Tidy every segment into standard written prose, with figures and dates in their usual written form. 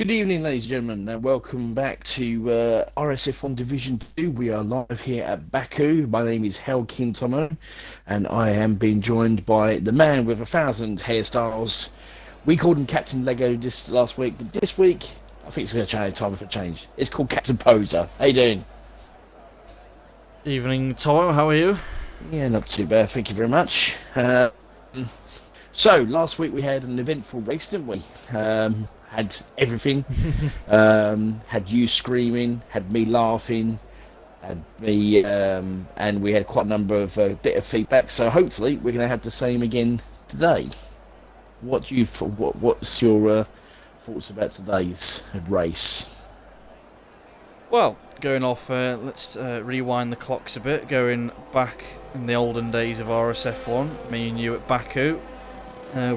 Good evening, ladies and gentlemen, and welcome back to RSF1 Division 2. We are live here at Baku. My name is Helkin Tomo, and I am being joined by the man with 1,000 hairstyles. We called him Captain Lego this last week, but this week, I think it's going to change. Time for a change. It's called Captain Poser. How you doing? Evening, Tomo. How are you? Yeah, not too bad. Thank you very much. So, last week we had an eventful race, didn't we? Had everything. Had you screaming, had me laughing, had me, and we had quite a number of bit of feedback. So hopefully we're going to have the same again today. What's your thoughts about today's race? Well, going off, let's rewind the clocks a bit. Going back in the olden days of RSF1, me and you at Baku,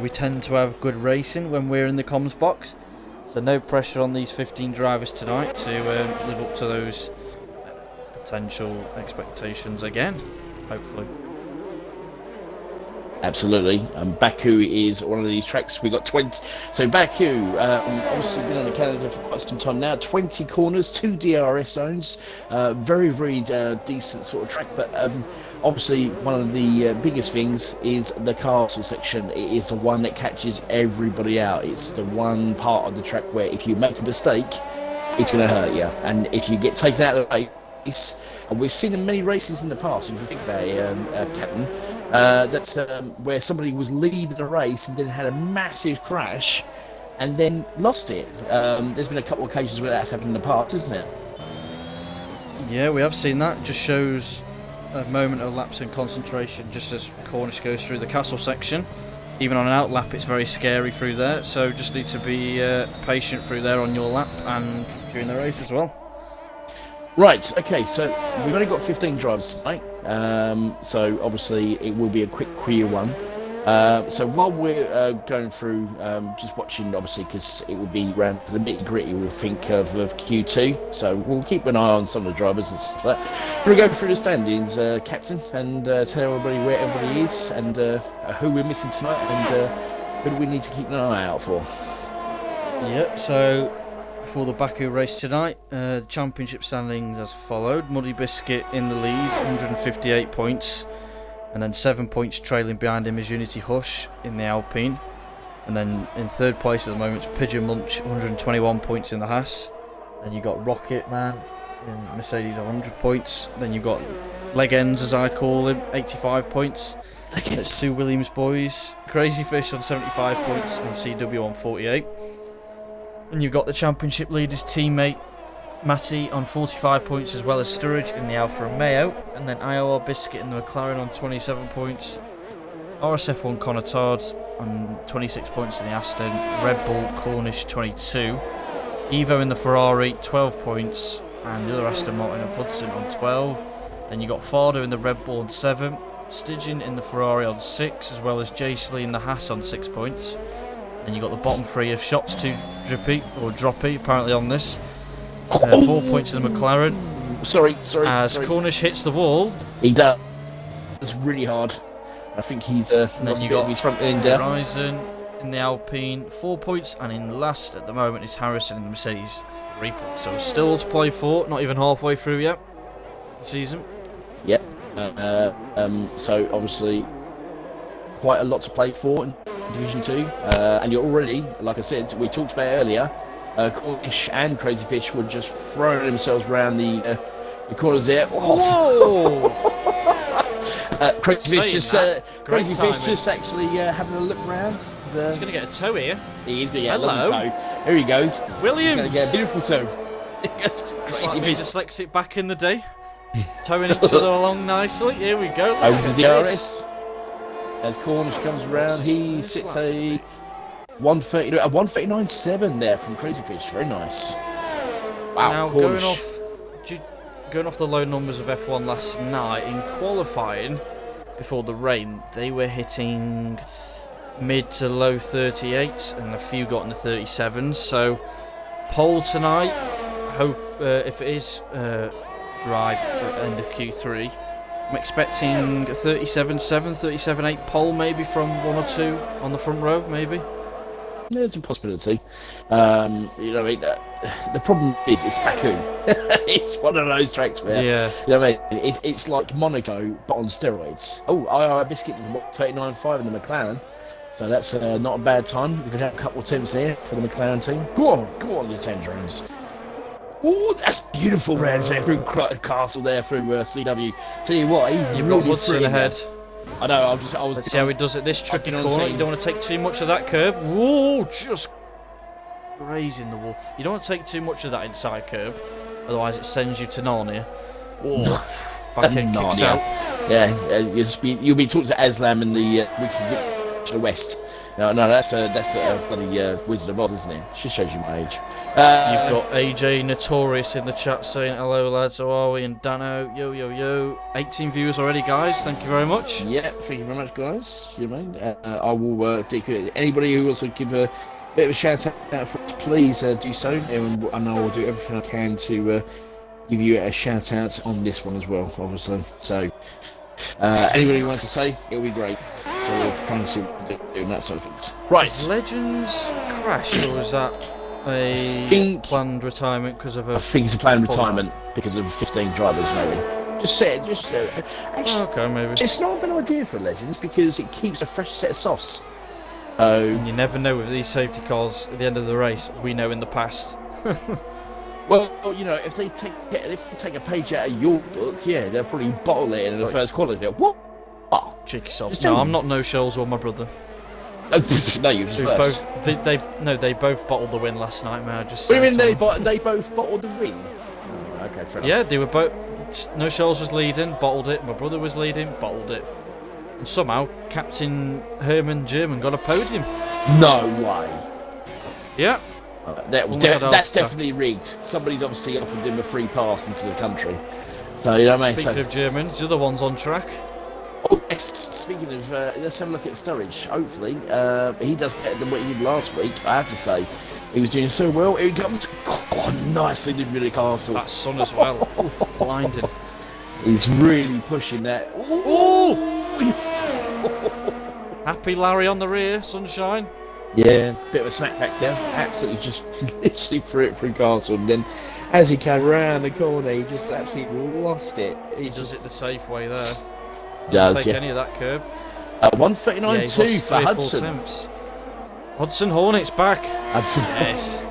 we tend to have good racing when we're in the comms box. So no pressure on these 15 drivers tonight to live up to those potential expectations again, hopefully. Absolutely. Baku is one of these tracks. We got 20. So Baku, obviously been on the calendar for quite some time now. 20 corners, 2 DRS zones. Very, very decent sort of track. But obviously one of the biggest things is the castle section. It is the one that catches everybody out. It's the one part of the track where if you make a mistake, it's going to hurt you. And if you get taken out of the race, and we've seen in many races in the past, if you think about it, Captain, that's where somebody was leading a race and then had a massive crash and then lost it. There's been a couple of occasions where that's happened in the past, isn't it? Yeah, we have seen that. Just shows a moment of lapse in concentration just as Cornish goes through the castle section. Even on an out lap, it's very scary through there, so just need to be patient through there on your lap and during the race as well. Right, okay, so we've only got 15 drivers tonight, so obviously it will be a quick queer one. So while we're going through, just watching, obviously, because it will be round to the nitty-gritty, we'll think of Q2, so we'll keep an eye on some of the drivers and stuff like that. We'll go through the standings, Captain, and tell everybody where everybody is, and who we're missing tonight, and who do we need to keep an eye out for. Yep, so for the Baku race tonight, championship standings as followed. Muddy Biscuit in the lead, 158 points, and then 7 points trailing behind him is Unity Hush in the Alpine, and then in third place at the moment is Pigeon Munch, 121 points in the Haas. Then you got Rocket Man in Mercedes, 100 points. Then you've got Leg Ends, as I call him, 85 points. That's Sue Williams boys. Crazy Fish on 75 points and CW on 48. And you've got the championship leader's teammate Matty on 45 points, as well as Sturridge in the Alfa Romeo, and then IOR Biscuit in the McLaren on 27 points, RSF1 Connor Tards on 26 points in the Aston, Red Bull Cornish 22, Evo in the Ferrari 12 points, and the other Aston Martin of Hudson on 12. Then you got Fardo in the Red Bull on 7, Stygian in the Ferrari on 6, as well as Jace Lee in the Haas on 6 points. And you got the bottom 3 of Shots to Drippy, or Droppy, apparently on this. 4 points in the McLaren. Sorry. As Cornish hits the wall. He does. It's really hard. I think he's and then you got his front end down. Horizon in the Alpine, 4 points, and in last at the moment is Harrison in the Mercedes, 3 points. So still to play for, not even halfway through yet the season. Yep. So obviously quite a lot to play for in Division 2, and you're already, like I said, we talked about earlier, Cornish and Crazy Fish were just throwing themselves around the corners there. Whoa! Crazy Fish just actually having a look round. He's going to get a toe here. He is going to get a lovely toe. Here he goes. Williams! He's going to get a beautiful toe. Crazy Fish. Dyslexic back in the day. Towing each other along nicely. Here we go. Over to DRS. As Cornish comes around, he sits a 139.7 there from Crazy Fish. Very nice. Wow, now Cornish. going off the low numbers of F1 last night, in qualifying before the rain, they were hitting mid to low 38s, and a few got in the 37s. So pole tonight, hope if it is dry at the end of Q3, I'm expecting a 37.7, 37.8 pole maybe from 1 or 2 on the front row, maybe. There's a possibility. You know, what I mean, the problem is it's Baku. It's one of those tracks where, you know, what I mean, it's like Monaco but on steroids. Oh, II Biscuit does 39.5 in the McLaren, so that's not a bad time. We could have a couple of attempts there for the McLaren team. Go on, you tangerines. Oh, that's beautiful round there through Castle there through CW. Tell you what, you've got Hudson ahead. I know. Let's see how he does it. This tricky corner. You don't want to take too much of that curb. Whoa, just grazing the wall. You don't want to take too much of that inside curb, otherwise it sends you to Narnia. Whoa, back end kicks out. Yeah, you'll be talking to Aslam in the to the west. No, that's the bloody Wizard of Oz, isn't it? She shows you my age. You've got AJ Notorious in the chat saying hello lads, how are we? And Dano, yo. 18 viewers already, guys. Thank you very much. Yeah, thank you very much, guys. You know, I will anybody who wants to give a bit of a shout out for it, please do so, and I will do everything I can to give you a shout out on this one as well, obviously. So anybody who wants to say, it'll be great. So we'll come and see what we're doing, that sort of things. Right. Has Legends crashed, or was that a planned retirement because of a... I think it's a planned retirement because of 15 drivers, maybe. Actually, okay, maybe. It's not a bad idea for Legends because it keeps a fresh set of sauce. You never know with these safety cars at the end of the race, we know in the past. Well, you know, if they take a page out of your book, yeah, they'll probably bottle it in the first quality. What? Oh, cheeky sob. No, I'm not No Shells or my brother. No, you're just worse. They both bottled the win last night, may I just say. What do you mean they both bottled the win? Oh, okay, fair enough. Yeah, they were both... No Shells was leading, bottled it. My brother was leading, bottled it. And somehow, Captain Herman German got a podium. No way. Yeah. That's definitely rigged. Somebody's obviously offered him a free pass into the country. So, you know what I mean? Speaking of Germans, the other one's on track. Oh, yes. Speaking of, let's have a look at Sturridge. Hopefully, he does better than what he did last week, I have to say. He was doing so well. Here he comes. Oh, nicely did Billy Castle. That sun as well. Blinding. He's really pushing that. Ooh! Happy Larry on the rear, sunshine. Yeah, bit of a snapback there. Absolutely just literally threw it through Castle. And then as he came around the corner, he just absolutely lost it. He does it the safe way there. Does, take any of that curb. 139.2 for Hudson. Hudson Hornet's back. Hudson. Yes.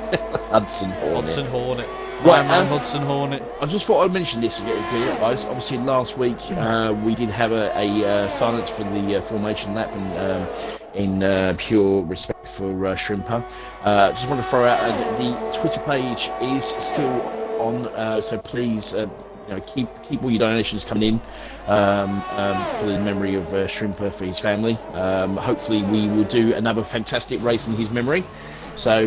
Hudson Hornet. Hudson Hornet. Right, Hudson Hornet. I just thought I'd mention this again, guys. Obviously, last week we did have a silence for the formation lap, and in pure respect for Shrimper. Just want to throw out the Twitter page is still on, so please. Keep all your donations coming in for the memory of Shrimper, for his family. Hopefully we will do another fantastic race in his memory. So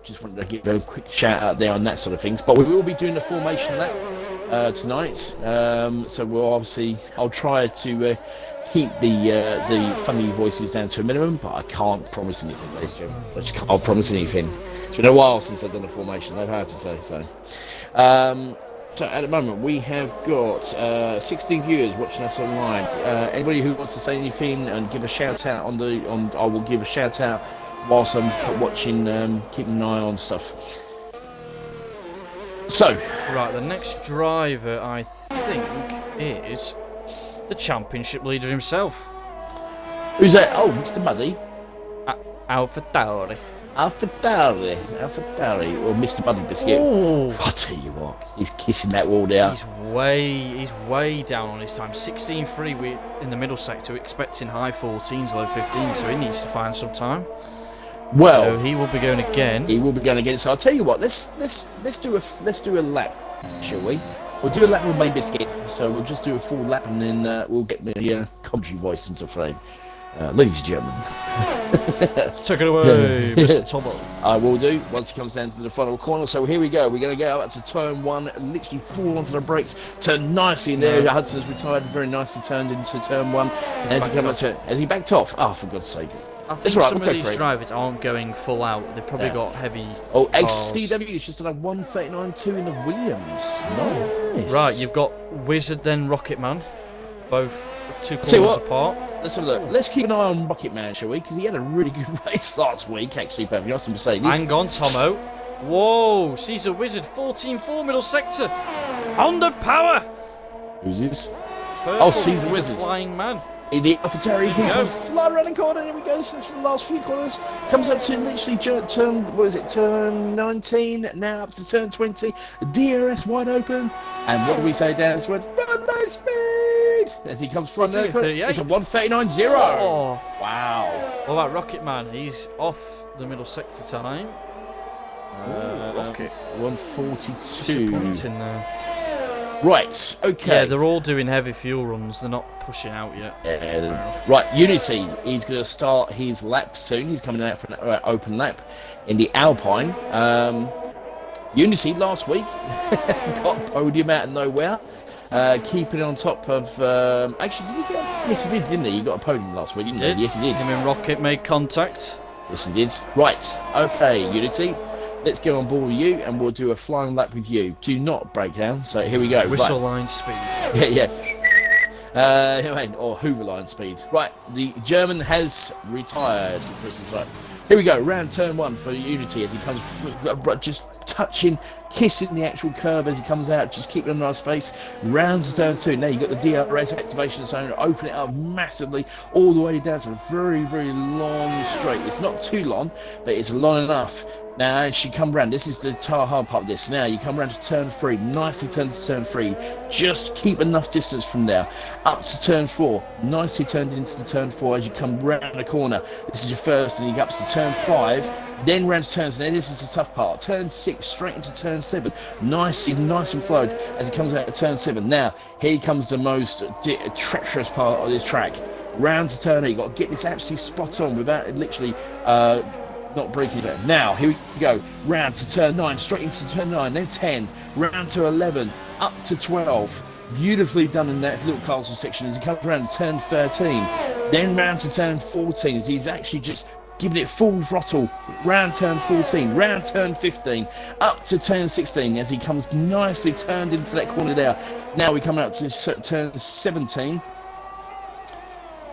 just wanted to give a quick shout out there on that sort of things. But we will be doing the formation lap tonight. So I'll try to keep the funny voices down to a minimum, but I can't promise anything, ladies and gentlemen. I just can't promise anything. It's been a while since I've done a formation, I have to say so. So at the moment we have got 16 viewers watching us online. Anybody who wants to say anything and give a shout out I will give a shout out whilst I'm watching, keeping an eye on stuff. So right, the next driver I think is the championship leader himself. Who's that? Oh, Mr. Muddy. AlphaTauri. AlphaTauri, or Mr. Muddy Biscuit. Ooh. I tell you what, he's kissing that wall down. He's way down on his time. 16.3 in the middle sector, expecting high 14s, low 15s, so he needs to find some time. Well, so he will be going again. So I'll tell you what, let's do a lap, shall we? We'll do a lap with my Biscuit. So we'll just do a full lap, and then we'll get the commentary voice into frame. Ladies and gentlemen. Take it away, Mr. Tomo. I will do, once he comes down to the final corner. So here we go. We're going to go up to turn one, literally fall onto the brakes, turn nicely in there. Hudson's retired, very nicely turned into turn one. Has he backed off? Oh, for God's sake. I think some of these drivers aren't going full out. They've probably got heavy XCW is just done a 139.2 in the Williams. Nice. Right, you've got Wizard then Rocket Man, both 2 Tell you corners what, apart. let's have a look. Let's keep an eye on Rocket Man, shall we? Because he had a really good race last week, actually, perfectly honest, Mercedes. Hang on, Tomo. Whoa, Caesar Wizard, 14.4 middle sector. Honda power. Who's this? Purple, Oh, Caesar he's a Wizard. Flying man. In the AlphaTauri, he There you comes flying around the corner. Here we go. Since the last few corners, comes up to literally turn. What is it? Turn 19. Now up to turn 20. DRS wide open. And what do we say down this one? Run my speed! As he comes flying down the corner. It's a 1:39.0. Oh. Wow. What about Rocket Man? He's off the middle sector time. Rocket 1:42. Disappointing there. Right. Okay. Yeah, they're all doing heavy fuel runs. They're not pushing out yet. Right, Unity, he's going to start his lap soon. He's coming out for an open lap in the Alpine. Unity last week got a podium out of nowhere, keeping on top of. Actually, did he get? Yes, he did, didn't he? He got a podium last week, didn't he? Yes, he did. Him and Rocket made contact. Yes, he did. Right, okay, Unity. Let's get on board with you, and we'll do a flying lap with you. Do not break down. So here we go. Whistle right. line speed. Yeah. Or Hoover line speed. Right, the German has retired. Right. Here we go. Round turn 1 for Unity as he comes, just touching, kissing the actual curb as he comes out, just keeping a nice space. Round to turn 2. Now you've got the DRS activation zone. Open it up massively, all the way down to a very, very long straight. It's not too long, but it's long enough. Now, as you come round, this is the hard part of this. Now, you come round to turn 3, nicely turn to turn 3. Just keep enough distance from there. Up to turn 4, nicely turned into the turn 4 as you come round the corner. This is your first, and you go up to turn 5, then round to turns. Now, this is the tough part. Turn 6, straight into turn 7. Nice and flowed as it comes out of turn 7. Now, here comes the most treacherous part of this track. Round to turn 8, you've got to get this absolutely spot on without it literally... not breaking it. Now, here we go. Round to turn 9, straight into turn 9, then 10, round to 11, up to 12. Beautifully done in that little castle section as he comes around to turn 13, then round to turn 14 as he's actually just giving it full throttle. Round turn 14, round turn 15, up to turn 16 as he comes nicely turned into that corner there. Now we come out to turn 17.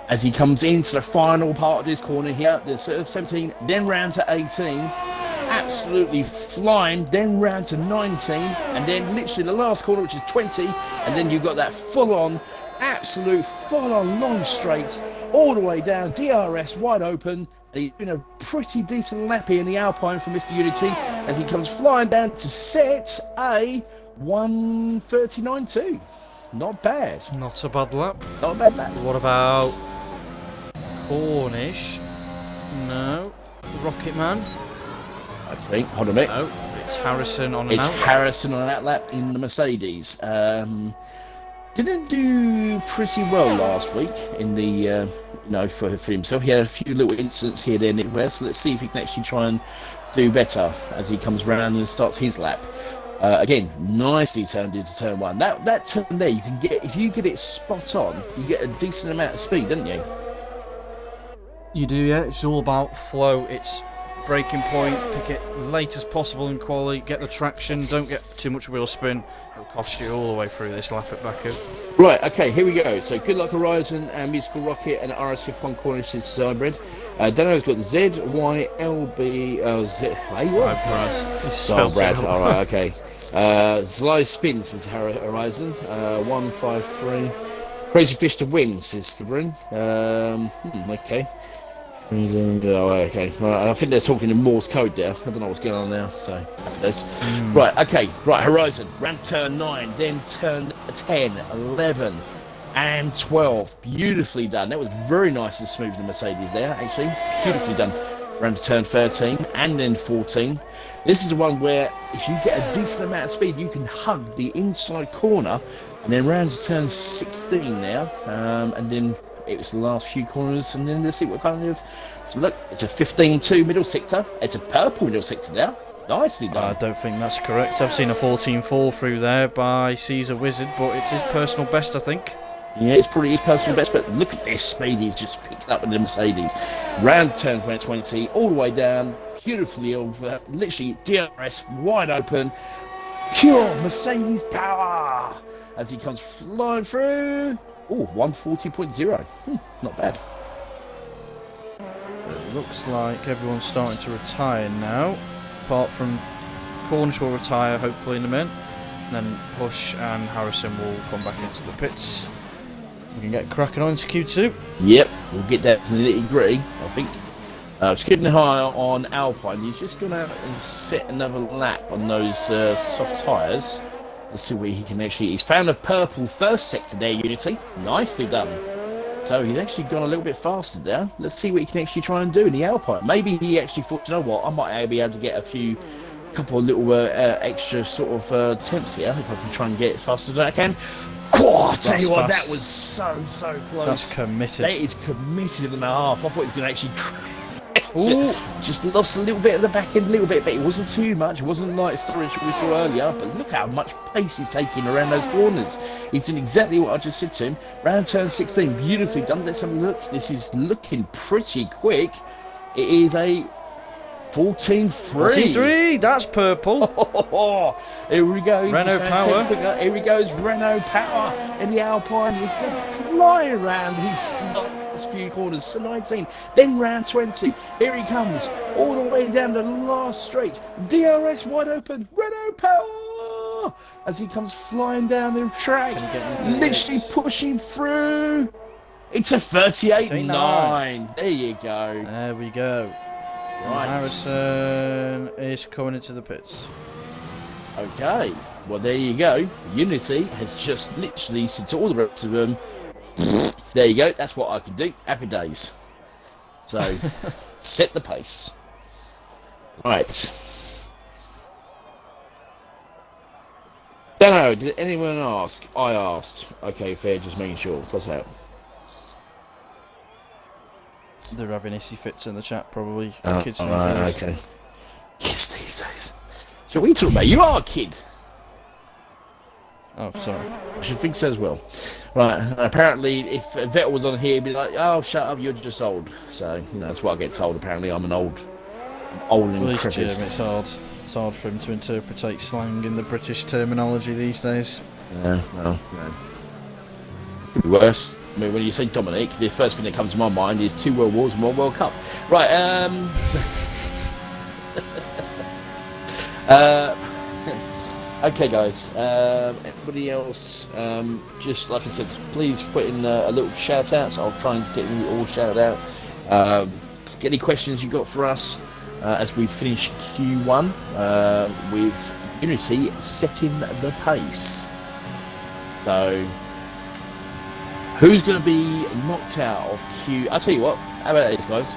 As he comes into the final part of this corner here, there's 17, then round to 18, absolutely flying, then round to 19, and then literally the last corner, which is 20, and then you've got that full-on, absolute full-on long straight, all the way down, DRS wide open, and he's been a pretty decent lappy in the Alpine for Mr. Unity, as he comes flying down to set a 1:39.2. Not bad. Not a bad lap. Not a bad lap. What about Cornish? No. Rocket Man? I think. Hold on a minute. No. It's Harrison on an It's outlap. Harrison on that lap in the Mercedes. Didn't do pretty well last week in the, for himself. He had a few little incidents here, there, and everywhere. So let's see if he can actually try and do better as he comes round and starts his lap. Again, nicely turned into turn 1. That turn there, you can get, if you get it spot on, you get a decent amount of speed, don't you? You do, yeah. It's all about flow. It's braking point, pick it late as possible in quali, get the traction, don't get too much wheel spin. It'll cost you all the way through this lap at Baku. Right, okay, here we go. So Good Luck Horizon and Musical Rocket and RSF1 Cornish is hybrid. Dano's got Z, Y, L, B, Z. Hey, what? Spelled Brad. it All right, okay. Sly Spins is Horizon. 153. Crazy Fish to Win says Thrun. Okay. Oh, okay. Right, I think they're talking in Morse code there. I don't know what's going on now. So, right, okay. Right, Horizon. Ramp turn 9, then turn 10, 11, and 12. Beautifully done. That was very nice and smooth in the Mercedes there, actually. Beautifully done. Ramp to turn 13, and then 14. This is the one where if you get a decent amount of speed, you can hug the inside corner, and then round to turn 16 now, and then it was the last few corners, and then let's see what kind of... So look, it's a 15.2 middle sector. It's a purple middle sector there. Nicely done. I don't think that's correct. I've seen a 14.4 through there by Caesar Wizard, but it's his personal best, I think. Yeah, it's probably his personal best, but look at this speed he's just picked up in the Mercedes. Round turn 20, all the way down, beautifully over, literally DRS wide open, pure Mercedes power as he comes flying through. Oh, 140.0. Not bad. It looks like everyone's starting to retire now, apart from Cornish will retire hopefully in a minute, and then Hush and Harrison will come back into the pits. We can get cracking on into Q2. Yep, we'll get that to the nitty gritty, I think. Just keeping an eye on Alpine. He's just gone out and set another lap on those soft tyres. Let's see where he can actually... He's found a purple first sector there, Unity. Nicely done. So he's actually gone a little bit faster there. Let's see what he can actually try and do in the Alpine. Maybe he actually thought, you know what, I might be able to get a couple of little extra sort of temps here if I can try and get as fast as I can. Oh, I tell you what, that was so close. That's committed. That is committed and a half. I thought he was going to actually Ooh. just lost a little bit of the back end, a little bit, but it wasn't too much. It wasn't like storage we saw earlier, but look how much pace he's taking around those corners. He's doing exactly what I just said to him. Round turn 16, beautifully done. Let's have a look. This is looking pretty quick. It is a 14-3. 14-3, that's purple. Here we go. Renault power. Here he goes. Renault power in the Alpine. He's flying around these last few corners. So 19, then round 20. Here he comes, all the way down to the last straight. DRS wide open. Renault power as he comes flying down the track, literally pushing through. It's a 38.9. There you go. There we go. Right. Harrison is coming into the pits. Okay, well there you go. Unity has just literally said to all the rest of them, there you go, that's what I can do. Happy days. So, set the pace. Right. Don't know, did anyone ask? I asked. Okay, fair, just making sure. What's that? They're having issy fits in the chat, probably. Kids these right, days. okay. Kids these days. So what are you talking about? You are a kid. Oh, sorry. I should think so as well. Right, and apparently if Vettel was on here, he'd be like, oh, shut up, you're just old. So, that's what I get told, apparently. I'm old and Jim, decrepit. it's hard for him to interpret slang in the British terminology these days. Yeah, well, could be worse. I mean, when you say Dominic, the first thing that comes to my mind is 2 World Wars and 1 World Cup. Right, okay, guys. Everybody else, just like I said, please put in a little shout out. So I'll try and get you all shouted out. Get any questions you got for us as we finish Q1 with Unity setting the pace. So, who's going to be knocked out of Q? I'll tell you what. How about this, guys?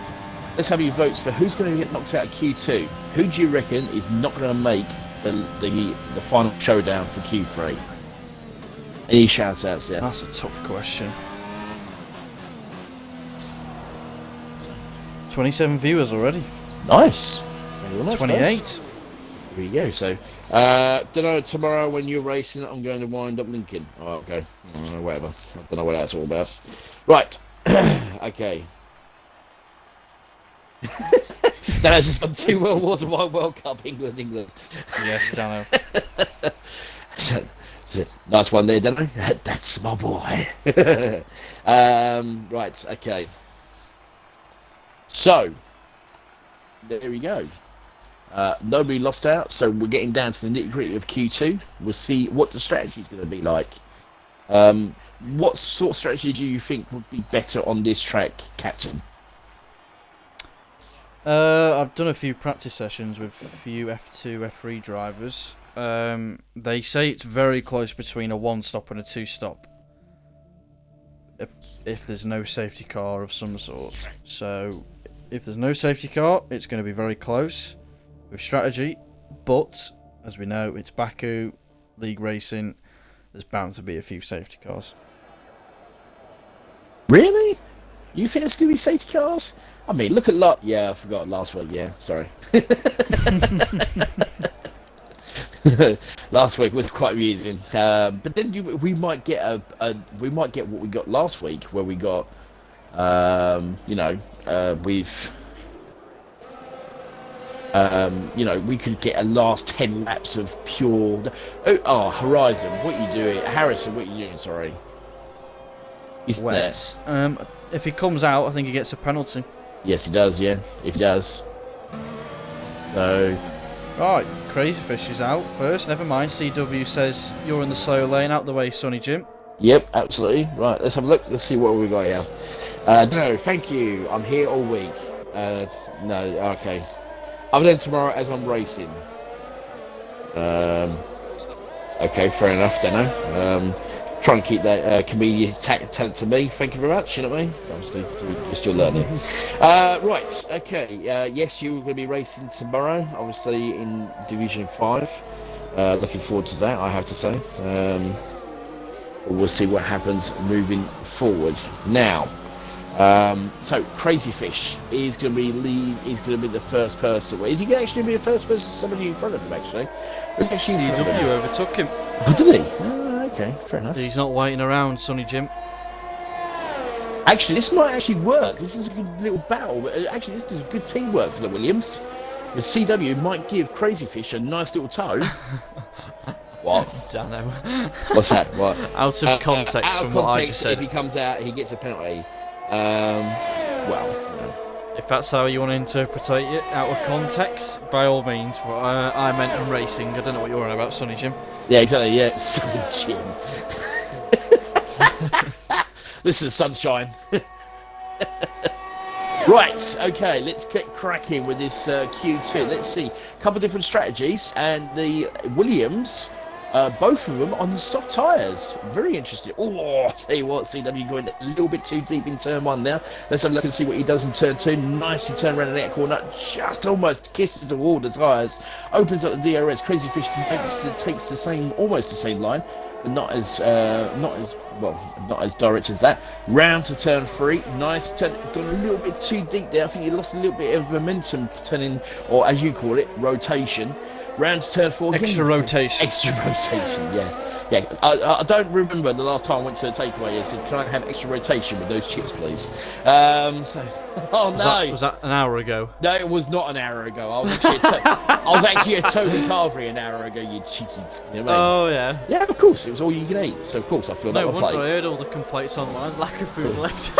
Let's have your votes for who's going to get knocked out of Q2. Who do you reckon is not going to make the final showdown for Q3? Any shout outs there? That's a tough question. 27 viewers already. Nice. Very nice, 28. Guys. There you go. So, don't know, tomorrow when you're racing, I'm going to wind up Lincoln. Oh, okay. Whatever. I don't know what that's all about. Right. Okay. Dano's just got 2 World Wars and 1 World Cup, England. Yes, Dano. Nice one there, Dano. That's my boy. Right, okay. So, there we go. Nobody lost out, so we're getting down to the nitty-gritty of Q2. We'll see what the strategy is going to be like. What sort of strategy do you think would be better on this track, Captain? I've done a few practice sessions with a few F2, F3 drivers. They say it's very close between a 1-stop and a 2-stop. If there's no safety car of some sort. So, if there's no safety car, it's going to be very close with strategy. But, as we know, it's Baku, league racing. There's bound to be a few safety cars. Really? You think it's going to be safety cars? I mean, look at yeah, I forgot last week. Yeah, sorry. Last week was quite amusing. But then we might get we might get what we got last week, where we got, we could get a last 10 laps of pure. Oh, Horizon, what you doing? Harrison, what you doing? Sorry. He's wet. If he comes out, I think he gets a penalty. Yes, he does. Yeah, if he does. So. Right, Crazy Fish is out first. Never mind. CW says you're in the slow lane. Out the way, Sonny Jim. Yep, absolutely. Right, let's have a look. Let's see what we got here. No, thank you. I'm here all week. No, okay. Other than tomorrow as I'm racing. Okay, fair enough, don't know. Try and keep that comedian talent to me. Thank you very much. You know what I mean? Obviously, you're still learning. Right, okay. Yes, you're going to be racing tomorrow, obviously in Division 5. Looking forward to that, I have to say. We'll see what happens moving forward. Now, so Crazy Fish is going to be the first person. Is he going to actually be the first person? Somebody in front of him, actually. CW overtook him. Oh, did he? Okay, fair enough. He's not waiting around, Sonny Jim. Actually, this might actually work. This is a good little battle. Actually, this is good teamwork for the Williams. The CW might give Crazy Fish a nice little toe. What? Don't know. What's that? What? Out of context out from of what I context, just said. if he comes out, he gets a penalty. Well. If that's how you want to interpret it, out of context, by all means. But I meant in racing. I don't know what you're on about, Sonny Jim. Yeah, exactly. Yeah, Sonny Jim. This is sunshine. Right, okay, let's get cracking with this Q2. Let's see, a couple of different strategies, and the Williams, both of them on the soft tyres. Very interesting. Oh, I'll tell you what, CW going a little bit too deep in turn 1 now. Let's have a look and see what he does in turn 2. Nicely turned around in that corner, just almost kisses the wall, the tyres. Opens up the DRS. Crazy Fish takes the same, almost the same line, but not as direct as that. Round to turn 3. Nice turn. Gone a little bit too deep there. I think he lost a little bit of momentum turning, or as you call it, rotation. Round to turn 4. Extra rotation. Extra rotation, yeah. I don't remember the last time I went to a takeaway and said, can I have extra rotation with those chips, please? Was that an hour ago? No, it was not an hour ago. I was actually at Tony Carvery an hour ago, you cheeky. You know what I mean? Oh, yeah. Yeah, of course. It was all you can eat. So, of course, I feel no like I wonder I heard all the complaints online. Lack of food left.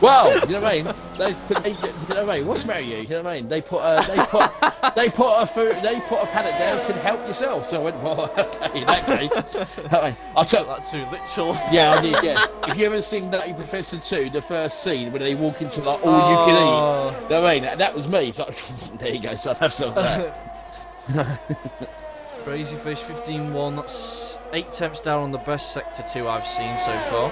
Well, you know what I mean. You know what I mean. What's the matter with you? You know what I mean. They put a paddock down and said, "Help yourself." So I went, "Well, okay." In that case, I'll tell that too literal. Yeah, I did. Yeah. If you ever seen Nutty Professor 2, the first scene when they walk into like all you can eat, you know what I mean. That was me. So there you go. So have some of that. Crazy Fish 15-1. That's 8 attempts down on the best sector 2 I've seen so far.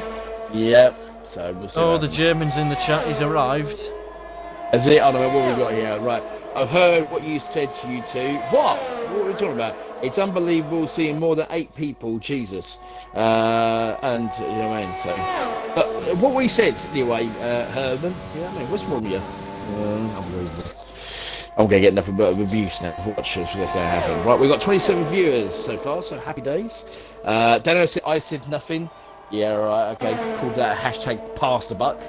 Yep. So we'll see. Oh, the German's in the chat. He's arrived. Is it? I don't know what we've got here. Right. I've heard what you said to you two. What? What are we talking about? It's unbelievable seeing more than 8 people. Jesus. And you know what I mean. So, but what we said anyway, Herman. You know what I mean? What's wrong with you? Unbelievable. I'm going to get nothing but abuse now. Watch what's going to happen. Right, we've got 27 viewers so far, so happy days. Dano said, I said nothing. Yeah, right, okay. Called that a hashtag pass the buck.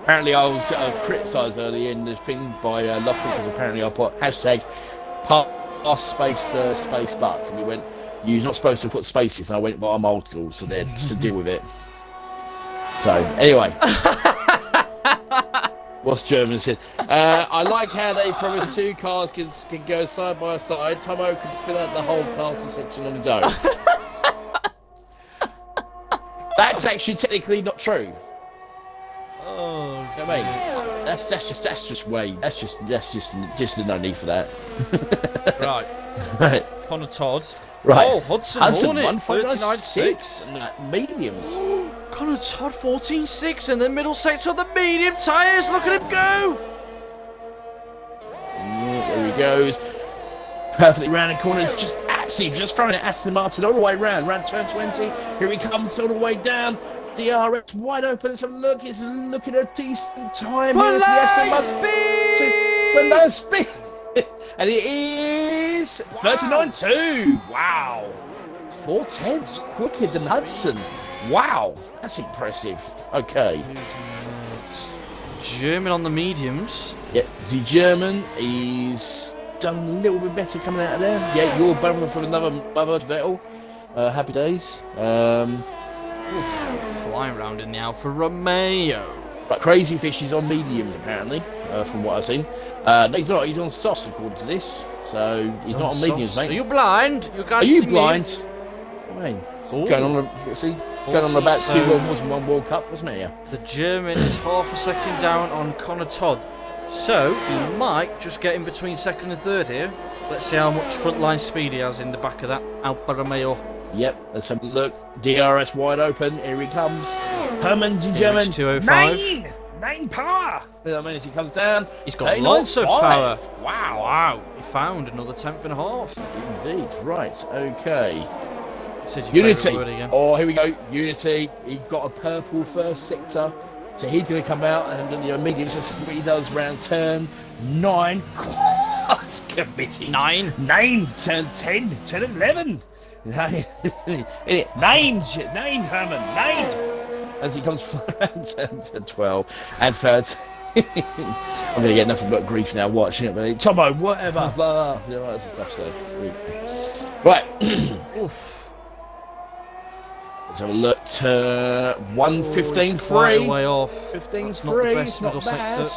Apparently I was criticised earlier in the thing by Lachlan because apparently I put hashtag pass space the space buck. And he went, you're not supposed to put spaces. And I went, well, I'm old school, so there to deal with it. So, anyway. What's German said? I like how they promised 2 cars can go side by side. Tomo could fill out the whole caster section on his own. That's actually technically not true. Oh, you know what I mean? That's just way. That's just no need for that. Right. Right. Connor Todd. Right. Oh, Hudson Hornet, 39.6 mediums. Connor Todd 14.6 in the middle sector of the medium tyres. Look at him go. There he goes. Perfectly round the corner. Just absolutely just throwing it at Aston Martin all the way round. Round turn 20. Here he comes all the way down. DRS wide open. Let's have a look. He's looking at a decent time here for the Aston Martin. Speed. And it is 39.2. Wow. 4/10 quicker than Hudson. Wow. That's impressive. Okay. German on the mediums. Yep. The German, he's done a little bit better coming out of there. Yeah, you're bumping for another Vettel. Happy days. Flying around in the Alfa Romeo. But Crazy Fish is on mediums, apparently, from what I've seen. No, he's not. He's on softs, according to this. So he's not on mediums, mate. Are you blind? You can't Are you see blind? Me. I mean, Ooh. going on about 2 World Wars and 1 World Cup, wasn't it? Yeah. The German is half a second down on Connor Todd. So he might just get in between second and third here. Let's see how much frontline speed he has in the back of that Alfa Romeo. Yep, let's have a look. DRS wide open. Here he comes. Herman's in German. 205. 9 power. I mean, as he comes down, He's got lots of power. Wow. Wow. He found another 10th and a half. Indeed. Right. Okay. Unity. Oh, here we go. Unity. He got a purple first sector. So he's going to come out and then the mediums. This is what he does round turn 9. That's committed. 9. 9, turn 10, turn 11. 9, Herman, 9. As he comes around turn 12 and 13. I'm going to get nothing but grief now watching it. But Tomo, whatever, blah, blah, you know, that's the stuff. So, right. Oof. Let's have a look. 1:15 free. Way off. 15 That's free. It's not bad.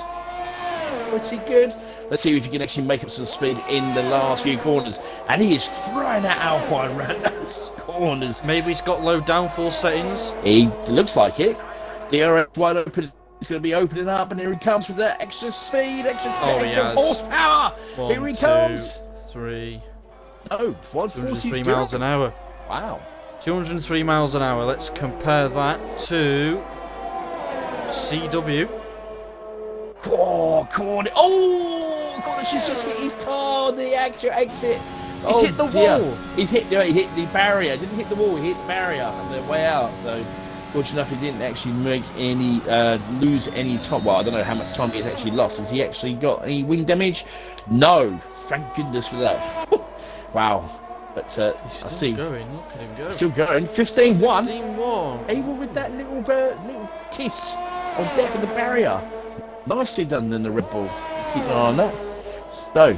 Pretty good. Let's see if he can actually make up some speed in the last few corners. And he is throwing that Alpine around those corners. Maybe he's got low downforce settings. He looks like it. DRS wide open. He's going to be opening up, and here he comes with that extra speed, extra horsepower. Here he comes. 2, 3. Oh, 143 miles an hour. Wow. 203 miles an hour. Let's compare that to CW. Corner. Oh, God, she's just hit his car, the actual exit. He's hit the wall. He hit the barrier. Didn't hit the wall, he hit the barrier on the way out. So, fortunately enough, he didn't actually make any, lose any time. Well, I don't know how much time he's actually lost. Has he actually got any wing damage? No. Thank goodness for that. Wow. But he's I see. Going. Look at him go. Still going. 15-1. 15-1. Even with that little kiss of death of the barrier. Nicely done in the Red Bull. Keep an eye on that. So,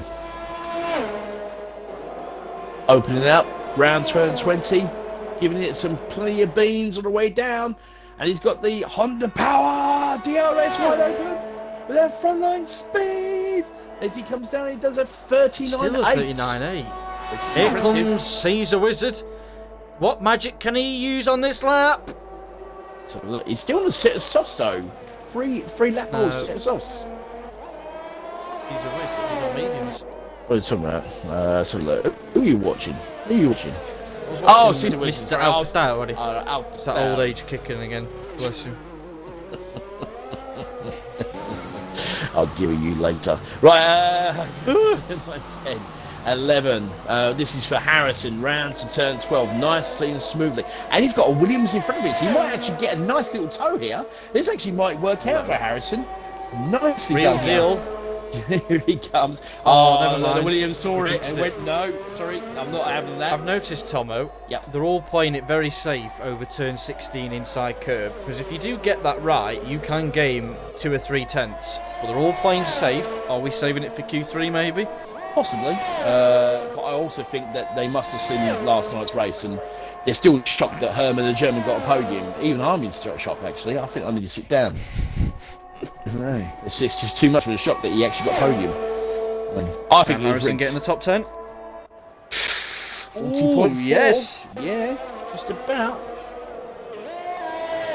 opening up, round turn 20, giving it some plenty of beans on the way down, and he's got the Honda Power DRS wide open with that frontline speed. As he comes down, he does a 39.8. Still a 39.8. Here comes Caesar Wizard. What magic can he use on this lap? So look, he's still on a set of softs though. Free lap balls, set of softs. Caesar Wizard, he's on mediums. What are you talking about? So look, who are you watching? Oh, Caesar Wizard. Mr. Alpha Star already. Alpha It's that old age kicking again. Bless him. I'll deal with you later. Right, 10, 11. This is for Harrison. Round to turn 12. Nicely and smoothly. And he's got a Williams in front of him, so he might actually get a nice little toe here. This actually might work out for Harrison. Nicely Real done. deal. Here he comes. Oh, never mind. The Williams saw it and it. went, no, sorry, I'm not having that. I've noticed, Tomo, they're all playing it very safe over turn 16 inside curb, because if you do get that right, you can game 2 or 3 tenths. But they're all playing safe. Are we saving it for Q3 maybe? Possibly. But I also think that they must have seen last night's race and they're still shocked that Herman, the German, got a podium. Even I'm in shock, actually. I think I need to sit down. No, it's just too much of a shock that he actually got a podium. I think he was Harrison getting the top 10. 40.4. Yes. Yeah, just about.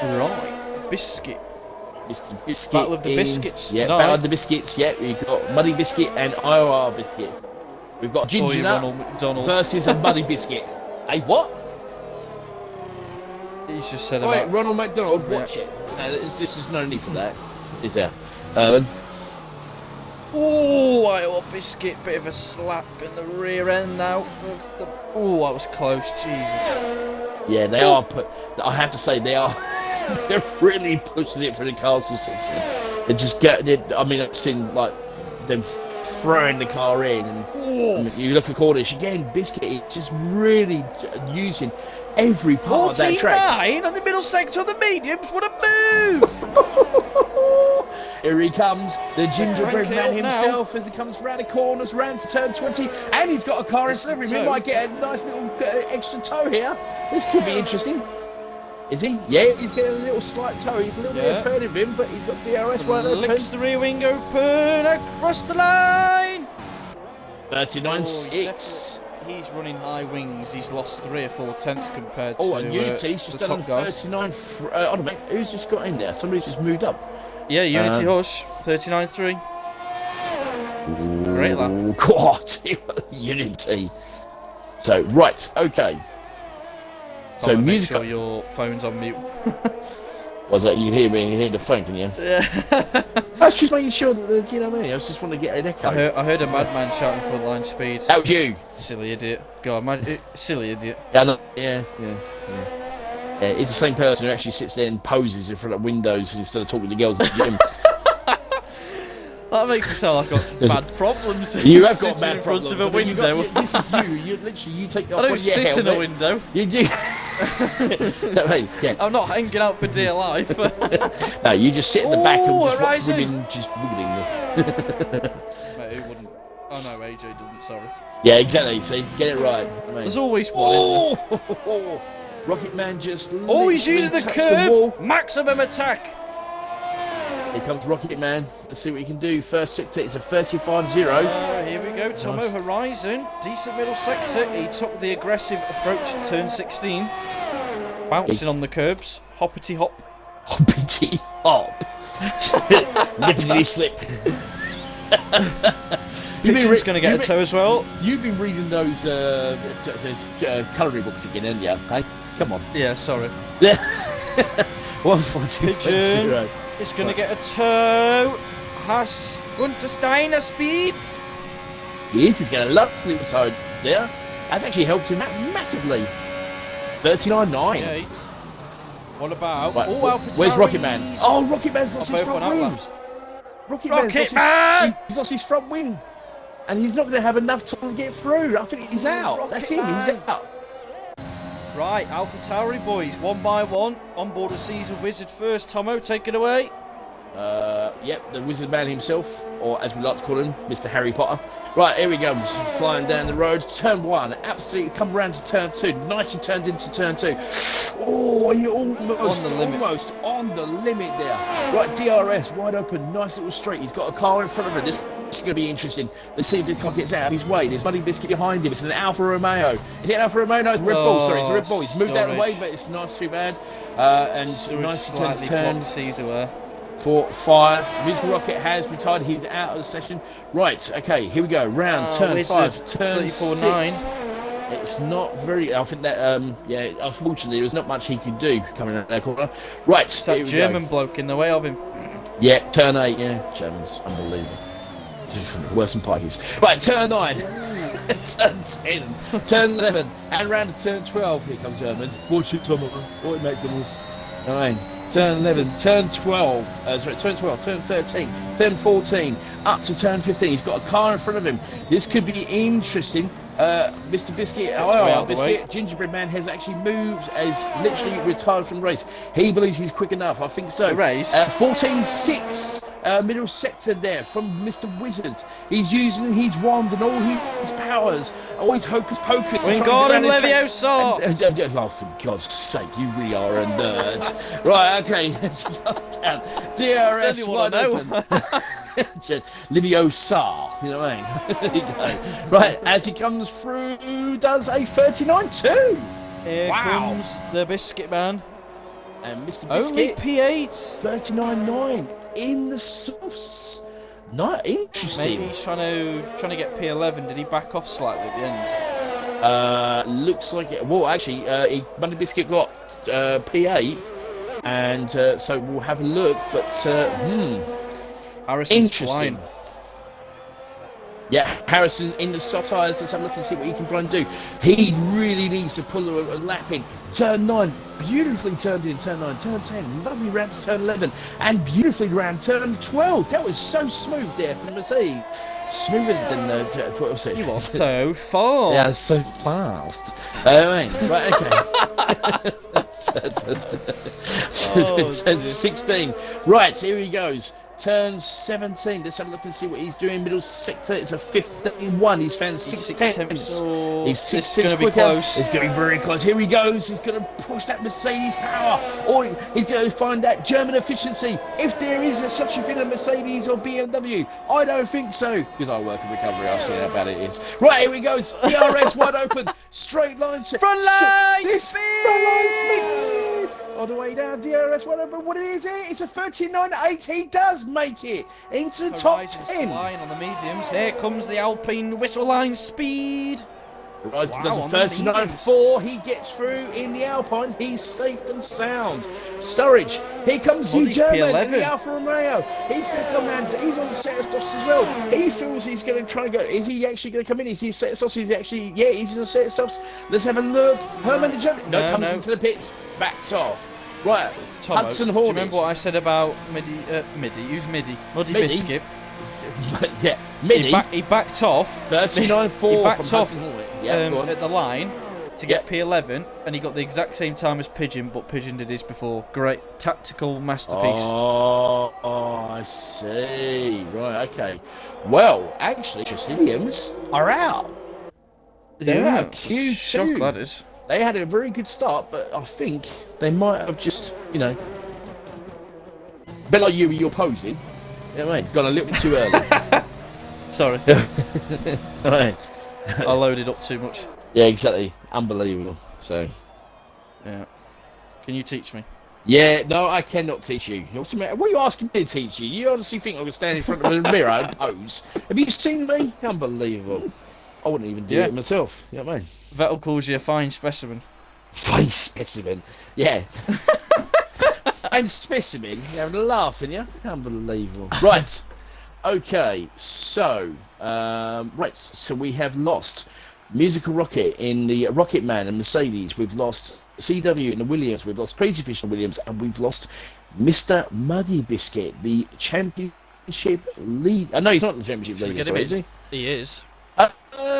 Right. Biscuit. Biscuit. Battle of the Biscuits. Yeah, tonight. Battle of the Biscuits. Yeah, we've got Muddy Biscuit and IOR Biscuit. We've got Ginger Nut versus a Muddy Biscuit. Hey, what? He's just said Wait, about... Ronald McDonald, watch it. This is no need for that, is there? Oh, IOR Biscuit, bit of a slap in the rear end now. Oh, that was close, Jesus. Yeah, they are. I have to say, they are. They're really pushing it for the castle section. They just get it. I mean, I've seen like them throwing the car in, and you look at Cornish again. Biscuit is just really using every part of that track. 49 on the middle sector of the mediums. What a move! Here he comes, the gingerbread man himself, as he comes round the corners, round to turn 20, and he's got a car in front of him. He might get a nice little extra toe here. This could be interesting. Is he? Yeah, he's getting a little slight toe. He's a little bit ahead of him, but he's got DRS wide open. Licks the rear wing open across the line. 39.6. He's running high wings. He's lost 3 or 4 tenths compared to and Unity's just done on 39. Hold on a minute. Who's just got in there? Somebody's just moved up. Yeah, Unity Hush, 39.3. Great lap. God, Unity. So, right, okay. So, Make music. sure your phone's on mute. Was that you hear me? You hear the phone, can you? Yeah. I was just making sure that, you know what I mean? I was just want to get an echo. I heard a madman shouting front line speed. That was you. Silly idiot. God, silly idiot. Yeah. It's the same person who actually sits there and poses in front of windows instead of talking to girls at the gym. That makes me sound like I've got bad problems. You have got bad in problems. front of a window. This is you. You take off I don't sit helmet. in a window. You do. No, hey, yeah. I'm not hanging out for dear life. No, you just sit at the back and just watch Horizon. women just wiggling. Mate, who wouldn't? Oh no, AJ doesn't. Sorry. Yeah, exactly. See, get it right. I mean, There's always one. Isn't there? Rocket Man just. Oh, he's using the curb. wall. Maximum attack. Here comes Rocket Man. Let's see what he can do. First sector is a 35-0. Here we go. Tomo Nice. Horizon. Decent middle sector. He took the aggressive approach at turn 16. Bouncing on the curbs. Hoppity hop. Hoppity hop. Lippity slip. Pigeon's going to get a toe as well. You've been reading those colouring books again, haven't you? Hey, come on. Yeah, sorry. 142.0. Is going to get a toe. Has Gunter Steiner speed. He is. He's going to love this little toe there. That's actually helped him out massively. 39.9. Yeah, what about? Right, Oh, Alpha where's Tauri. Rocket Man? Oh, Rocket Man's lost his Both front on wing. outlaps. Rocket Man! He's lost his front wing. And he's not going to have enough time to get through. I think he's out. Rocket That's him. Man. He's out. Right, Alpha Tauri boys, one by one. On board a Caesar Wizard first. Tomo, take it away. Yep, the Wizard Man himself, or as we like to call him, Mr. Harry Potter. Right, here he goes, flying down the road. Turn 1, absolutely come around to turn 2. Nicely turned into turn 2. Oh, you're almost on the limit there. Right, DRS, wide open, nice little straight. He's got a car in front of him. This is going to be interesting. Let's see if the car gets out of his way. There's Muddy Biscuit behind him. It's an Alfa Romeo. Is it an Alfa Romeo? No, it's a Red Bull. Sorry, it's a Red Bull. He's moved out of the way, but it's not too bad. And nicely turned to turn. Caesar there. 4, 5. Musical Rocket has retired. He's out of the session. Right, okay, here we go. Round, turn Wizard, 5, turn 6. It's not very. I think that, yeah, unfortunately, there was not much he could do coming out that corner. Right, it's that German bloke in the way of him. Yeah, turn 8, yeah. Germans, unbelievable. Worse than Pikes. Right, turn 9. Turn 10. Turn 11. And round to turn 12. Here comes German. Watch it, Tomo. What McDonald's. 9. Turn 11, turn 12, turn 12, turn 13, turn 14, up to turn 15. He's got a car in front of him. This could be interesting. Mr. Biscuit, Biscuit, Gingerbread Man has actually moved, has literally retired from the race. He believes he's quick enough. I think so. The race? 14.6, middle sector there from Mr. Wizard. He's using his wand and all his powers, all his hocus pocus. Wingardium Leviosa! Oh, for God's sake, you really are a nerd. Right, okay, let's go down. DRS wide open. Leviosa, you know what I mean? There you go. Right, as he comes through, does a 39.2. Here comes the Biscuit Man. And Mr. Only Biscuit, P8. 39.9 in the sauce. Not interesting. Maybe he's trying to get P11. Did he back off slightly at the end? Looks like it. Well, actually, Money Biscuit got P8, and so we'll have a look. But Harrison's interesting. flying. Yeah, Harrison in the soft tyres. Let's have a look and see what he can try and do. He really needs to pull a lap in. Turn 9, beautifully turned in. Turn 9, turn 10, lovely ramps. Turn 11, and beautifully rammed. Turn 12. That was so smooth there from Mercedes. Smoother than the 12. You are so fast. Yeah, so fast. Right, okay. Turn 16. Right, here he goes. turn 17. Let's have a look and see what he's doing. Middle sector, it's a 15-1. He's found 6 tenths. He's 6 tenths quicker. Close. It's going to be very close. Here he goes. He's going to push that Mercedes power, or he's going to find that German efficiency. If there is such a thing as Mercedes or BMW, I don't think so, because I work in recovery. I've seen how bad it is. Right, here he goes. DRS wide open. Straight line. Front line speed. Front line speed. All the way down, DRS wide open. What it is here? It's a 39.8. He does make it into the top 10. Line on the mediums. Here comes the Alpine whistle line speed. Horizon does a 39.4. He gets through in the Alpine. He's safe and sound. Sturridge. Here comes the German in the Alfa Romeo. He's going to come round. He's on the set of softs as well. He feels he's going to try and go. Is he actually going to come in? Is he a set of softs? Is he actually? Yeah, he's in a set of softs. Let's have a look. Herman the German. No, comes into the pits. Backs off. Right. Tomo, Hudson do you Hornet. remember what I said about Muddy Biscuit? Yeah, Midi. He backed off. 39.4. He backed off at the line to get P11, and he got the exact same time as Pigeon, but Pigeon did his before. Great tactical masterpiece. Oh, I see. Right, okay. Well, actually, Williams are out. They're out. Q2. Shock, that is. They had a very good start, but I think they might have just, a bit like you're posing. You know what I mean? Gone a little bit too early. Sorry. Right. I loaded up too much. Yeah, exactly. Unbelievable. So. Yeah. Can you teach me? Yeah, no, I cannot teach you. What are you asking me to teach you? You honestly think I'm going to stand in front of a mirror and pose? Have you seen me? Unbelievable. I wouldn't even do it myself. You know what I mean? Vettel calls you a fine specimen. Fine specimen? Yeah. Fine specimen? You're having a laugh, aren't you? Unbelievable. Right. Okay, so... so we have lost Musical Rocket in the Rocket Man and Mercedes. We've lost CW in the Williams. We've lost Crazy Fish in the Williams. And we've lost Mr. Muddy Biscuit, the championship lead. No, he's not the championship leader, sorry, is he? He is.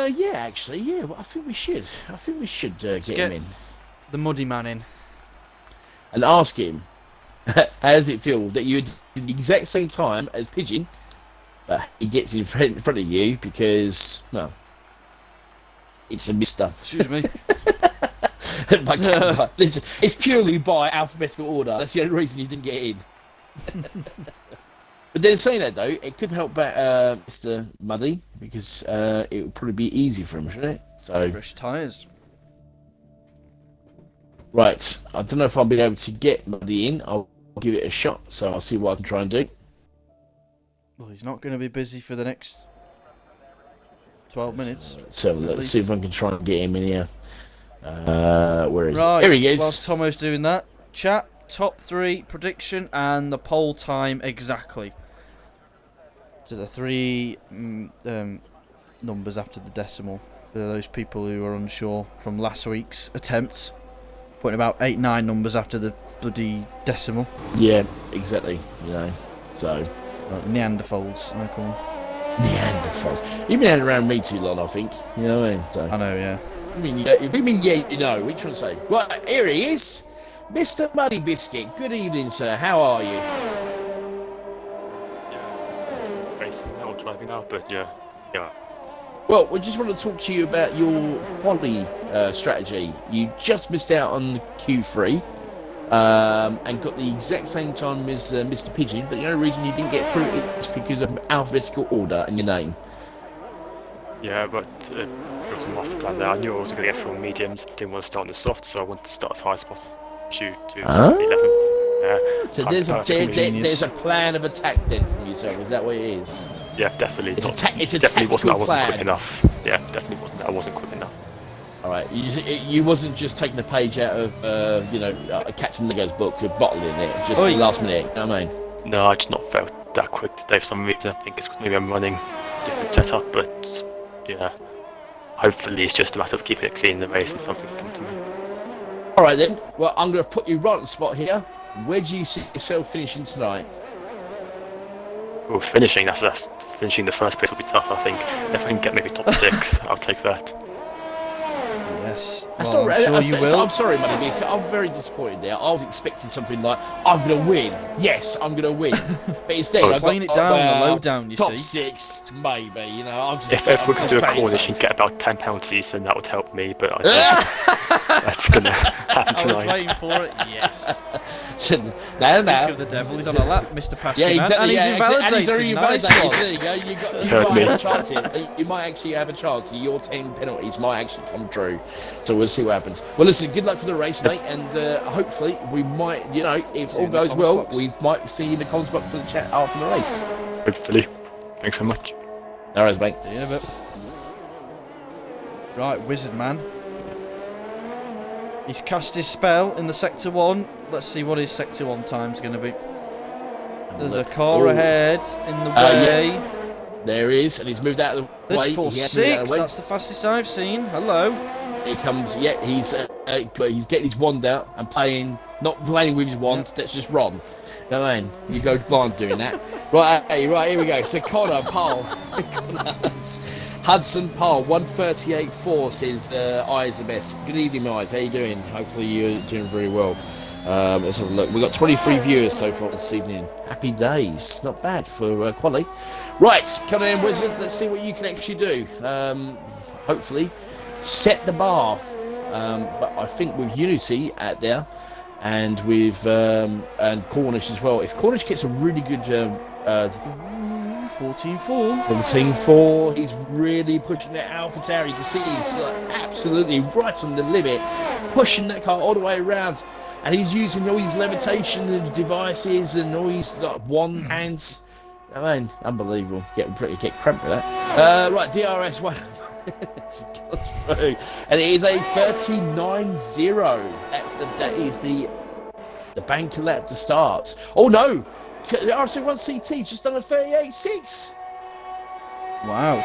Yeah, actually, yeah. Well, I think we should. Get him in. The Muddy Man in. And ask him, how does it feel that you did the exact same time as Pigeon, but he gets in front of you because, well, it's a mister. Excuse me. It's purely by alphabetical order. That's the only reason you didn't get in. But then saying that though, it could help back Mr. Muddy because it would probably be easy for him, shouldn't it? So fresh tyres. Right, I don't know if I'll be able to get Muddy in. I'll give it a shot, so I'll see what I can try and do. Well, he's not going to be busy for the next 12 minutes. So let's see if I can try and get him in here. Where is right, he? Here he is. Whilst Tomo's doing that, chat, top 3 prediction and the poll time exactly. So the 3 numbers after the decimal for those people who are unsure from last week's attempts. Putting about 8-9 numbers after the bloody decimal. Yeah, exactly. So like Neanderthals, I call them. Neanderthals. You've been hanging around me too long, I think. You know what I mean? So. I know, yeah. What do you mean, yeah, you know? What are you trying to say? Right, here he is. Mr. Muddy Biscuit. Good evening, sir. How are you? Yeah, racing now, driving now, but yeah. Well, we just want to talk to you about your quality strategy. You just missed out on the Q3 and got the exact same time as Mr. Pigeon, but the only reason you didn't get through it is because of alphabetical order and your name. Yeah, but it was a master plan there. I knew I wasn't going to get through on mediums. Didn't want to start on the soft, so I wanted to start as high as possible. To 11th. So there's a plan of attack then from yourself. Is that what it is? Yeah, definitely. It's a definitely tactical I wasn't plan. quick enough. Yeah, definitely wasn't. I wasn't quick enough. All right, you wasn't just taking a page out of Captain Lego's book, bottling it just the last minute. You know what I mean? No, I just not felt that quick today for some reason. I think it's maybe I'm running a different setup, but yeah. Hopefully, it's just a matter of keeping it clean in the race and something can come to me. All right then. Well, I'm going to put you right on the spot here. Where do you see yourself finishing tonight? Well, finishing the first place will be tough. I think if I can get maybe top 6, I'll take that. Yeah, Yes. That's Well, not. I'm sure you will. I'm sorry, Money Beast. I'm very disappointed there. I was expecting something like, I'm going to win. Yes, I'm going to win. But instead, I got Playing it down, the low down, you top see. 6, maybe. You know, I'm just. If we could do a playing Cornish and safe. get about 10 penalties, then that would help me. But I don't think that's gonna happen I was tonight. waiting for it. Yes. No. Speak of the devil, he's on a lap, Mr. Pasty Yeah, man, exactly. and he's Yeah, exactly. And he's invalidated. already Nice invalidated. one. There you go. You Heard might me. have a chance here. You might actually have a chance. Your 10 penalties might actually come true. So we'll see what happens. Well, listen. Good luck for the race, mate. And hopefully we might, you know, if See all you in the goes comments well, box. we might see you in the comments box for the chat after the race. Hopefully. Thanks so much. No worries, mate. See you in a bit. Right, Wizard Man. He's cast his spell in the Sector 1. Let's see what his Sector 1 time's going to be. There's a car ahead in the way. Yeah. There is, and he's moved out of the way. It's He has moved out of 4-6. the way. That's the fastest I've seen. Hello. Here comes, yeah, he's getting his wand out and not playing with his wand. That's just Ron. No, man, you go blind doing that. Right, here we go. So Connor Pole, Hudson Pole, 138.4 says eyes the best. Good evening, eyes. How you doing? Hopefully you're doing very well. Let's have a look. We've got 23 viewers so far this evening. Happy days. Not bad for quality. Right, come in, Wizard. Let's see what you can actually do. Hopefully set the bar. But I think with Unity out there and with and Cornish as well, if Cornish gets a really good 14-4. 14-4, he's really pushing that Alpha Tower. You can see he's absolutely right on the limit, pushing that car all the way around, and he's using all his levitation devices and all his wand hands. I mean, unbelievable. Get cramped with that. Right, DRS1. And it is a 39-0. That is the banker lap to start. Oh no! RSF1 CT just done a 38.6. Wow.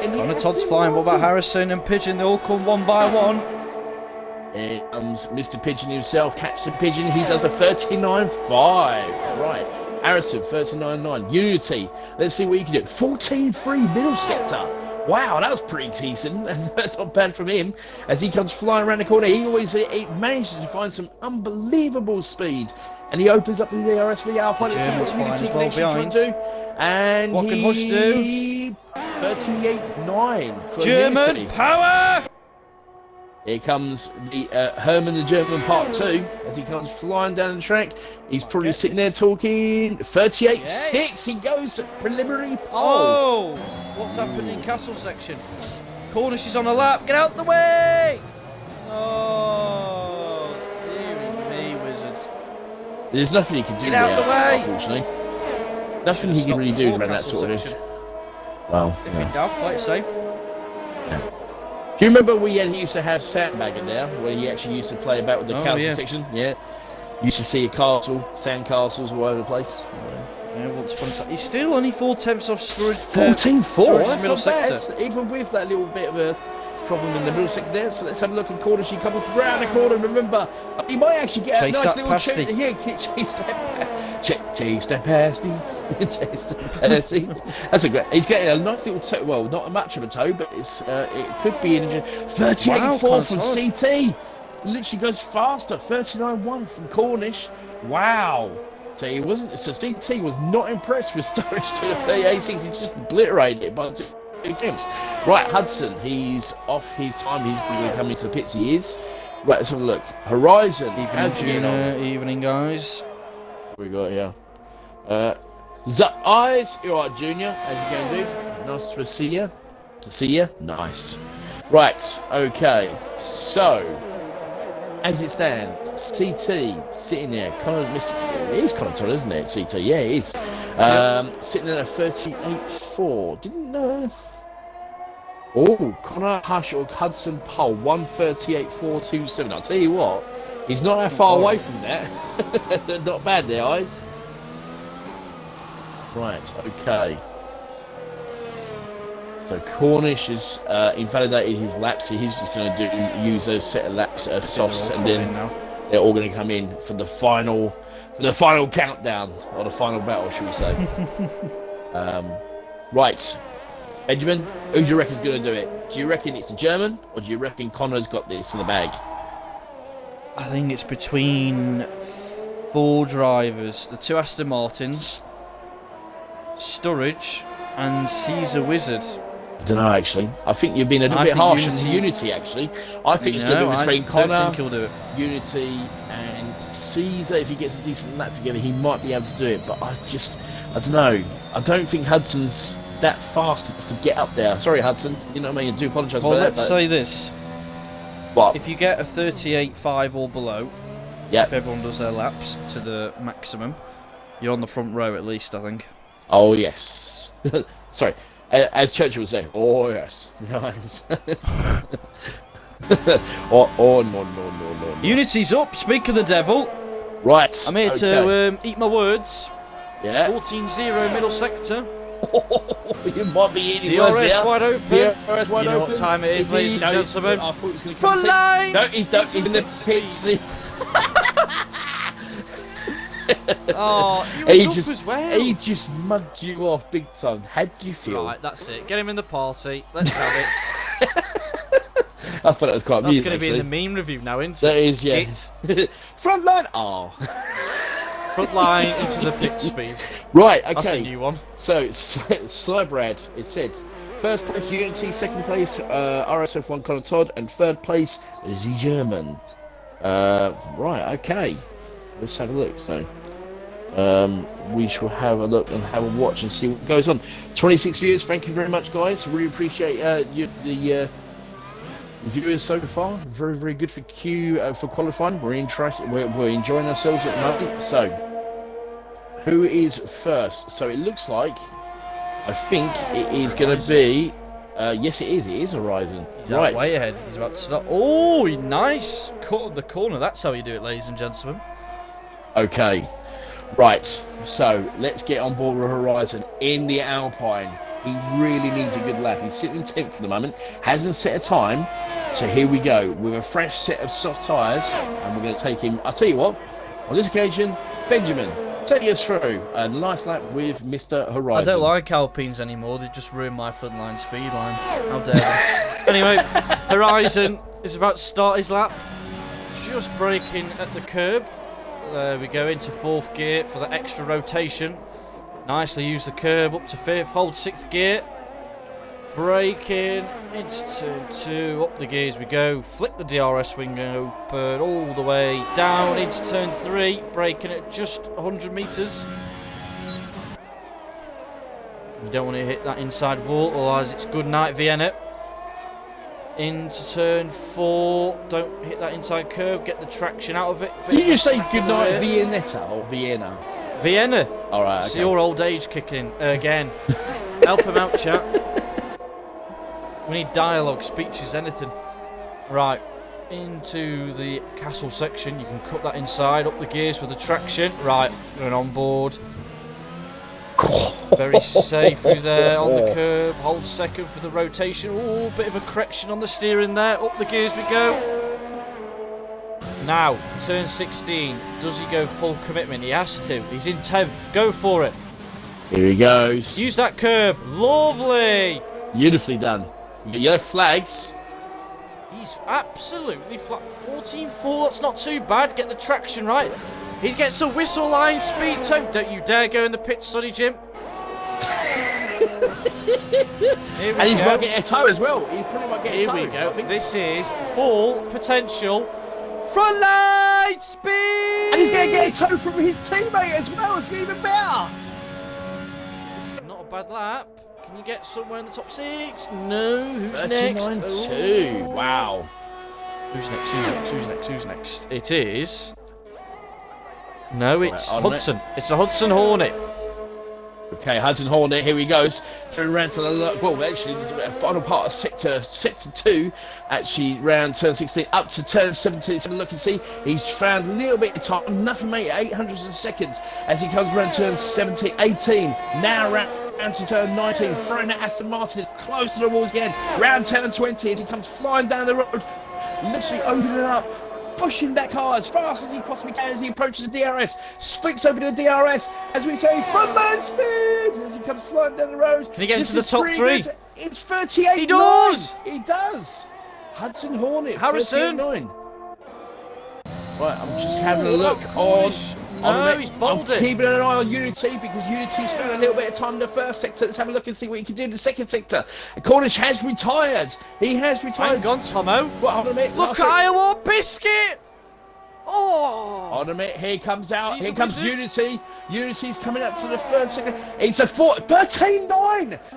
And Connor Todd's flying. What about Harrison and Pigeon? They all come one by one. Here comes Mr. Pigeon himself. Catch the Pigeon. He does the 39.5. Right. Harrison, 39.9. Unity. Let's see what he can do. 14.3 middle sector. Wow, that was pretty decent. That's not bad from him. As he comes flying around the corner, he manages to find some unbelievable speed. And he opens up the RSV Alpine. Let's see what Unity can actually try and do. And What can Hush do? 38.9 for German Unity. power! Here comes the Herman the German Part 2 as he comes flying down the track. He's probably sitting there talking. 38.6. He goes preliminary pole. Oh! What's happened in Castle section? Cornish is on a lap. Get out the way! Oh, dearie me, Wizard. There's nothing he can do Get out there, the way! unfortunately. Nothing he can really do around that sort of thing. Well, If in doubt, play it safe. Do you remember we used to have Sandbagger there, where he actually used to play about with the castle section? Yeah. Used to see a castle, sand castles all over the place. Yeah, once upon a time. He's still only 4/10 off storage. 14-4, that's middle not bad. sector. Even with that little bit of a problem in the middle sector there. So let's have a look at corner. She comes round the corner. Remember, he might actually get a nice little pasty. tune. Yeah, chase that pasty. Chase that pasty. That's a great. He's getting a nice little toe. Well, not much of a toe, but it's it could be an injury. 38.4 from CT. Literally goes faster. 39.1 from Cornish. Wow. So he wasn't. So CT was not impressed with Sturridge to the 38.6. He just obliterated it by 2 attempts. Right, Hudson. He's off his time. He's going to come into the pits. He is. Right, let's have a look. Horizon. Evening, guys. What we got here? Eyes. You alright, Junior? How's it going, dude? Nice to see you. Nice. Right. Okay. So. As it stands, CT sitting there. It is Connor Todd, isn't it? CT, yeah, it is. Sitting there at 38.4. Didn't know. Oh, Connor Hush or Hudson Pole, 138.427. I'll tell you what, he's not that far away from that. Not bad there, eyes. Right, okay. So Cornish has invalidated his laps. So he's just going to use those set of laps softs, and then they're all going to come in for the final countdown, or the final battle, should we say? Right. Benjamin, who do you reckon's going to do it? Do you reckon it's the German, or do you reckon Connor's got this in the bag? I think it's between 4 drivers. The 2 Aston Martins, Sturridge, and Caesar Wizard. I don't know, actually. I think you've been a little bit harsh on Unity, actually. I think it's going to be between Connor, I don't think he'll do it. Unity, and Caesar. If he gets a decent lap together, he might be able to do it. But I don't know. I don't think Hudson's that fast enough to get up there. Sorry, Hudson. You know what I mean? I do apologise Well, about that. let's say this. What? If you get a 38.5 or below, Yeah. if everyone does their laps to the maximum, you're on the front row at least, I think. Oh, yes. Sorry. As Churchill would say, oh, yes. Nice. No. Unity's up, speak of the devil. Right. I'm here to eat my words. Yeah. 14-0 middle sector. You might be eating words DRS here. wide open. DRS wide You know open. what time it is, ladies and gentlemen. I thought he was going to Front line! No, he's in the pits. Oh, he was up as well. He just mugged you off big time. How do you feel? Right, that's it. Get him in the party. Let's have it. I thought it was quite amusing. That's going to be in the meme review now, isn't it? That is, yeah. Front line. Oh. Front line into the pit speed. Right, okay. That's a new one. So, Cybrad, it said, first place Unity, second place RSF1 Connor Todd, and third place the German. Right, okay. Let's have a look. So, we shall have a look and have a watch and see what goes on. 26 viewers, thank you very much, guys. Really appreciate the viewers so far. Very, very good for for qualifying. We're enjoying ourselves at the moment. So, who is first? So it looks like, I think it is going to be. Yes, it is. It is Horizon. He's out way ahead. He's about to start. Oh, nice cut of the corner. That's how you do it, ladies and gentlemen. Okay, right. So let's get on board with Horizon in the Alpine. He really needs a good lap. He's sitting in 10th for the moment. Hasn't set a time. So here we go with a fresh set of soft tyres, and we're going to take him. I'll tell you what. On this occasion, Benjamin, take us through a nice lap with Mr. Horizon. I don't like Alpines anymore. They just ruin my frontline speed line. How dare they? Anyway, Horizon is about to start his lap. Just braking at the curb. There we go into 4th gear for the extra rotation. Nicely use the curb up to 5th. Hold 6th gear. Braking into turn 2. Up the gears we go. Flick the DRS window open all the way down into turn 3. Braking at just 100 metres. You don't want to hit that inside wall, otherwise it's good night Vienna. Into turn 4. Don't hit that inside curb. Get the traction out of it. Did you just say goodnight Viennetta or Vienna? Vienna. All right. Okay. It's your old age kicking in again. Help him out, chat. We need dialogue, speeches, anything. Right. Into the castle section. You can cut that inside. Up the gears for the traction. Right. Going on board. Very safe through there on the curb. Hold 2nd for the rotation. Oh, bit of a correction on the steering there. Up the gears we go. Now, turn 16. Does he go full commitment? He has to. He's in 10th. Go for it. Here he goes. Use that curb. Lovely. Beautifully done. You got yellow flags. He's absolutely flat. 14.4. That's not too bad. Get the traction right. He gets a whistle line speed too. Don't you dare go in the pit, Sonny Jim. And he's might get a toe as well. He probably might get a toe. Here we go. This is full potential front line speed. And he's going to get a toe from his teammate as well. It's even better. Not a bad lap. Can you get somewhere in the top 6? No. Who's 39.2. Wow. Who's next? Who's next? It is. No, it's Hudson. It's a Hudson Hornet. Okay, Hudson Hornet, here he goes. Turn around to the well, actually, the final part of sector 2, actually round turn 16 up to turn 17. So look and see, he's found a little bit of time, nothing mate, 800 seconds as he comes around turn 17, 18. Now round to turn 19, throwing that Aston Martin close to the walls again. Round turn 20 as he comes flying down the road, literally opening up. pushing that car as fast as he possibly can as he approaches the DRS. Flicks over to the DRS, as we say, frontline speed as he comes flying down the road. Can he get into the top 3? Good. It's 38.9. He does! He does. Hudson Hornet, Harrison. 38.9. Right, I'm just having a look on. No, he's bottled I'm it. keeping an eye on Unity because Unity's found a little bit of time in the first sector. Let's have a look and see what he can do in the second sector. Cornish has retired. He has retired. Hang on, Tomo. Well, hold on a minute. Look at Iowa Biscuit! Oh! Hold on a minute. Here comes out. She's Here a comes wizard. Unity. Unity's coming up to the third sector. It's a 13.9.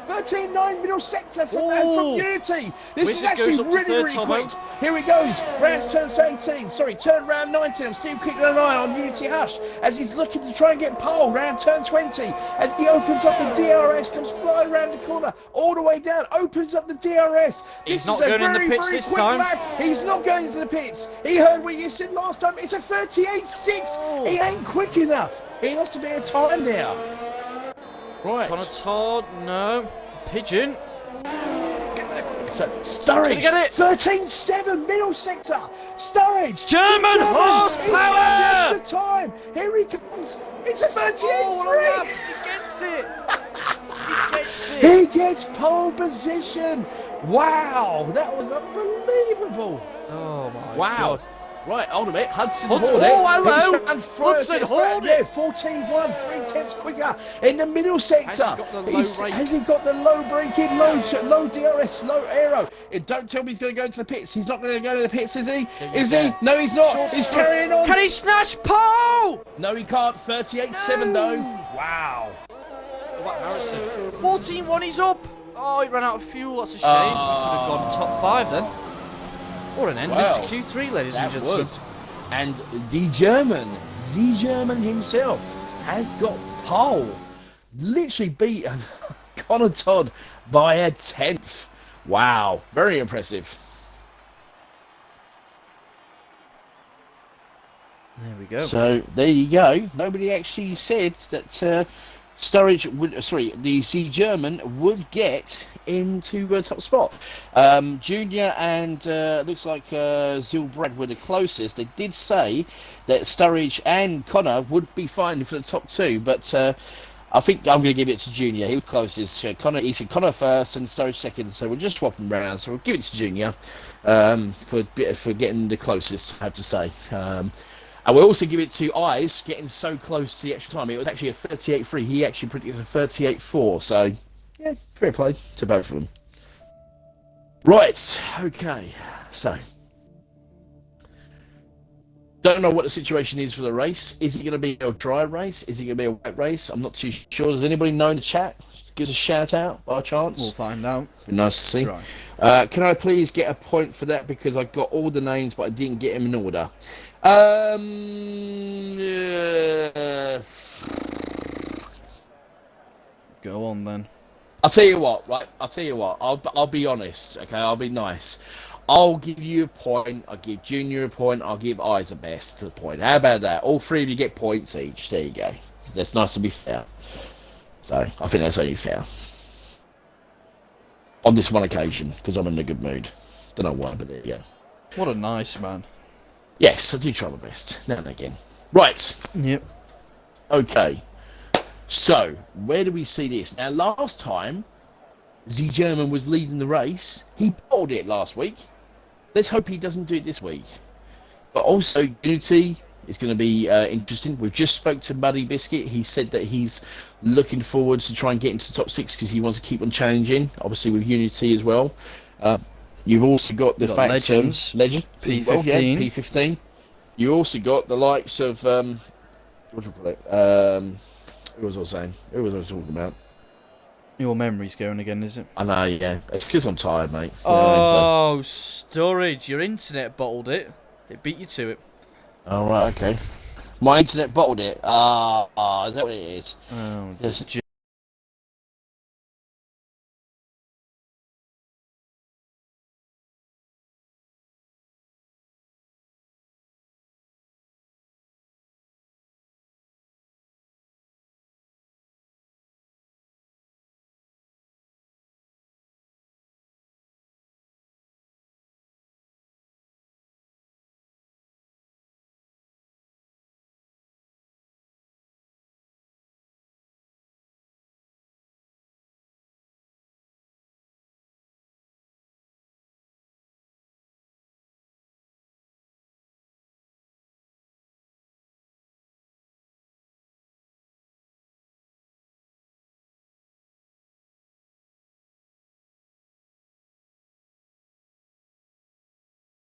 13.9 middle sector from Unity. This is Wizard actually goes up to really, third, really Tomo. quick. Here he goes. Round turn 18. Sorry, turn round 19. I'm still keeping an eye on Unity Hush as he's looking to try and get pole. Round turn 20. As he opens up the DRS, comes flying around the corner, all the way down, opens up the DRS. He's This not is a going in the very, pits very this quick time. lap. He's not going into the pits. He heard what you said last time. It's a 38.6. Oh. He ain't quick enough. He has to be a time now. Right. Connor Todd, no. Pigeon. So, Sturridge, Get it? 13.7 middle sector. Sturridge. German horsepower! He's found the extra time. Here he comes. It's a 38.3. He gets it. He gets it. He gets pole position. Wow, that was unbelievable. Oh my Wow. God. Right, hold a minute. Hudson Oh, Hornet. hello. He's found first. Hudson He's found- Hornet. Yeah, 14.1, 3/10 quicker in the middle sector. Has he got the low rake? Has he got the low braking, low DRS, low aero? Don't tell me he's going to go into the pits. He's not going to go to the pits, is he? Is he? No, he's not. Short He's stop. carrying on. Can he snatch pole? No, he can't. 38.7 though. Wow. What about Harrison? 14-1, he's up. Oh, he ran out of fuel. That's a shame. Could have gone top 5 then. What an end Wow. into Q3, ladies and That gentlemen. was. And the German himself has got pole. Literally beaten Connor Todd by a 10th. Wow, very impressive. There we go. So there you go. Nobody actually said that Sturridge would, the C German would get into top spot. Junior and looks like Zilbrad were the closest. They did say that Sturridge and Connor would be fine for the top 2, but I think I'm going to give it to Junior. He was closest. He said Connor first and Sturridge second, so we'll just swap them round. So we'll give it to Junior for getting the closest, I have to say. And we'll also give it to Eyes getting so close to the extra time. It was actually a 38.3. He actually predicted a 38.4. So, yeah, fair play to both of them. Right, okay. So, don't know what the situation is for the race. Is it going to be a dry race? Is it going to be a wet race? I'm not too sure. Does anybody know in the chat? Give us a shout out by chance. We'll find out. Be nice to see. Right. Can I please get a point for that because I got all the names but I didn't get them in order. Go on then. I'll tell you what, right? I'll be honest, okay? I'll be nice. I'll give you a point. I'll give Junior a point. I'll give Eyes a best to the point. How about that? All three of you get points each. There you go. That's nice to be fair. So I think that's only fair. On this one occasion, because I'm in a good mood. Don't know why, but there you go. What a nice man. Yes, I do try my best. Now and again. Right. Yep. Okay. So, where do we see this? Now, last time, Z German was leading the race. He pulled it last week. Let's hope he doesn't do it this week. But also, Unity is going to be interesting. We've just spoke to Muddy Biscuit. He said that he's looking forward to try and get into the top 6 because he wants to keep on challenging, obviously with Unity as well. You've also got the fact Legends. Legend P15. Well, yeah, P15. You also got the likes of what do you call it? Who was I saying? Who was I talking about? Your memory's going again, is it? I know, yeah. It's because I'm tired, mate. You know what I mean? Oh, storage. Your internet bottled it. It beat you to it. All right, okay. My internet bottled it. Is that what it is? Oh, Yes.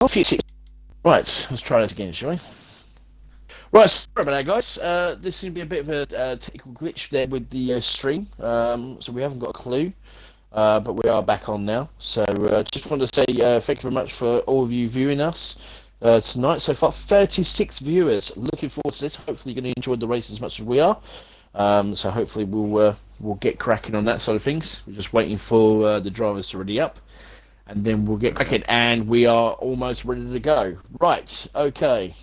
Off you six. Right, let's try that again, shall we? Right, sorry about that, guys. This seems to be a bit of a technical glitch there with the stream, so we haven't got a clue, but we are back on now. So just wanted to say thank you very much for all of you viewing us tonight. So far, 36 viewers. Looking forward to this. Hopefully, you're going to enjoy the race as much as we are. So hopefully, we'll get cracking on that side of things. We're just waiting for the drivers to ready up, and then we'll get cracking. And we are almost ready to go. Right, okay.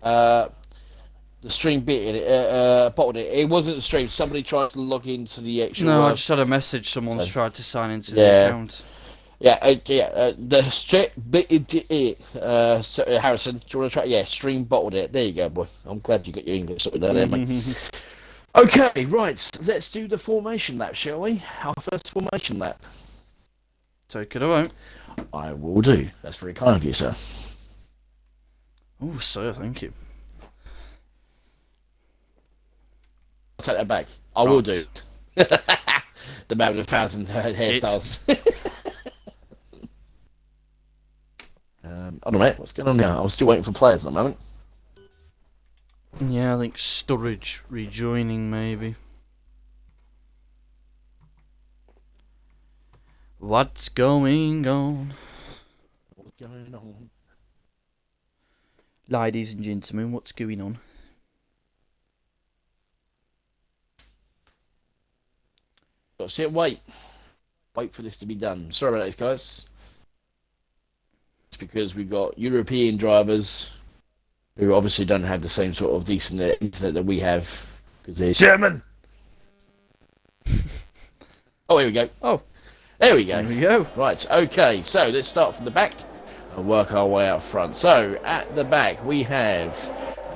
The stream bottled it. It wasn't the stream. Somebody tried to log into the actual. No, I just had a message. Someone's tried to sign into the account. The stream Harrison, do you want to try? Yeah, stream bottled it. There you go, boy. I'm glad you got your English sorted out there, mate. Okay, right. Let's do the formation lap, shall we? Our first formation lap. Take it away. I will do. That's very kind of you, sir. Oh, sir, thank you. I'll take that back. I will do. The man with 1,000 hairstyles. I don't know, mate. What's going on now? I was still waiting for players at the moment. Yeah, I think Sturridge rejoining, maybe. What's going on? What's going on? Ladies and gentlemen, what's going on? Got to sit and wait. Wait for this to be done. Sorry about this, guys. It's because we've got European drivers who obviously don't have the same sort of decent internet that we have because they're German. Oh, here we go. Oh, there we go. There we go. Right, okay. So let's start from the back and work our way out front. So at the back we have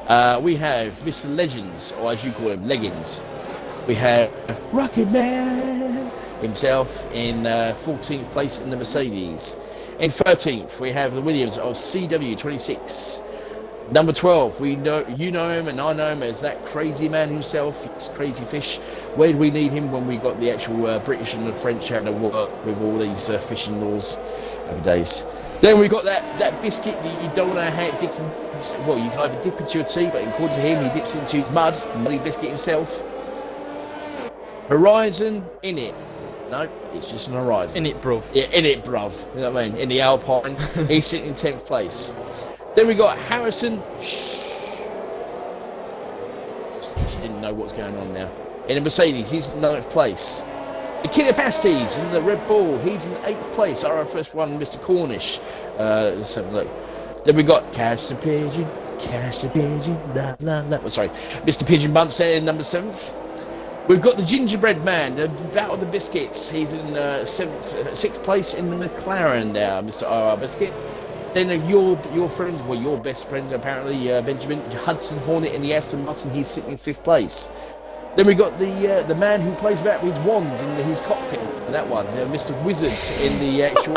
Mr. Legends, or as you call him, Leggins. We have Rocket Man himself in 14th place in the Mercedes. In 13th, we have the Williams of CW26. Number 12, you know him and I know him as that crazy man himself, Crazy Fish. Where do we need him when we got the actual British and the French having to work with all these fishing laws over days? Then we got that biscuit that you don't know how to dip. Well, you can either dip into your tea, but according to him, he dips into his muddy biscuit himself. Horizon in it. No, it's just an Horizon. In it, bruv. Yeah, in it, bruv. You know what I mean? In the Alpine, he's sitting in 10th place. Then we got Harrison. Shh. She didn't know what's going on now. In the Mercedes, he's in 9th place. The Killer Pasties in the Red Bull, he's in 8th place. RSF1, Mr. Cornish. Let's have a look. Then we got Cash the Pigeon, la la la. Oh, sorry, Mr. Pigeon Bunch there in number 7th. We've got the Gingerbread Man, the Battle of the Biscuits. He's in 6th place in the McLaren now, Mr. R.R. Biscuit. Then your friend, well, your best friend apparently, Benjamin Hudson Hornet in the Aston Martin. He's sitting in 5th place. Then we got the man who plays about with his wand in his cockpit. That one, Mr. Wizard in the actual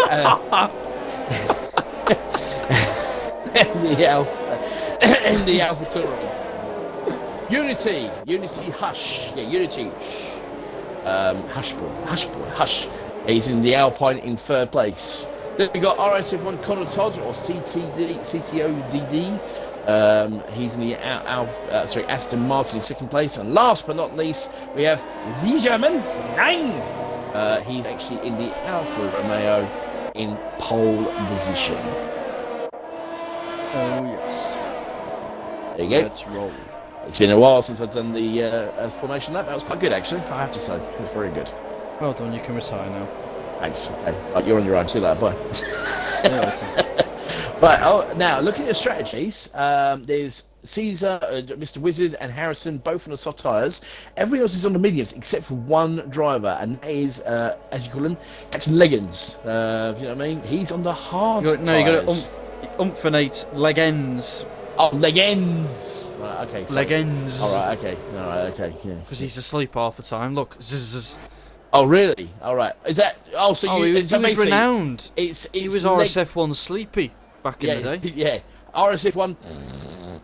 in the Alpha Touring. Unity, Hush. Yeah, Unity, Shh. Hush boy, Hush. He's in the Alpine in 3rd place. Then we got RSF1 Connor Todd, or CTODD. He's in the Aston Martin in 2nd place. And last but not least, we have the German 9. He's actually in the Alfa Romeo in pole position. Oh, yes. There you go. Let's roll. It's been a while since I've done the formation lap. That was quite good, actually. I have to say, it was very good. Well done. You can retire now. Thanks. Okay, right, you're on your own. See you later. Bye. Yeah, Right. Now looking at the strategies, there's Caesar, Mr. Wizard, and Harrison both on the soft tyres. Everybody else is on the mediums except for one driver, and that is, as you call him, Captain Leggins. You know what I mean? He's on the hard tyres. No, you got to umphinate Leggins. Oh, Leggins. Right, okay. Sorry. Leggins. All right, okay. All right, okay. Yeah. Because he's asleep half the time. Look, zzz. Oh, really? All right. Is that? Oh, so he was renowned. He was RSF1 Sleepy back in the day. Yeah. RSF1.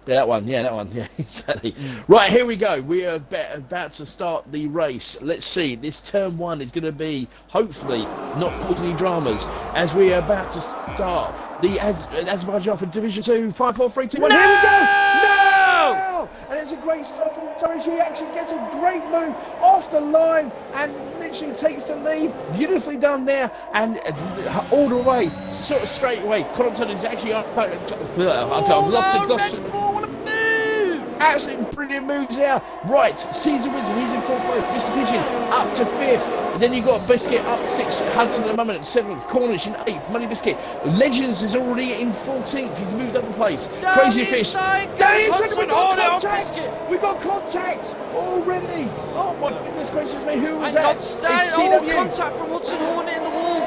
Yeah, that one. Yeah, exactly. Right, here we go. We are about to start the race. Let's see. This turn 1 is going to be, hopefully, not causing any dramas, as we are about to start the Azerbaijan for Division 2, 5, 4, 3, 2, 1. Here we go! No! And it's a great start from Turridge. He actually gets a great move off the line and literally takes the lead. Beautifully done there, and all the way, sort of straight away. Connaughton is actually up. I've lost it. Absolutely brilliant moves there. Right, Caesar Wizard, he's in 4th place. Mr. Pigeon up to 5th. And then you've got Biscuit up 6th. Hudson at the moment 7th. Cornish in 8th. Money Biscuit. Legends is already in 14th. He's moved up a place. Crazy Fish. Down inside. We've got contact. We've got contact already. Oh my goodness gracious me. Who was that? It's CW. Contact from Hudson Hornet in the wall.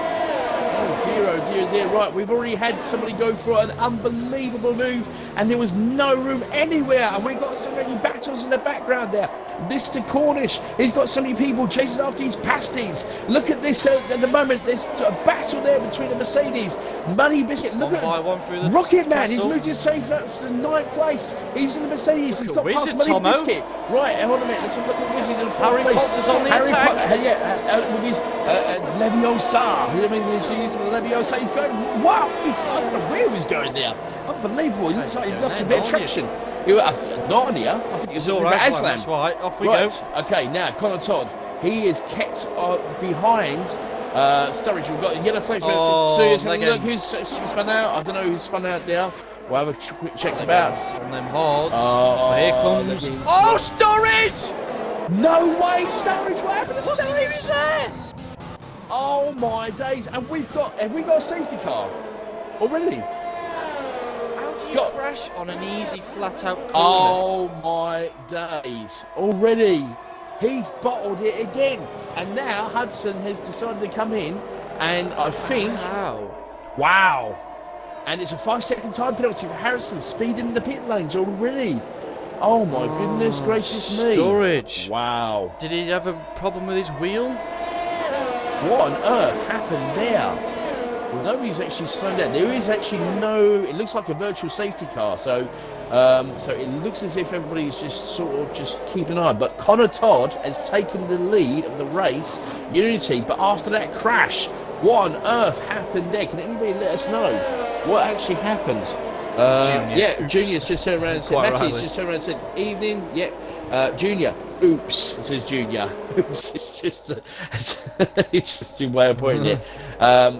Oh dear. Right, we've already had somebody go for an unbelievable move, and there was no room anywhere, and we've got so many battles in the background there. Mr. Cornish, he's got so many people chasing after his pasties. Look at this at the moment. There's a battle there between the Mercedes. Money Biscuit, look at Rocket Man. He's moved his safe up to 9th place. He's in the Mercedes. He's got past Money Biscuit. Right, hold on a minute. Let's have a look at Wizard in 4th place. Potter's on the attack. With his Leviosa. I mean, he's using the Leviosa. He's going, wow! I don't know where he was going there. Unbelievable. He looks like he lost a bit of traction. Narnia? I think it's all right. Aslan. That's right. Off we go. Okay, now Connor Todd. He is kept behind Sturridge. We've got a yellow flag for look who's spun out. I don't know who's spun out there. We'll have a quick check about. On them hards. Here comes. Oh, Sturridge! No way, Sturridge! What happened to What's he doing there? Oh my days! And have we got a safety car already? How do you crash on an easy flat out corner? Oh my days! Already, he's bottled it again, and now Hudson has decided to come in, and I think, wow, and it's a 5-second time penalty for Harrison, speeding in the pit lanes already. Oh my goodness gracious me! Storage. Wow. Did he have a problem with his wheel? What on earth happened there? Well, nobody's actually slowed down. There is actually no. It looks like a virtual safety car. So it looks as if everybody's just sort of just keeping an eye. But Connor Todd has taken the lead of the race, Unity. But after that crash, what on earth happened there? Can anybody let us know what actually happened? Junior's just turned around and said, Matty's just turned around and said, evening, Junior, oops, it says Junior, oops, it's just an interesting way of putting it.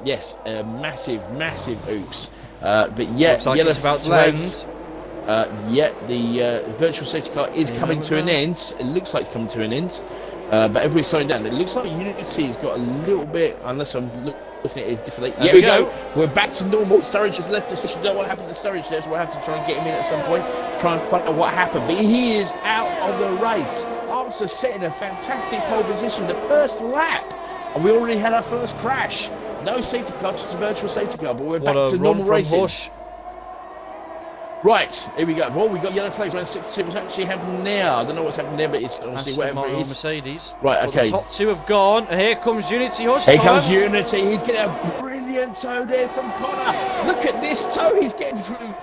Yes, massive oops. But yeah, looks like yellow it's about flags. to end. The virtual safety car is coming to an end. It looks like it's coming to an end. But everybody's slowing down. It looks like Unity's got a little bit, unless I'm looking at it differently. Here we go. We're back to normal. Sturridge has left the session. Don't know what happened to Sturridge there, so we'll have to try and get him in at some point. Try and find out what happened. But he is out of the race after setting a fantastic pole position. The first lap, and we already had our first crash. No safety car, just a virtual safety car. But we're back to normal racing. Right, here we go. Well, we got yellow flags around 62. What's actually happening now? I don't know what's happening there, but it's obviously whatever it is. Mercedes. Right, okay. The top two have gone, and here comes Unity. Here comes Unity. He's getting a brilliant toe there from Connor. Look at this toe he's getting from.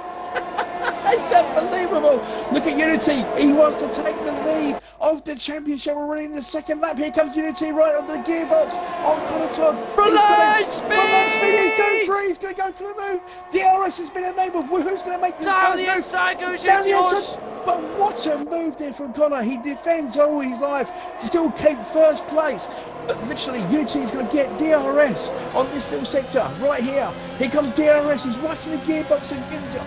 It's unbelievable. Look at Unity. He wants to take the lead of the championship. We're running the second lap. Here comes Unity right on the gearbox on Connor Todd. Front speed. He's going through. He's going to go for the move. DRS has been enabled. Who's going to make the down the inside goes down the Unity. inside. But what a move there from Connor. He defends all his life to still keep first place. But literally, Unity is going to get DRS on this little sector right here. Here comes DRS. He's right in the gearbox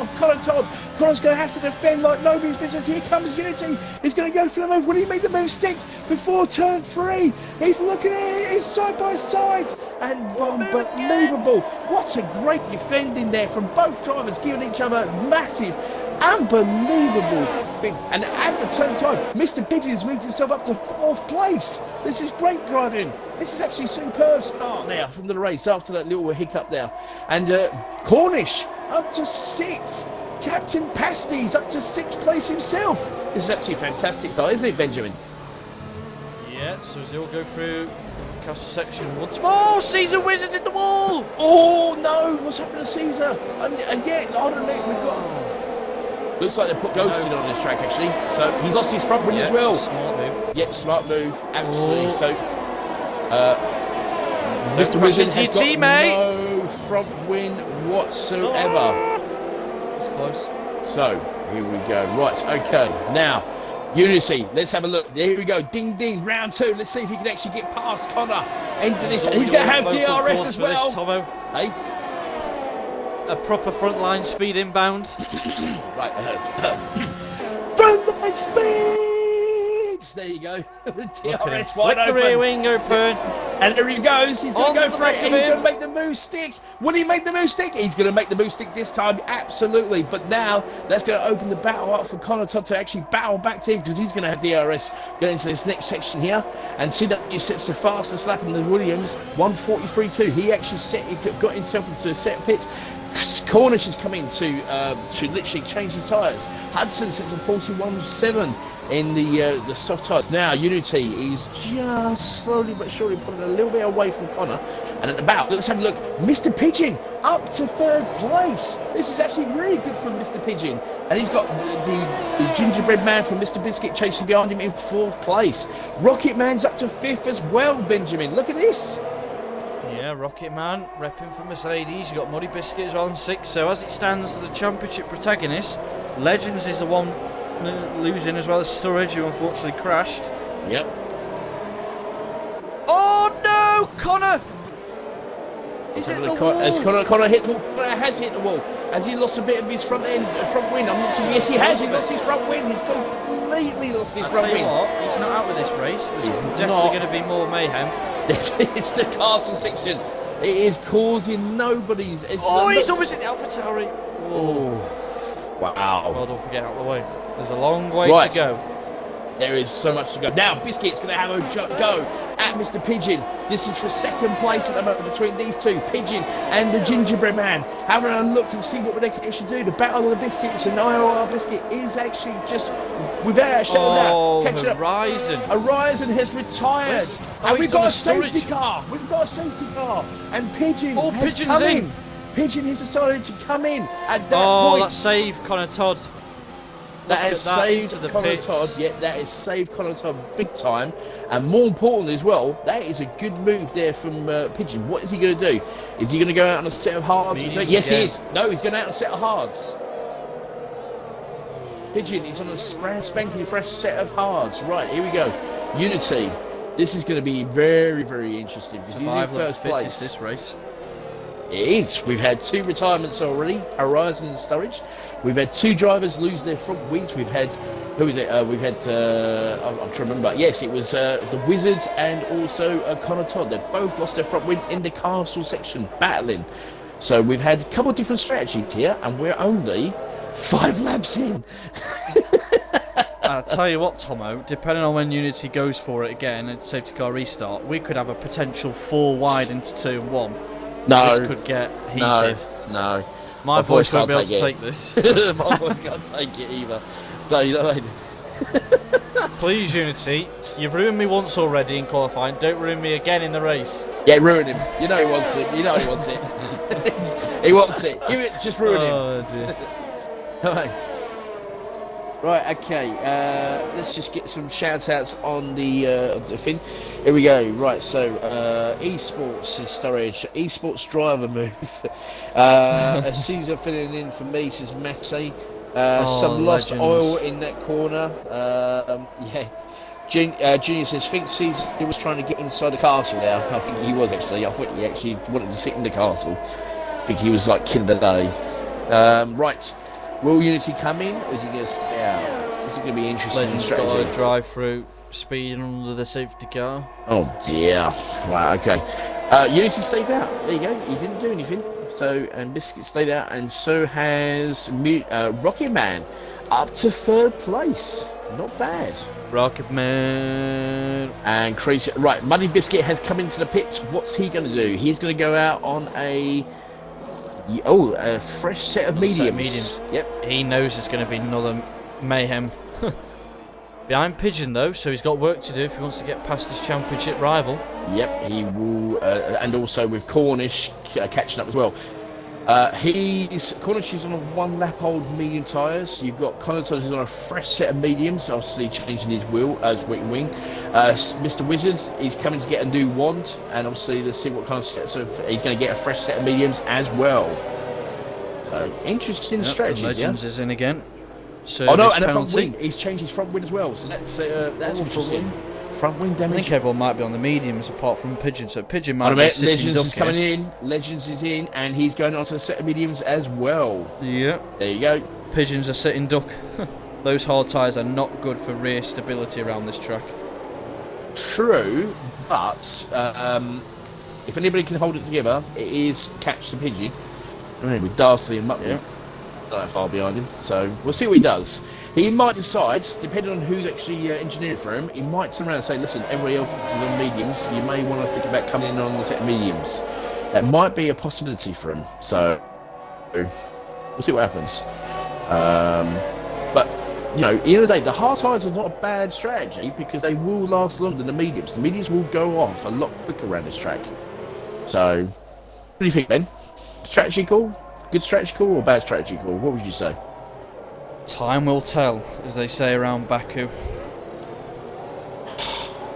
of Connor Todd. Connor's going to have to defend like nobody's business. Here comes Unity. He's going to go for the move. Will he make the move stick before turn 3? He's looking at it. It's side by side. And unbelievable. What a great defending there from both drivers, giving each other massive, unbelievable thing. And at the same time, Mr. Pigeon's moved himself up to 4th place. This is great driving. This is absolutely superb start now from the race after that little hiccup there. And Cornish up to 6th. Captain Pasties up to 6th place himself. This is actually a fantastic start, isn't it, Benjamin? Yeah, so as they all go through castle section once more. Oh, Caesar Wizard's in the wall! Oh no, what's happened to Caesar? And yeah, hold on a minute, we've got. Looks like they put ghosting on this track actually. So he's lost his front wing as well. Smart move. Yeah, smart move, absolutely. Oh. So Mr. Wizard has got teammate. no front win whatsoever. It's close. So, here we go. Right, okay. Now, Unity, let's have a look. Here we go. Ding, ding. Round 2. Let's see if he can actually get past Connor into this. And he's going to have DRS as well. This, Tomo. Hey? A proper frontline speed inbound. Right. Frontline speed! There you go. DRS wide Flick the rear wing open. And there he goes. He's going to go for it. He's him. going to make the move stick. Will he make the move stick? He's going to make the move stick this time. Absolutely. But now that's going to open the battle up for Connor Todd to actually battle back to him, because he's going to have DRS going into this next section here. And CW sets the fastest lap in the Williams, 1:43.2. He actually got himself into a set of pits. Cornish has come in to literally change his tyres. Hudson sits at 41.7 in the soft tyres. Now Unity is just slowly but surely pulling a little bit away from Connor. And at the back, let's have a look. Mr. Pigeon up to 3rd place. This is actually really good for Mr. Pigeon. And he's got the gingerbread man from Mr. Biscuit chasing behind him in 4th place. Rocket Man's up to 5th as well, Benjamin. Look at this. Yeah, Rocket Man repping for Mercedes. You got Muddy Biscuit as well in 6th. So as it stands, the championship protagonist, Legends is the one losing, as well as Sturridge, who unfortunately crashed. Yep. Oh no, Connor! Is it the wall? Has Connor hit the wall? Connor has hit the wall. Has he lost a bit of his front wing? I'm not sure. Yes, he has. He's lost his front wing. He's completely lost his front wing. What, he's not out with this race. There's definitely going to be more mayhem. It's the castle section. It is causing nobody's. He's almost in the AlphaTauri. Oh, wow. Well, don't forget out of the way. There's a long way to go. There is so much to go. Now, Biscuit's going to have a go at Mr. Pigeon. This is for 2nd place at the moment between these two, Pigeon and the Gingerbread Man. Having a look and see what they can actually do. The battle of the Biscuits, and IOR Biscuit is actually just, without a shadow of doubt, catching up. Horizon has retired. And we've got a safety car. And Pigeon has come in. Pigeon has decided to come in at that point. Oh, that saved Connor Todd. That has saved Connor Todd. Yeah, that has saved Connor Todd big time. And more importantly as well, that is a good move there from Pigeon. What is he going to do? Is he going to go out on a set of hards? Yes, he is. No, he's going out on a set of hards. Pigeon is on a spanking fresh set of hards. Right, here we go. Unity. This is going to be very, very interesting because he's in 1st place. This race. It is. We've had 2 retirements already, Horizon and Sturridge. We've had 2 drivers lose their front wings. We've had, who is it? I'm trying to remember. Yes, it was the Wizards and also Connor Todd. They've both lost their front wing in the castle section, battling. So we've had a couple of different strategies here, and we're only 5 laps in. I'll tell you what, Tomo, depending on when Unity goes for it again and safety car restart, we could have a potential 4 wide into 2 and 1. No. This could get heated. No. My voice won't be able to take this. My voice can't take it either. So, you know what I mean? Please, Unity, you've ruined me once already in qualifying. Don't ruin me again in the race. Yeah, ruin him. You know he wants it. He wants it. He wants it. Give it, just ruin him. Oh, dear. Right, okay, let's just get some shout-outs on the thing. Here we go. Right, so, esports is storage. Esports driver move. Caesar filling in for me, says Matty. Some lost oil in that corner. Junior says, think Caesar was trying to get inside the castle there. I think he was, actually. I think he actually wanted to sit in the castle. I think he was, like, killing the day. Right. Will Unity come in, or is he going to stay out? This is going to be interesting. Legend's got to drive through speeding under the safety car. Oh dear. Right, okay. Unity stays out. There you go. He didn't do anything. So, and Biscuit stayed out, and so has Rocket Man up to 3rd place. Not bad. Rocket Man. And crazy. Right, Muddy Biscuit has come into the pits. What's he going to do? He's going to go out on a fresh set of mediums. Yep. He knows there's going to be another mayhem. Behind Pigeon though, so he's got work to do if he wants to get past his championship rival. Yep, he will, and also with Cornish catching up as well. His Cornish on a 1 lap old medium tyres. You've got Connaughton who's on a fresh set of mediums, obviously changing his wheel as wing. Mr. Wizard, he's coming to get a new wand, and obviously let's see what kind of sets of he's going to get a fresh set of mediums as well. So interesting strategies. Legends is in again. Oh no, and penalty. a front wing. He's changed his front wing as well, so that's interesting. Front wing damage. I think everyone might be on the mediums apart from Pigeon, so Pigeon might be sitting Legends duck is coming in. Legends is in, and he's going on to a set of mediums as well. Yeah. There you go. Pigeons are sitting duck. Those hard tyres are not good for rear stability around this track. True, but if anybody can hold it together, it is Catch the Pigeon. With Darsley and Muttley. Yeah. Not that far behind him, so we'll see what he does. He might decide, depending on who's actually engineering for him, he might turn around and say, listen, everybody else is on mediums, you may want to think about coming in on the set of mediums. That might be a possibility for him, so we'll see what happens. But, you know, at the end of the day, the hard tyres are not a bad strategy because they will last longer than the mediums. The mediums will go off a lot quicker around this track. So, what do you think, Ben? Strategy call? Good strategy call or bad strategy call? What would you say? Time will tell, as they say around Baku.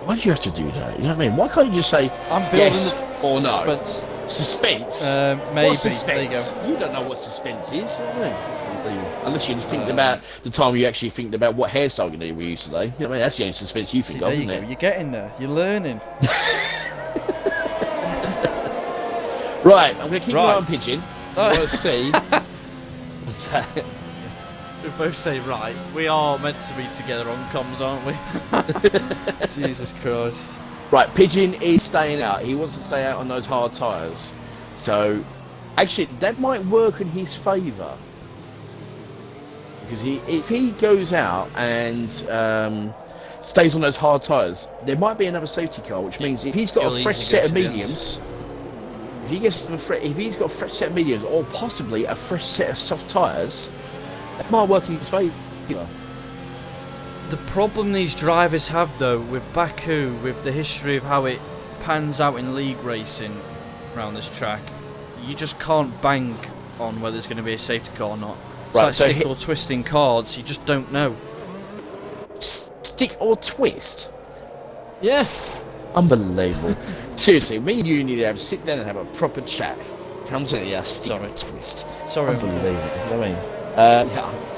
Why do you have to do that? You know what I mean? Why can't you just say I'm building yes or no? suspense. Suspense? Maybe. What suspense? There you You don't know what suspense is. Unless you think about the time you actually think about what hairstyle you're going to use today. You know what I mean? That's the only suspense you think of, isn't it? You're getting there. You're learning. Right, I'm going to keep my eye on Pigeon. I want to see. We both say right. We are meant to be together on comms, aren't we? Jesus Christ. Right, Pigeon is staying out. He wants to stay out on those hard tyres. So, actually, that might work in his favour. Because if he goes out and stays on those hard tyres, there might be another safety car, which means if he's got a fresh set of mediums, if he's got a fresh set of mediums, or possibly a fresh set of soft tyres, that might work in his favour. The problem these drivers have, though, with Baku, with the history of how it pans out in league racing around this track, you just can't bank on whether there's going to be a safety car or not. Right, it's like stick or twisting cards, you just don't know. Stick or twist? Yeah. Unbelievable. Seriously, me and you need to sit down and have a proper chat. I'm telling you, stick or twist. Sorry. Unbelievable. You know what I mean? Yeah.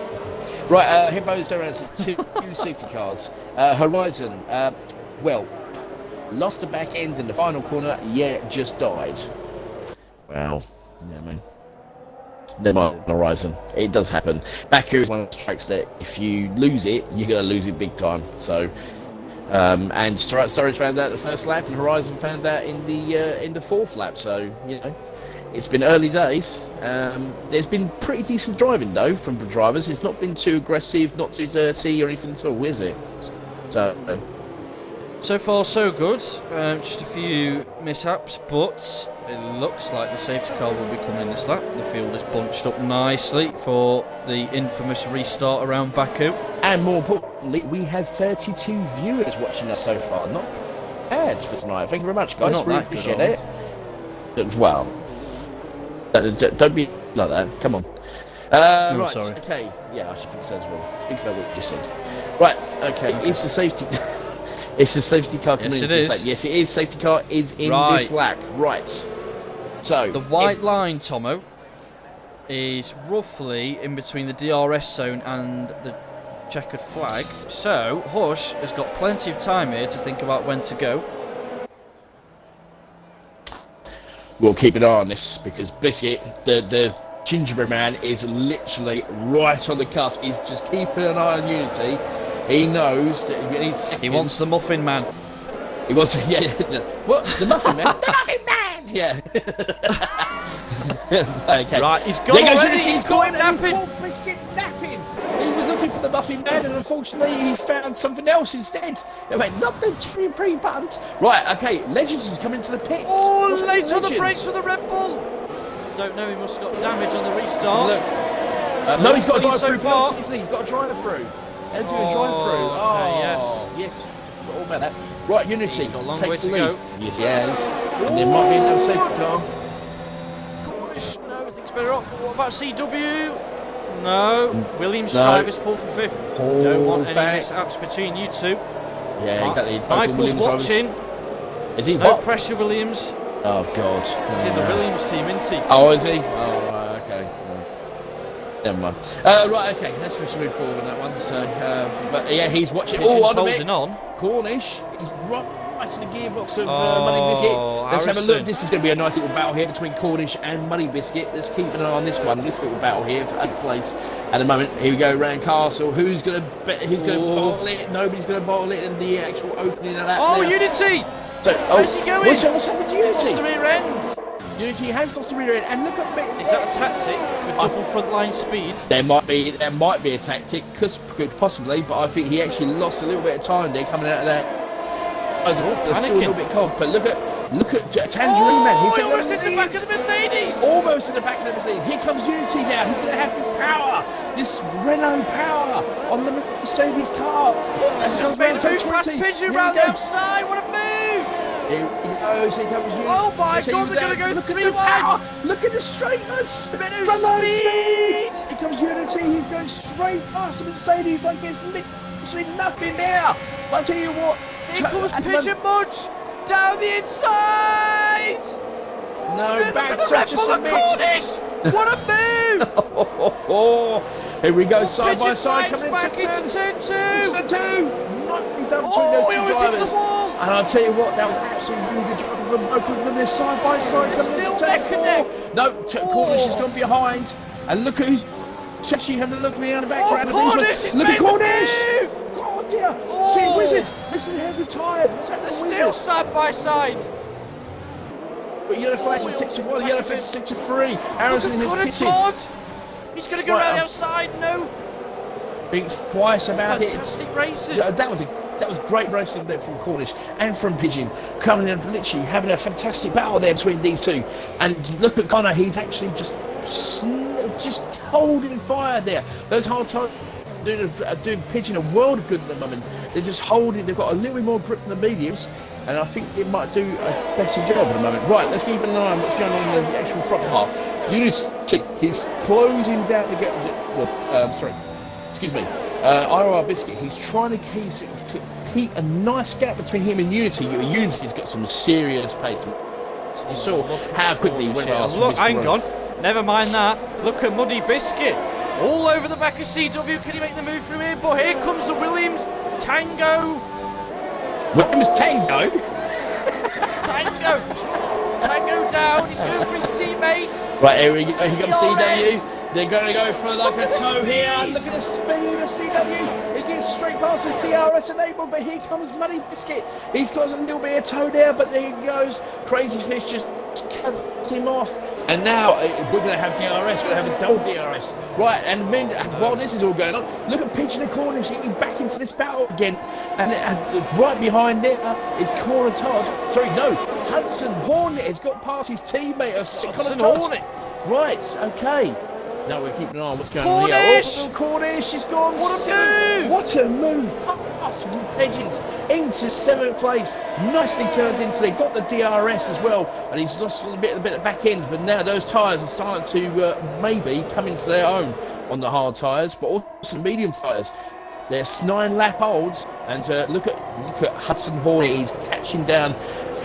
Right, Hippo's around to 2 safety cars. Horizon, well, lost the back end in the final corner, just died. Well, you know what I mean? Never mind, Horizon. It does happen. Baku is one of the tracks that if you lose it, you're going to lose it big time. So, and Storage found out the first lap, and Horizon found out in the 4th lap. So, you know, it's been early days. There's been pretty decent driving though from the drivers. It's not been too aggressive, not too dirty or anything at all, is it? So far, so good. Just a few mishaps, but it looks like the safety car will be coming this lap. The field is bunched up nicely for the infamous restart around Baku. And more importantly, we have 32 viewers watching us so far. Not bad for tonight. Thank you very much, guys. Really appreciate it. Well, don't be like that. Come on. No, right. sorry. Okay. Yeah, I should think so as well. Think about what you just said. Right. Okay. It's the safety. It's the safety car coming in. Yes, it is. Safety car is in this lap. Right. So the white line, Tomo, is roughly in between the DRS zone and the checkered flag. So Hush has got plenty of time here to think about when to go. We'll keep an eye on this because Biscuit, the gingerbread man, is literally right on the cusp. He's just keeping an eye on Unity. He knows that he wants the Muffin Man. He wants, what? The Muffin Man? The Muffin Man! Yeah. Okay. Right, he's gone already. He's got him napping. Biscuit napping. He was looking for the Muffin Man, and unfortunately, he found something else instead. I mean, not the pre-buttoned. Right, okay. Legends is coming to the pits. Oh, late on the brakes for the Red Bull. Don't know. He must have got damage on the restart. Look. No, he's got to drive through. He's got to drive through. They'll do a drive-through. Okay, yes. Forgot all about that. Right, Unity takes the lead. Go. Yes, he has. And there might be another safety car. Cornish, no, thinks better about CW? No. Williams No. drivers 4th and 5th. Don't want Pulls any back. mishaps between you two. Yeah, exactly. Both Michael's Williams drivers. watching. Is he? No What? pressure, Williams. Oh God. He's in the Williams team, isn't he? Oh, is he? Oh, right, okay. Never mind. Right, okay. Let's move forward on that one. So, but yeah, he's watching. Pigeon's Oh, on a holding bit. on. Cornish. He's right to the gearbox of Muddy Biscuit. Let's have a look. Harrison. This is going to be a nice little battle here between Cornish and Muddy Biscuit. Let's keep an eye on this one. This little battle here for 8th place at the moment. Here we go, round Castle. Who's going to bottle it? Nobody's going to bottle it in the actual opening of that. Oh, now. Unity! So, Where's he going? What's happened to He's lost the Unity? rear end. Unity has lost the rear end, and look at me. Is that a tactic for double frontline speed? There might be a tactic, could possibly, but I think he actually lost a little bit of time there coming out of that. There's still a little bit cold, but look at Tangerine Man. He's almost in the back of the Mercedes. Almost in the back of the Mercedes. Here comes Unity now. He's going to have this power, this Renault power on the Mercedes car. This just made a move past Pigeon round the outside. What a move! Here he goes, here comes Unity. Oh my God, they're going to go Look 3 at the power. wide. Look at the straightness. Renault speed. Here comes Unity. He's going straight past the Mercedes like it's literally nothing there. I tell you what. Here comes Pigeon Mudge down the inside. No, They're back the Red such a Bull at submit. Cornish. What a move! Here we go, side by Pigeon side, flies coming back into into turn 2. Into the 2. Nicely done between Oh, he those two almost hits drivers. the wall. And I'll tell you what, that was absolutely really good driving from both of them. They're side by side They're coming still into turn neck and 4. No, Cornish has Oh. gone behind. And look who's actually having a look behind the background. Cornish is Look at made the Cornish! move. Oh dear! Oh. See, Wizard! Listen, has retired. What's happening They're to still Wizard? side by side. But yellow flags is 6 to 1, yellow flags is 6 to 3. Harrison has Look at pitted. Todd. He's going to go Right, around the outside. No. Think twice about it. Fantastic racing. That was great racing there from Cornish and from Pigeon, coming in literally having a fantastic battle there between these two. And look at Connor, he's actually just holding fire there. Those hard times doing Pigeon a world of good at the moment. They're just holding. They've got a little bit more grip than the mediums, and I think it might do a better job at the moment. Right, let's keep an eye on what's going on in the actual front half. Unity, he's closing down to get. Excuse me. IRR Biscuit, he's trying to keep a nice gap between him and Unity. Unity's got some serious pace. You saw how quickly he went past. Look, hang on. Never mind that. Look at Muddy Biscuit. All over the back of CW. Can he make the move from here? But here comes the Williams Tango. Williams Tango? Tango down. He's going for his teammate. Right, here comes DRS. CW. They're going to go for like Look a at the toe here. speed. Look at the speed of CW. He gets straight past his DRS enabled, but here comes Muddy Biscuit. He's got a little bit of toe there, but there he goes. Crazy Fish just cuts him off. And now we're going to have DRS. We're going to have a double DRS. Right, and while this is all going on, look at Pigeon and Cornish getting back into this battle again. And right behind there is Connor Todd. Sorry, no, Hudson Hornet has got past his teammate of Hudson Connor Todd. Hornet. Right, okay. Now we're keeping an eye on what's going on Cornish! here. Oh, Cornish, he's gone. What a seventh. move! What a move! Past from Pigeons into 7th place. Nicely turned into. They got the DRS as well, and he's lost a bit of back end. But now those tyres are starting to maybe come into their own on the hard tyres, but also the medium tyres. They're 9 lap olds, and look at Hudson Hornet. He's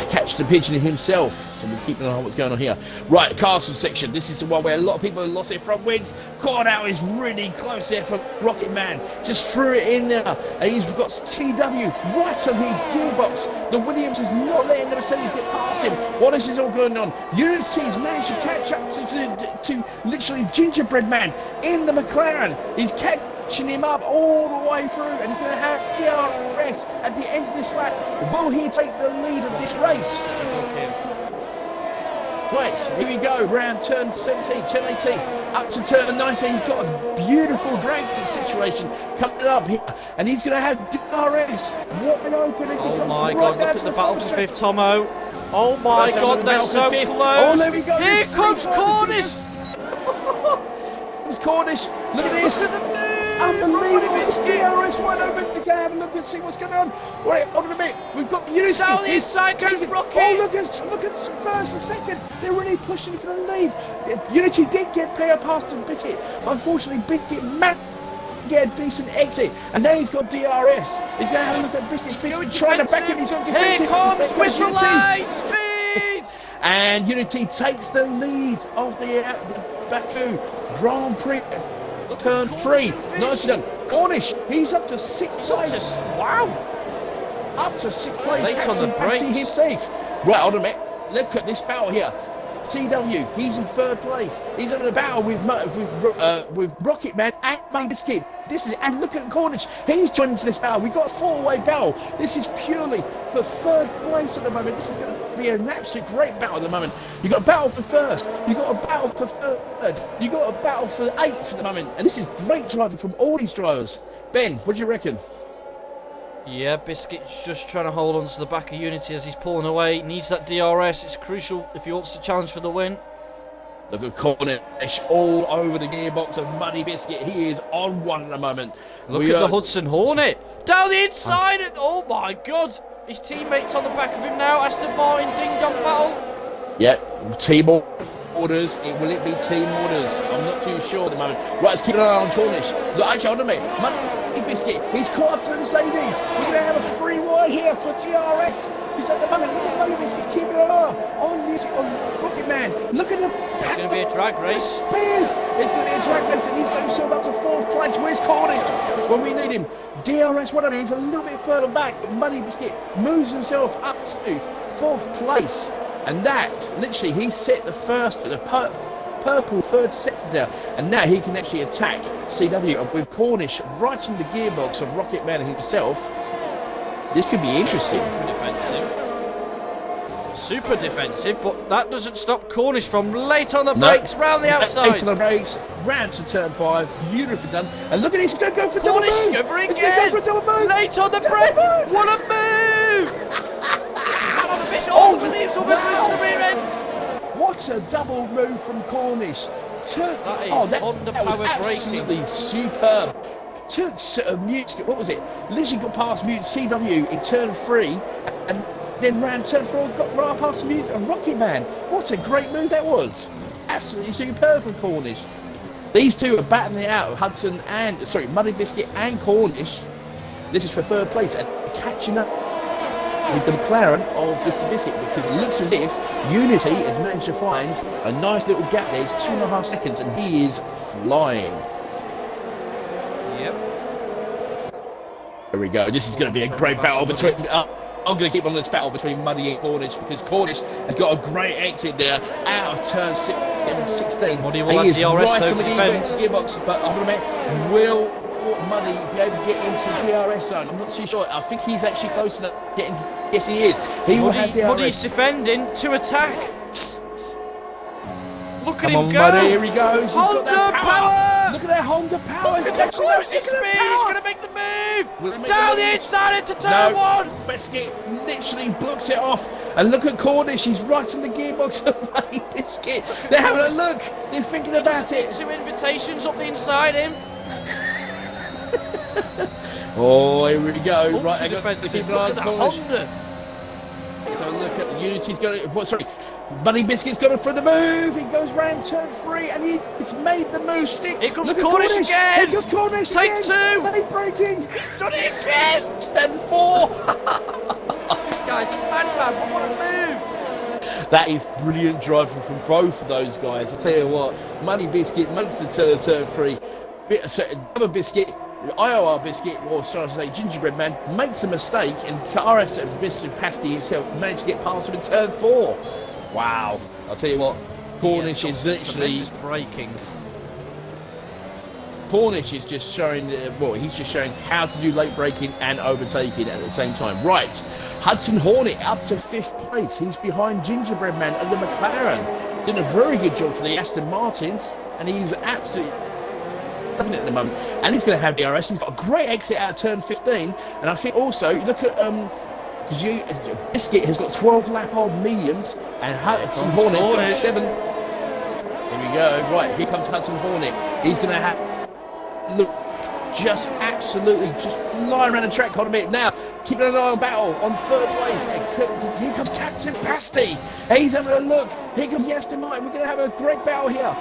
catch the Pigeon himself. So we're keeping an eye on what's going on here. Right, Castle section. This is the one where a lot of people have lost their front wings. God, that is really close there from Rocket Man. Just threw it in there, and he's got CW right on his gearbox. The Williams is not letting the Mercedes get past him. While this is all going on, Unity's managed to catch up to literally Gingerbread Man in the McLaren. He's catching him up all the way through, and he's going to have DRS at the end of this lap. Will he take the lead of this race? Right, here we go, round turn 17, turn 18, up to turn 19. He's got a beautiful drag situation coming up here, and he's going to have DRS wide open as he comes my right God, down look to at the the battle front for straight. 5th, Tomo. Oh my Let's have God, a they're battle so for 5th. close. Oh, there we go. Here There's comes three Cornish. It's Cornish. Look at this. Look at the move. Unbelievable. This DRS wide open. You can have a look and see what's going on. Wait, hold on a minute. We've got Unity. Down the inside goes Rocket. Oh, look at first and second. They're really pushing for the lead. Unity did get player past the Biscuit, but unfortunately Biscuit get a decent exit, and then he's got DRS. He's going to have a look at Biscuit. Biscuit trying to back him. He's got defensive. Here comes Whistle Light Speed. And Unity takes the lead of the Baku Grand Prix turn 3. Nicely done. Cornish, he's up to 6th place. Wow. Up to 6th place. Late on the brakes. He's safe. Right, hold on a minute. Look at this battle here. CW, he's in 3rd place. He's having a battle with Rocket Man and Money Biscuit. And look at Cornish. He's joined into this battle. We've got a 4-way battle. This is purely for 3rd place at the moment. This is going to be an absolute great battle at the moment. You've got a battle for 1st. You've got a battle for 3rd. You've got a battle for 8th at the moment. And this is great driving from all these drivers. Ben, what do you reckon? Yeah, Biscuit's just trying to hold on to the back of Unity as he's pulling away. Needs that DRS. It's crucial if he wants to challenge for the win. Look at Cornish all over the gearbox of Muddy Biscuit. He is on one at the moment. Look at the Hudson Hornet. Down the inside. Oh my God. His teammates on the back of him now. Aston Martin ding-dong battle. Yep, team orders. Will it be team orders? I'm not too sure at the moment. Right, let's keep an eye on Cornish. Look, actually, hold on a minute. Muddy Biscuit, he's caught up to the Mercedes. We're going to have a free wide here for DRS. Because at the moment, look at Muddy Biscuit keeping an eye on Rocket Man. Look at the It's going to be a drag race. Speed. It's going to be a drag race, and he's got himself up to 4th place. Where's Cornish when we need him? DRS, whatever, he's a little bit further back. Muddy Biscuit moves himself up to 4th place. And that, literally, he set the purple 3rd sector there, and now he can actually attack CW with Cornish right in the gearbox of Rocket Man himself. This could be interesting. Super defensive, but that doesn't stop Cornish from late on the brakes, round the outside. Late on the brakes, round to turn 5, beautifully done. And look at this, he's going to go for double Cornish move. Go for it He's again. going to go for a double move. Late on the brake. What a move! And on the bishop. Oh, the Williams almost loses the rear end. What a double move from Cornish. That is that underpowered was absolutely braking. superb. Took Mute, what was it? Literally got past Mute CW in turn 3 and then ran turn 4, got right past Mute and Rocket Man. What a great move that was. Absolutely superb from Cornish. These two are battling it out, Muddy Biscuit and Cornish. This is for 3rd place and catching up with the McLaren of Mr. Biscuit, because it looks as if Unity has managed to find a nice little gap there. It's 2.5 seconds and he is flying. Yep. There we go. This is going to be a great battle between... I'm going to keep on this battle between Muddy and Cornish, because Cornish has got a great exit there out of turn 16. Muddy will have DRS right though on to the defend. gearbox, but I'm going to will Muddy be able to get into DRS zone? I'm not too sure. I think he's actually close enough to getting... Yes, he is. He will have DRS. Muddy's defending to attack. Look at Come him on, go. Muddy, here he goes. He's got that Honda power. Look at that Honda power. Look at the closest speed. He's going to make the move. Down the inside into turn 1. Biscuit literally blocks it off. And look at Cornish. He's right in the gearbox of Muddy Biscuit. They're having a look. They're thinking about it. 2 invitations up the inside him. Oh, here we go. Right, I got to keep an eye look on at that Cornish. Honda. So look at Unity's got it. Muddy Biscuit's got it for the move. He goes round turn 3 and he's made the move stick. Here comes Look at Cornish again. Here comes Cornish Take again. 2. Late braking. He's done it again. And 4. This guy's madman. What a move. That is brilliant driving from both of those guys. I tell you what, Muddy Biscuit makes the turn 3. Other Biscuit, IOR Biscuit, or should I say Gingerbread Man, makes a mistake, and RSF Biscuit Pasty himself managed to get past him in turn 4. Wow. I'll tell you what, Cornish is literally... braking. Cornish is just showing, he's just showing how to do late braking and overtaking at the same time. Right, Hudson Hornet up to 5th place. He's behind Gingerbread Man and the McLaren. Doing a very good job for the Aston Martins, and he's absolutely loving it at the moment. And he's going to have DRS. He's got a great exit out of turn 15. And I think also, look at, because Biscuit has got 12 lap on mediums, and Hudson Hornet's got 7. Here we go. Right, here comes Hudson Hornet. He's going to have... Look, just absolutely just flying around the track quite a bit. Now, keeping an eye on battle on third place. Here comes Captain Pasty. He's having a look. Here comes the Aston Martin. We're going to have a great battle here.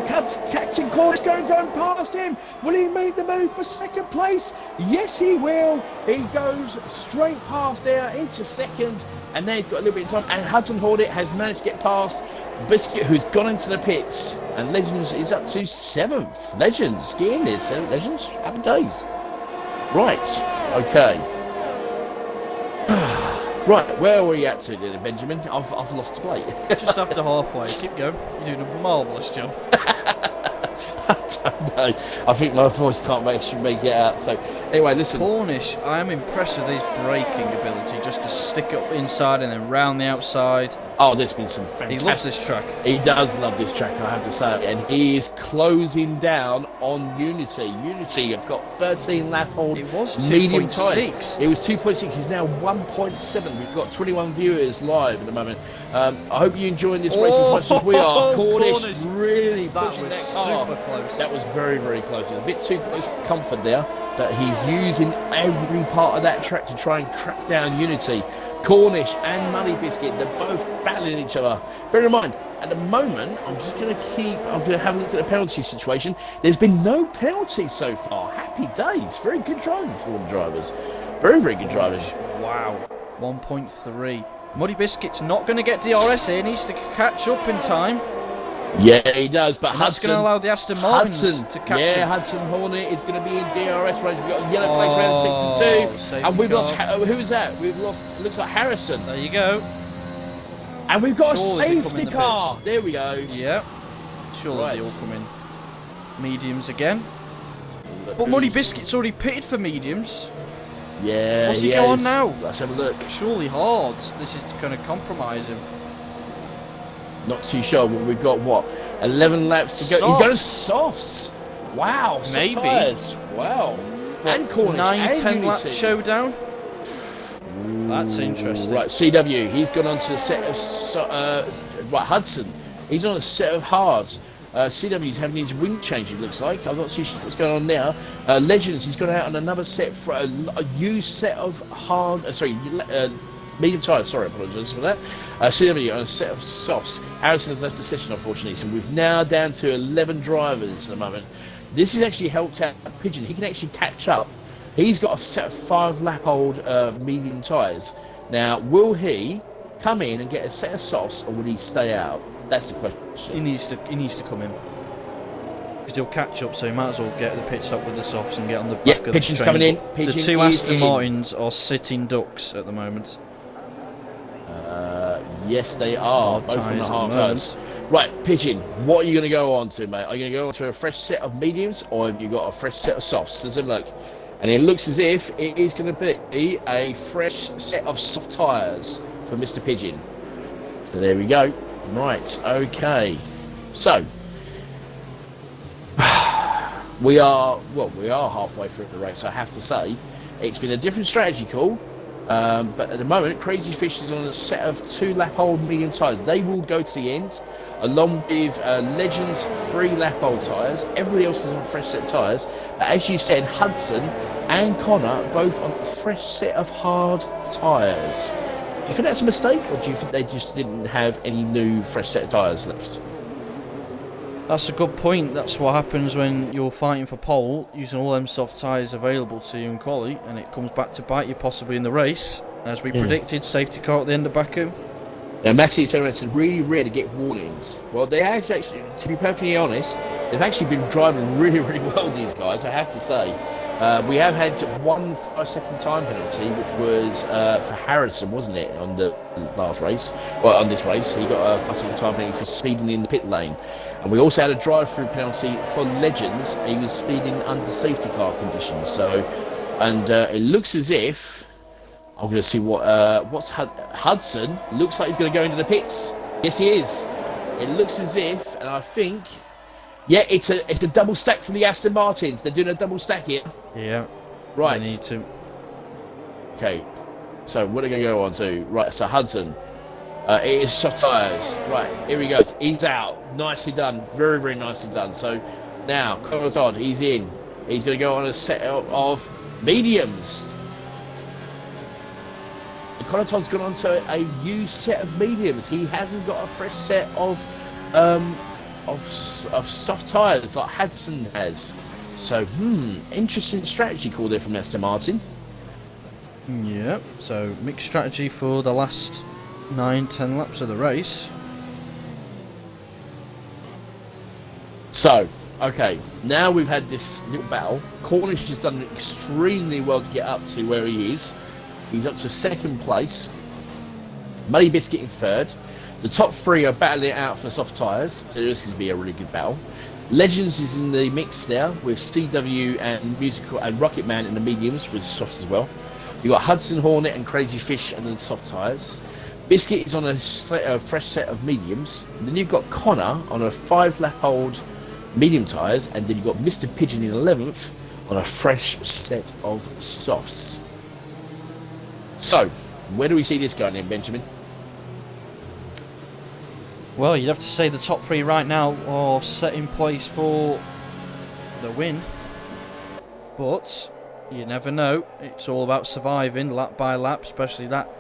Captain Cornish going past him. Will he make the move for second place? Yes, he will. He goes straight past there into second. And then he's got a little bit of time. And Hudson Hornet has managed to get past Biscuit, who's gone into the pits. And Legends is up to 7th. Legends, get in there, 7th. Legends, happy days. Right, okay. Right, where are we at to then, Benjamin? I've lost the plate. Just after halfway. Keep going. You're doing a marvellous job. I don't know. I think my voice can't actually make it out. So, anyway, listen. Cornish, I am impressed with his braking ability, just to stick up inside and then round the outside. Oh, there's been some fantastic... He loves this track. He does love this track, I have to say. And he is closing down on Unity. Unity have got 13 lap hold medium tyres. It was 2.6. It's now 1.7. We've got 21 viewers live at the moment. I hope you're enjoying this race as much as we are. Cornish really pushing that car. Super close. That was very, very close. It's a bit too close for comfort there, but he's using every part of that track to try and track down Unity. Cornish and Money Biscuit, they're both battling each other. Bear in mind, at the moment, I'm going to have a look at the penalty situation. There's been no penalties so far. Happy days. Very good driving for the drivers. Very, very good driving. Wow. 1.3. Muddy Biscuit's not going to get DRS here. He needs to catch up in time. Yeah, he does, but Hudson going to allow the Aston Martins to catch him. Yeah, Hudson Hornet is going to be in DRS range. We've got yellow flags around 6 and 2. And we've lost... Who is that? We've lost... Looks like Harrison. There you go. And we've got a safety car. There we go. Yeah. Surely they all come in mediums again. But Muddy Biscuit's already pitted for mediums. Yeah, what's he go on now? Let's have a look. Surely hard. This is going to compromise him. Not too sure, but we've got, what, 11 laps to go. Softs. He's going softs. Wow, maybe. Tyres. Wow. What, and Cornish 9-10 lap showdown? That's interesting. Right, CW, he's gone on to a set of... right, Hudson, he's on a set of hards. CW's having his wing change, it looks like. I'm not too sure what's going on now. Legends, he's gone out on another set for a used set of hard... medium tyres, sorry, I apologise for that. CW on a set of softs. Harrison's left the session, unfortunately, so we've now down to 11 drivers at the moment. This has actually helped out Pigeon. He can actually catch up. He's got a set of 5 lap old medium tyres. Now, will he come in and get a set of softs, or will he stay out? That's the question. He needs to come in. Because he'll catch up, so he might as well get the pit stop with the softs and get on the back of the Pigeon's train. coming in. Pigeon the 2 Aston Martins are sitting ducks at the moment. Yes, they are. Both on the hard tyres. Right, Pigeon, what are you going to go on to, mate? Are you going to go on to a fresh set of mediums, or have you got a fresh set of softs? Let's have a look. And it looks as if it is going to be a fresh set of soft tyres for Mr. Pigeon. So there we go. Right, okay. So, we are halfway through the race, I have to say. It's been a different strategy call. But at the moment, Crazy Fish is on a set of 2 lap old medium tyres. They will go to the end, along with Legends 3 lap old tyres. Everybody else is on a fresh set of tyres. But as you said, Hudson and Connor both on a fresh set of hard tyres. Do you think that's a mistake, or do you think they just didn't have any new fresh set of tyres left? That's a good point. That's what happens when you're fighting for pole, using all them soft tyres available to you in quali, and it comes back to bite you possibly in the race. As we predicted, safety car at the end of Baku. Now, Matty said it's really rare to get warnings. Well, they actually, to be perfectly honest, they've actually been driving really, really well, these guys, I have to say. We have had 1 5-second time penalty, which was for Harrison, wasn't it, on the last race? Well, on this race, he got a 5-second time penalty for speeding in the pit lane. And we also had a drive-through penalty for Legends. He was speeding under safety car conditions. So, and it looks as if I'm going to see what's Hudson. Looks like he's going to go into the pits. Yes, he is. It looks as if, and I think. Yeah, it's a double stack from the Aston Martins. They're doing a double stack here. Yeah. Right. They need to. Okay. So what are they going to go on to? Right. So Hudson. It is soft tyres. Right. Here he goes. He's out. Nicely done. Very, very nicely done. So now Connor Todd. He's in. He's going to go on a set of mediums. Connaughton's gone on to a new set of mediums. He hasn't got a fresh set of soft tyres like Hudson has. So, interesting strategy call there from Aston Martin. Yeah, so mixed strategy for the last 9-10 laps of the race. So, okay, now we've had this little battle. Cornish has done extremely well to get up to where he is. He's up to second place. Muddy Biscuit in third. The top three are battling it out for soft tyres, so this is going to be a really good battle. Legends is in the mix there with CW and Musical and Rocket Man in the mediums with softs as well. You've got Hudson Hornet and Crazy Fish and then soft tyres. Biscuit is on a fresh set of mediums. And then you've got Connor on a 5-lap old medium tyres, and then you've got Mr. Pigeon in 11th on a fresh set of softs. So, where do we see this going then, Benjamin? Well, you'd have to say the top three right now are set in place for the win. But you never know. It's all about surviving lap by lap, especially that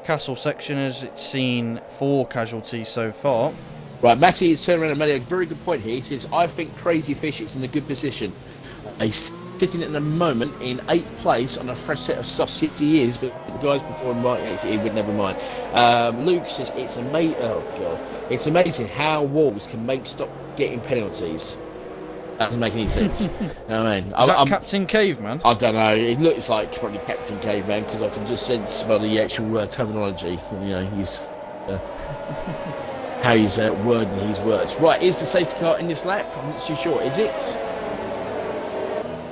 castle section as it's seen 4 casualties so far. Right, Matty has turned around and made a very good point here. He says, I think Crazy Fish is in a good position. He's sitting at the moment in 8th place on a fresh set of soft 60 years, but the guys before him, he would never mind. Luke says, it's amazing how Wolves can stop getting penalties. That doesn't make any sense. I mean, Is that Captain Caveman? I don't know. It looks like probably Captain Caveman because I can just sense by the actual terminology. You know, he's how he's wording his words. Right, is the safety car in this lap? I'm not too sure. Is it?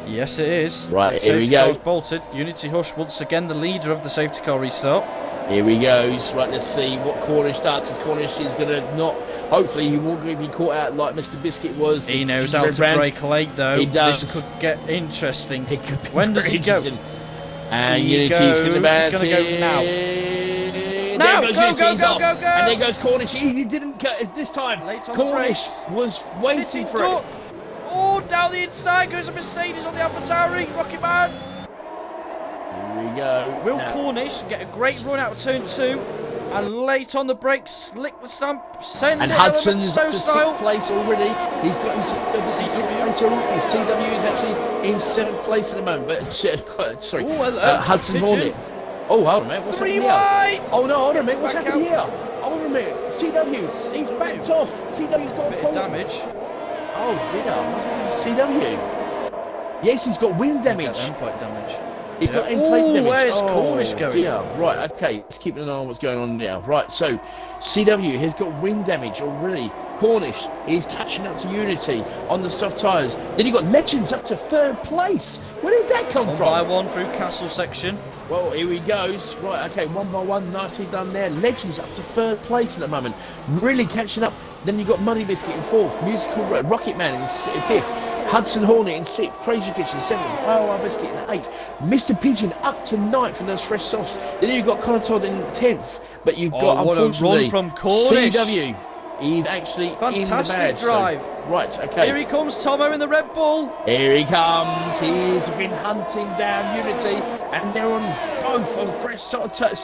Yes, it is. Right, here we safety go. car's bolted. Unity Hush once again the leader of the safety car restart. Here we go. Right, let's see what Cornish does, because Cornish is going to not... Hopefully he won't be caught out like Mr. Biscuit was. He knows how to brake late, though. He does. This could get interesting. It could be when does he go? And Unity's in the bad. He's going to go now. Now, there goes go, Unity, go, he's go, off. go, go. And there goes Cornish. He didn't cut this time. Cornish was waiting Sitting for duck. it. Oh, down the inside goes a Mercedes on the AlphaTauri. Rocket Man. Here we go. Will Cornish get a great run out of turn 2 and late on the brakes, slick the stump, send and it Hudson's up to style. 6th place already. He's got himself over to 6th place already. CW is actually in 7th place at the moment. But sorry, Hudson Hornet. Oh, hold on a minute. What's happening here? Oh no, hold on a minute. What's happening here? Hold on a minute. CW, he's backed off. CW's got a Bit of problem. damage. Oh dear. What happened to CW? Yes, he's got wing damage. End plate damage. He's got end plate damage. Where's Cornish going? Dear. Right, okay. Let's keep an eye on what's going on now. Right, so CW has got wing damage already. Cornish is catching up to Unity on the soft tyres. Then you've got Legends up to 3rd place. Where did that come from? 1 by 1 through castle section. Well, here he goes. Right, okay, 1 by 1, nicely done there. Legends up to 3rd place at the moment. Really catching up. Then you've got Muddy Biscuit in 4th. Musical Rocket Man in 5th. Hudson Hornet in 6th, Crazy Fish in 7th, RR Biscuit in 8th, Mr. Pigeon up to 9th in those fresh softs. Then you've got Connor Todd in 10th, but you've got, what unfortunately, a run from Cornish. CW. He's actually in the bad. Fantastic drive. So, right, okay. Here he comes, Tomo in the Red Bull. Here he comes. He's been hunting down Unity, and they're on both on fresh sort of fresh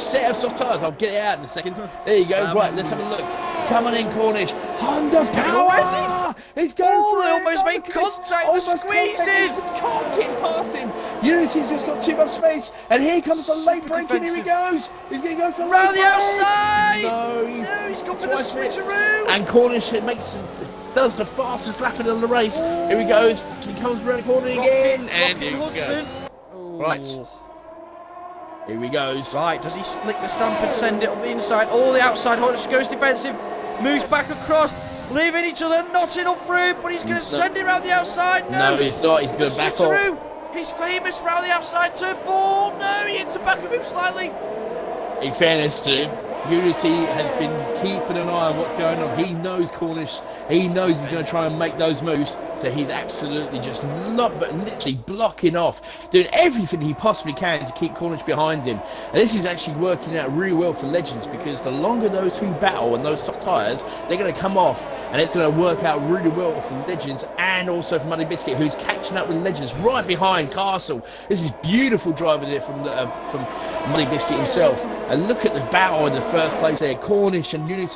set of soft tyres. I'll get it out in a second. There you go. Right, let's have a look. Come on in, Cornish. Honda power. He's going for they it. almost made contact. They're squeezing. Can't get past him. Unity's just got too much space, and here comes the late braking. Here he goes. He's going to go for the round late the break. outside. No, he's gone for the switcheroo. And Cornish does the fastest lap in the race. Here he goes. He comes around the corner again, and here we go. Right. Here he goes. Right, does he slick the stamp and send it up the inside? All the outside, Hodge goes defensive, moves back across, leaving each other not enough room, but he's going to send it around the outside. No, he's not. He's going to back off. He's famous round the outside, turn 4. No, he hits the back of him slightly. in fairness to him, Unity has been keeping an eye on what's going on. He knows Cornish. He knows he's going to try and make those moves. So he's absolutely just literally blocking off, doing everything he possibly can to keep Cornish behind him. And this is actually working out really well for Legends, because the longer those two battle and those soft tyres, they're going to come off, and it's going to work out really well for Legends and also for Muddy Biscuit, who's catching up with Legends right behind Castle. This is beautiful driving there from Muddy Biscuit himself. And look at the battle in the first place there. Cornish and Unity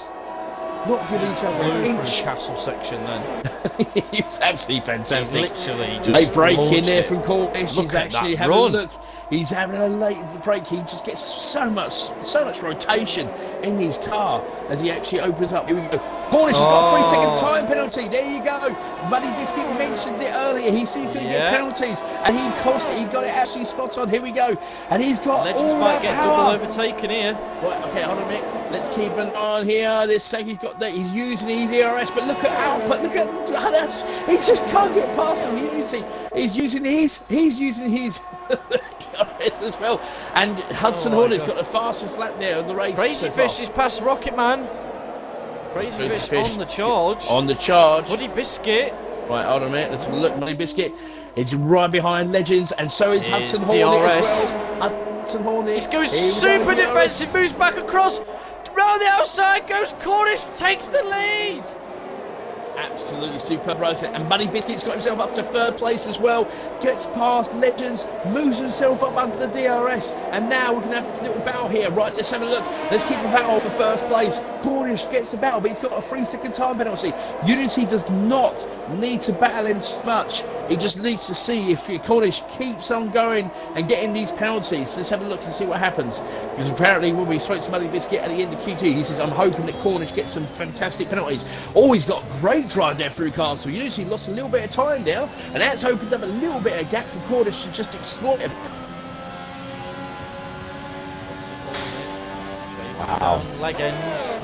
not giving each other an inch. Castle section then. It's absolutely fantastic. He's literally just late break in there from Cornish. Look He's at actually that having run. a look. He's having a late break. He just gets so much rotation in his car as he actually opens up. Here we go. Cornish has got a 3-second time penalty. There you go. Muddy Biscuit mentioned it earlier. He sees going to get penalties, and he got it absolutely spot on. Here we go. And he's got Legends all might that get power. double overtaken here. Right, okay, hold on a minute. Let's keep an eye on here. This second, he's got that. He's using his ERS, but look at output. Look at he just can't get past him. Unity. He's using his ERS as well. And Hudson Hornet's got the fastest lap there of the race. Crazy so far. Fish is past Rocket Man. Crazy Fish on the charge. On the charge. Muddy Biscuit. Right, hold on a minute. Let's have a look. Muddy Biscuit is right behind Legends, and so is Hudson Hornet as well. Hudson Hornet. He's going super defensive, moves back across. Round the outside goes Cornish, takes the lead. Absolutely superb racing, and Muddy Biscuit's got himself up to third place as well. Gets past Legends, moves himself up under the DRS, and now we're going to have this little battle here. Right, let's have a look. Let's keep the battle for first place. Cornish gets the battle, but he's got a 3-second time penalty. Unity does not need to battle him too much. He just needs to see if Cornish keeps on going and getting these penalties. Let's have a look and see what happens. Because apparently when we spoke to Muddy Biscuit at the end of Q2, he says, I'm hoping that Cornish gets some fantastic penalties. Oh, he's got great drive there through Castle. Unity lost a little bit of time there, and that's opened up a little bit of gap for Cornish to just exploit him. Wow. Leg ends.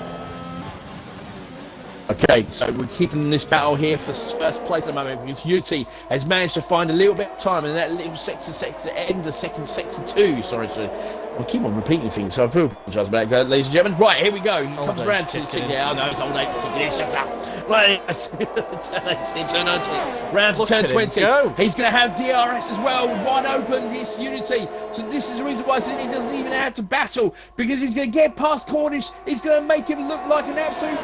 Okay, so we're keeping this battle here for first place at the moment, because Unity has managed to find a little bit of time in that little sector end of sector 2. Sorry, I keep on repeating things, so I apologise about that, ladies and gentlemen. Right, here we go. He comes around to the yeah, I know it's old age kicking in. Shut up. Right, turn 19. Round to turn 20. He's going to have DRS as well, wide open. This Unity. So this is the reason why I said he doesn't even have to battle, because he's going to get past Cornish. He's going to make him look like an absolute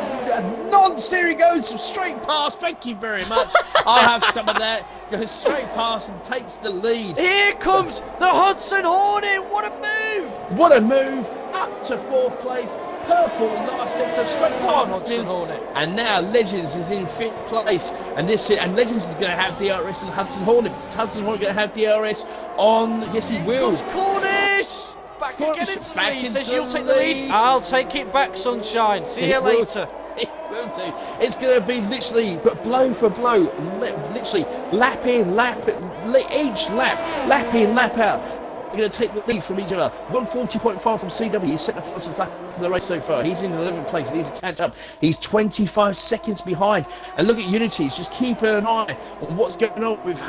nonce. There he goes, straight past. Thank you very much. I'll have some of that. Goes straight past and takes the lead. Here comes the Hudson Hornet. What a move! What a move! Up to fourth place. Purple last sector, straight past Legends. And now Legends is in fifth place. And Legends is going to have DRS and Hudson Hornet. Hudson Hornet going to have DRS on. Yes, he will. Comes Cornish. Back again into the lead. Says you'll take the lead. lead. I'll take it back, sunshine. See you later. It will do. It's going to be literally blow for blow, literally lap in, each lap in, lap out. They're going to take the lead from each other. 140.5 from CW. He's set the fastest lap of the race so far. He's in 11th place. He needs to catch up. He's 25 seconds behind. And look at Unity. He's just keeping an eye on what's going on with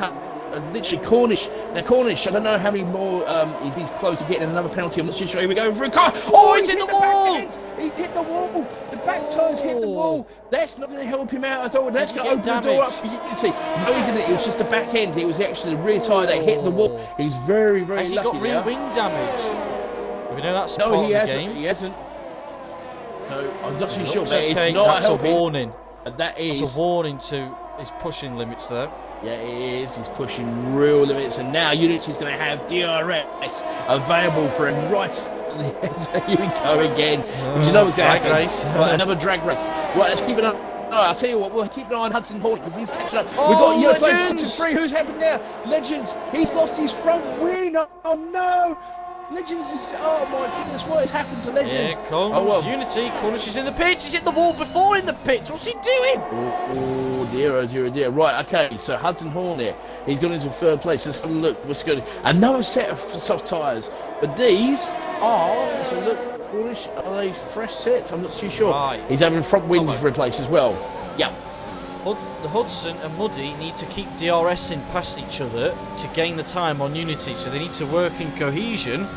literally Cornish. Now Cornish, I don't know how many more, if he's close to getting another penalty. I'm not too sure. Here we go for a car. Oh, he's hit the wall! He hit the wall. The back tyres hit the wall. That's not going to help him out at all. That's going to open the door up for Unity. No, he didn't. It was just the back end. It was actually the rear tyre that hit the wall. He's very, very lucky. Has he got rear wing damage? We know that's part no, he of hasn't. the game. He hasn't. So I'm not too sure. Okay. It's not That's a warning. That is. That's a warning to his pushing limits there. Yeah, it is. He's pushing real limits, and now Unity's going to have DRS available for him right at the end. Here we go again. You know what's going to happen? Drag race. Right, another drag race. Right, let's keep it up. No, I'll tell you what, we'll keep an eye on Hudson Hornet because he's catching up. Oh, We've got Euro Legends! 3. Who's happened now? Legends. He's lost his front wing. Oh no. Legends is. Oh my goodness, what has happened to Legends? Here comes Unity. Cornish is in the pitch. He's hit the wall before in the pitch. What's he doing? Oh dear, oh dear, oh dear. Right, okay, so Hudson Hornet, he's gone into third place. Let's have a look. What's good? Another set of soft tyres. But these are, let's have a look. Cornish, are they fresh sets? I'm not too sure. Right. He's having front wing replaced as well. Yeah. The Hudson and Muddy need to keep DRSing past each other to gain the time on Unity, so they need to work in cohesion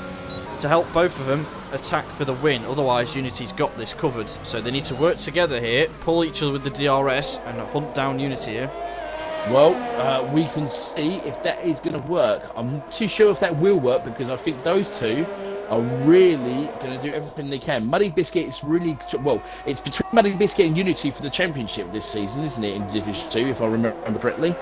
to help both of them attack for the win, otherwise Unity's got this covered. So they need to work together here, pull each other with the DRS and hunt down Unity here. Well, we can see if that is going to work. I'm not too sure if that will work because I think those two are really going to do everything they can. Muddy Biscuit is really... Well, it's between Muddy Biscuit and Unity for the championship this season, isn't it, in Division 2, if I remember correctly?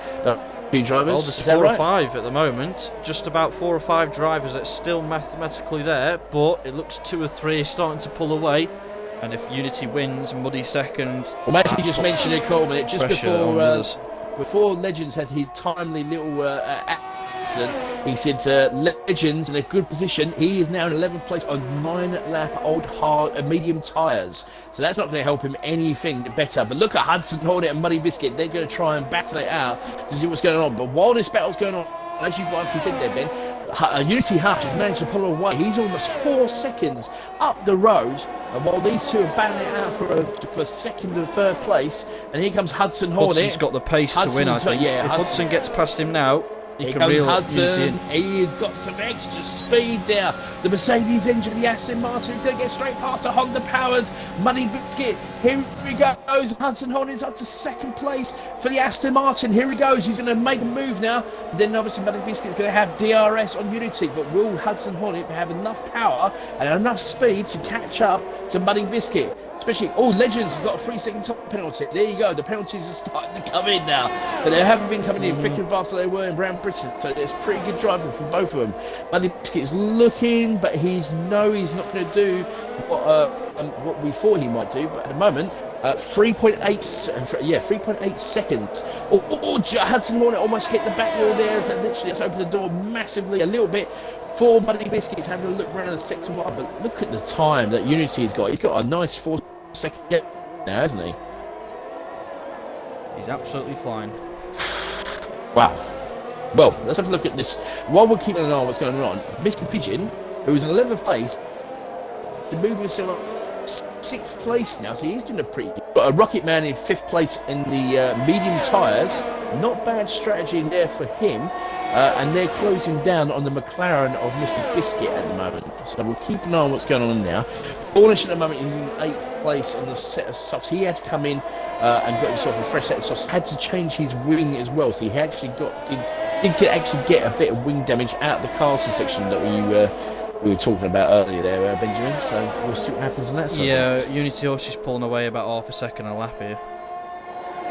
Two drivers, Well, there's 4 or 5 at the moment. Just about 4 or 5 drivers that's still mathematically there, but it looks 2 or 3 are starting to pull away. And if Unity wins, Muddy second... Well, Matty just mentioned it, Coleman, just before Legends had his timely little accident, he said Legends in a good position. He is now in 11th place on 9-lap old hard medium tyres. So that's not going to help him anything better. But look at Hudson Hornet and Muddy Biscuit. They're going to try and battle it out to see what's going on. But while this battle's going on, as you rightly said there, Ben, Unity Hutch has managed to pull away. He's almost 4 seconds up the road. And while these two are battling it out for second and third place, and here comes Hudson Hornet. Hudson's got the pace to win, I think. Yeah, if Hudson gets past him now, he can reel Unity in. He's got some extra speed there. The Mercedes engine, the Aston Martin is going to get straight past the Honda powered Muddy Biscuit. Here he goes. Hudson Hornet's up to second place for the Aston Martin. Here he goes. He's going to make a move now. Then obviously Muddy Biscuit's going to have DRS on Unity. But will Hudson Hornet have enough power and enough speed to catch up to Muddy Biscuit? Especially, Legends has got a 3-second top penalty. There you go. The penalties are starting to come in now. But they haven't been coming in thick and fast like they were in Brown Britain. So it's pretty good driving from both of them. Muddy Biscuit is looking, but he's not going to do what we thought he might do. But at the moment, 3.8 seconds. Hudson Hornet almost hit the back wheel there. Literally, it's opened the door massively a little bit. For Muddy Biscuits having a look around the sector one, but look at the time that Unity's got. He's got a nice 4-second gap now, hasn't he? He's absolutely flying. Wow. Well, let's have a look at this. While we're keeping an eye on what's going on, Mr. Pigeon, who's in 11th place, to move himself up 6th place now, so he's doing a pretty good. Got a Rocket Man in 5th place in the medium tyres. Not bad strategy in there for him. And they're closing down on the McLaren of Mr. Biscuit at the moment. So we'll keep an eye on what's going on now. Cornish at the moment is in 8th place on the set of softs. He had to come in and got himself a fresh set of softs. Had to change his wing as well. So he actually did actually get a bit of wing damage out of the castle section that we were talking about earlier there, Benjamin. So we'll see what happens on that side. Yeah, Unity Horse is pulling away about half a second a lap here.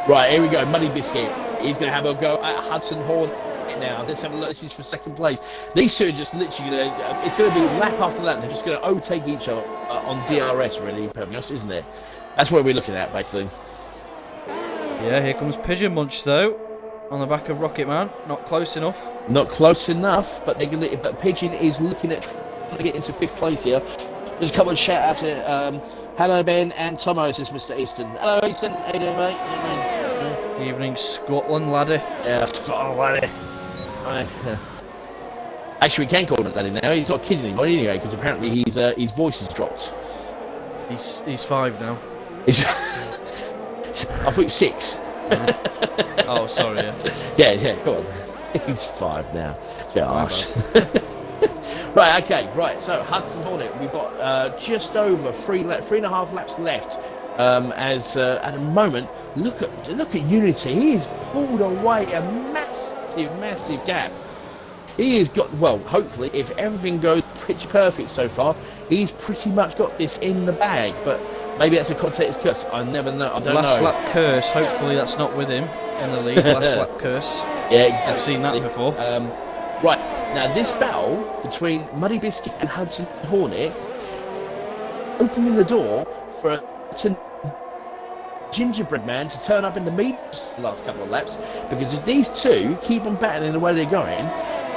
Right, here we go. Muddy Biscuit. He's going to have a go at Hudson Horn. Now let's have a look. This is for second place. These two are just literally it's going to be lap after lap. They're just going to overtake each other on DRS, really, Permios, isn't it? That's what we're looking at, basically. Yeah, here comes Pigeon Munch though, on the back of Rocket Man. Not close enough. Not close enough, but but Pigeon is looking at trying to get into 5th place here. There's a couple of shout out to hello Ben and Tomo, says Mr. Easton. Hello Easton, how you doing, mate? Evening Scotland laddie. Yeah, Scotland laddie. Actually, we can call him a laddie now. He's not kidding anymore anyway, because apparently his voice has dropped. He's 5 now. I thought he was 6. Oh, sorry. Yeah, go on. He's 5 now. It's a bit harsh. Right, okay, right. So Hudson Hornet, we've got just over 3.5 laps left. As at the moment, look at Unity. He has pulled away a massive gap. He has got, well, hopefully, if everything goes pretty perfect so far, he's pretty much got this in the bag. But maybe that's a commentator's curse. I never know. I don't know. Last lap curse. Hopefully, that's not with him in the lead. Last lap curse. Yeah, exactly. I've seen that before. Right now, this battle between Muddy Biscuit and Hudson Hornet opening the door for a gingerbread man to turn up in the last couple of laps, because if these two keep on battling the way they're going,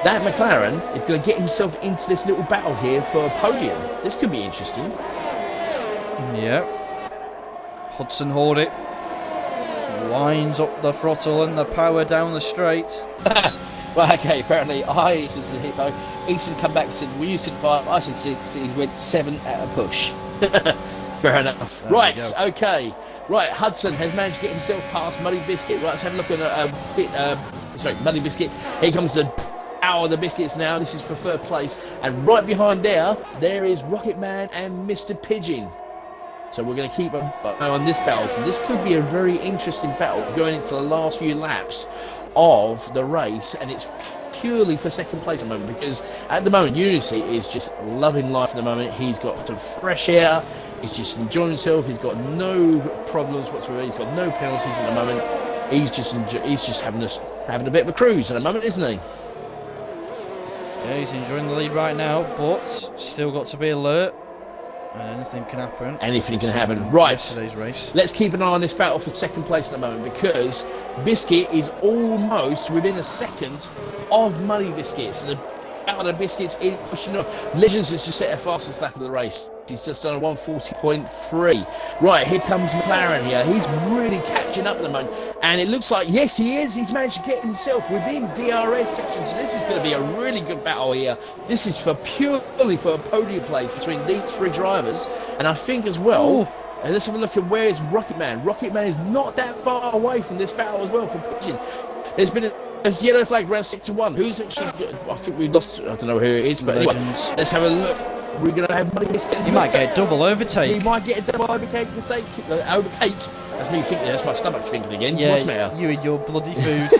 that McLaren is going to get himself into this little battle here for a podium. This could be interesting. Yeah. Hudson Hornet winds up the throttle and the power down the straight. Well, okay, apparently Easton said Hippo. Easton come back and said, well, you said 5, I said 6, he went 7 at a push. Fair enough. There right, okay. Right, Hudson has managed to get himself past Muddy Biscuit. Right, let's have a look at Muddy Biscuit. Here comes the battle of the biscuits now. This is for third place. And right behind there is Rocket Man and Mr. Pigeon. So we're going to keep an eye on this battle. So this could be a very interesting battle going into the last few laps of the race. And it's purely for second place at the moment, because at the moment Unity is just loving life at the moment. He's got some fresh air. He's just enjoying himself. He's got no problems whatsoever. He's got no penalties at the moment. He's just having a bit of a cruise at the moment, isn't he? Yeah, he's enjoying the lead right now, but still got to be alert. And anything can happen. Anything can happen. Right. Yesterday's race. Let's keep an eye on this battle for second place at the moment, because Biscuit is almost within a second of Muddy Biscuit. So the battle of Biscuits is pushing off. Legends has just set a fastest lap of the race. He's just done a 1:40.3. Right, here comes McLaren here. He's really catching up at the moment. And it looks like, yes, he is. He's managed to get himself within DRS section. So this is going to be a really good battle here. This is purely for a podium place between these three drivers. And I think as well, and let's have a look at where is Rocket Man. Rocket Man is not that far away from this battle as well for Pigeon. There's been a yellow flag around 6-1. Who's actually, I think we lost, I don't know who it is, but anyway, let's have a look. We're going to have Muddy Biscuit. He might get a double overtake. He might get a double overtake. That's me thinking. That's my stomach thinking again. Yeah, what's the matter? you and your bloody food.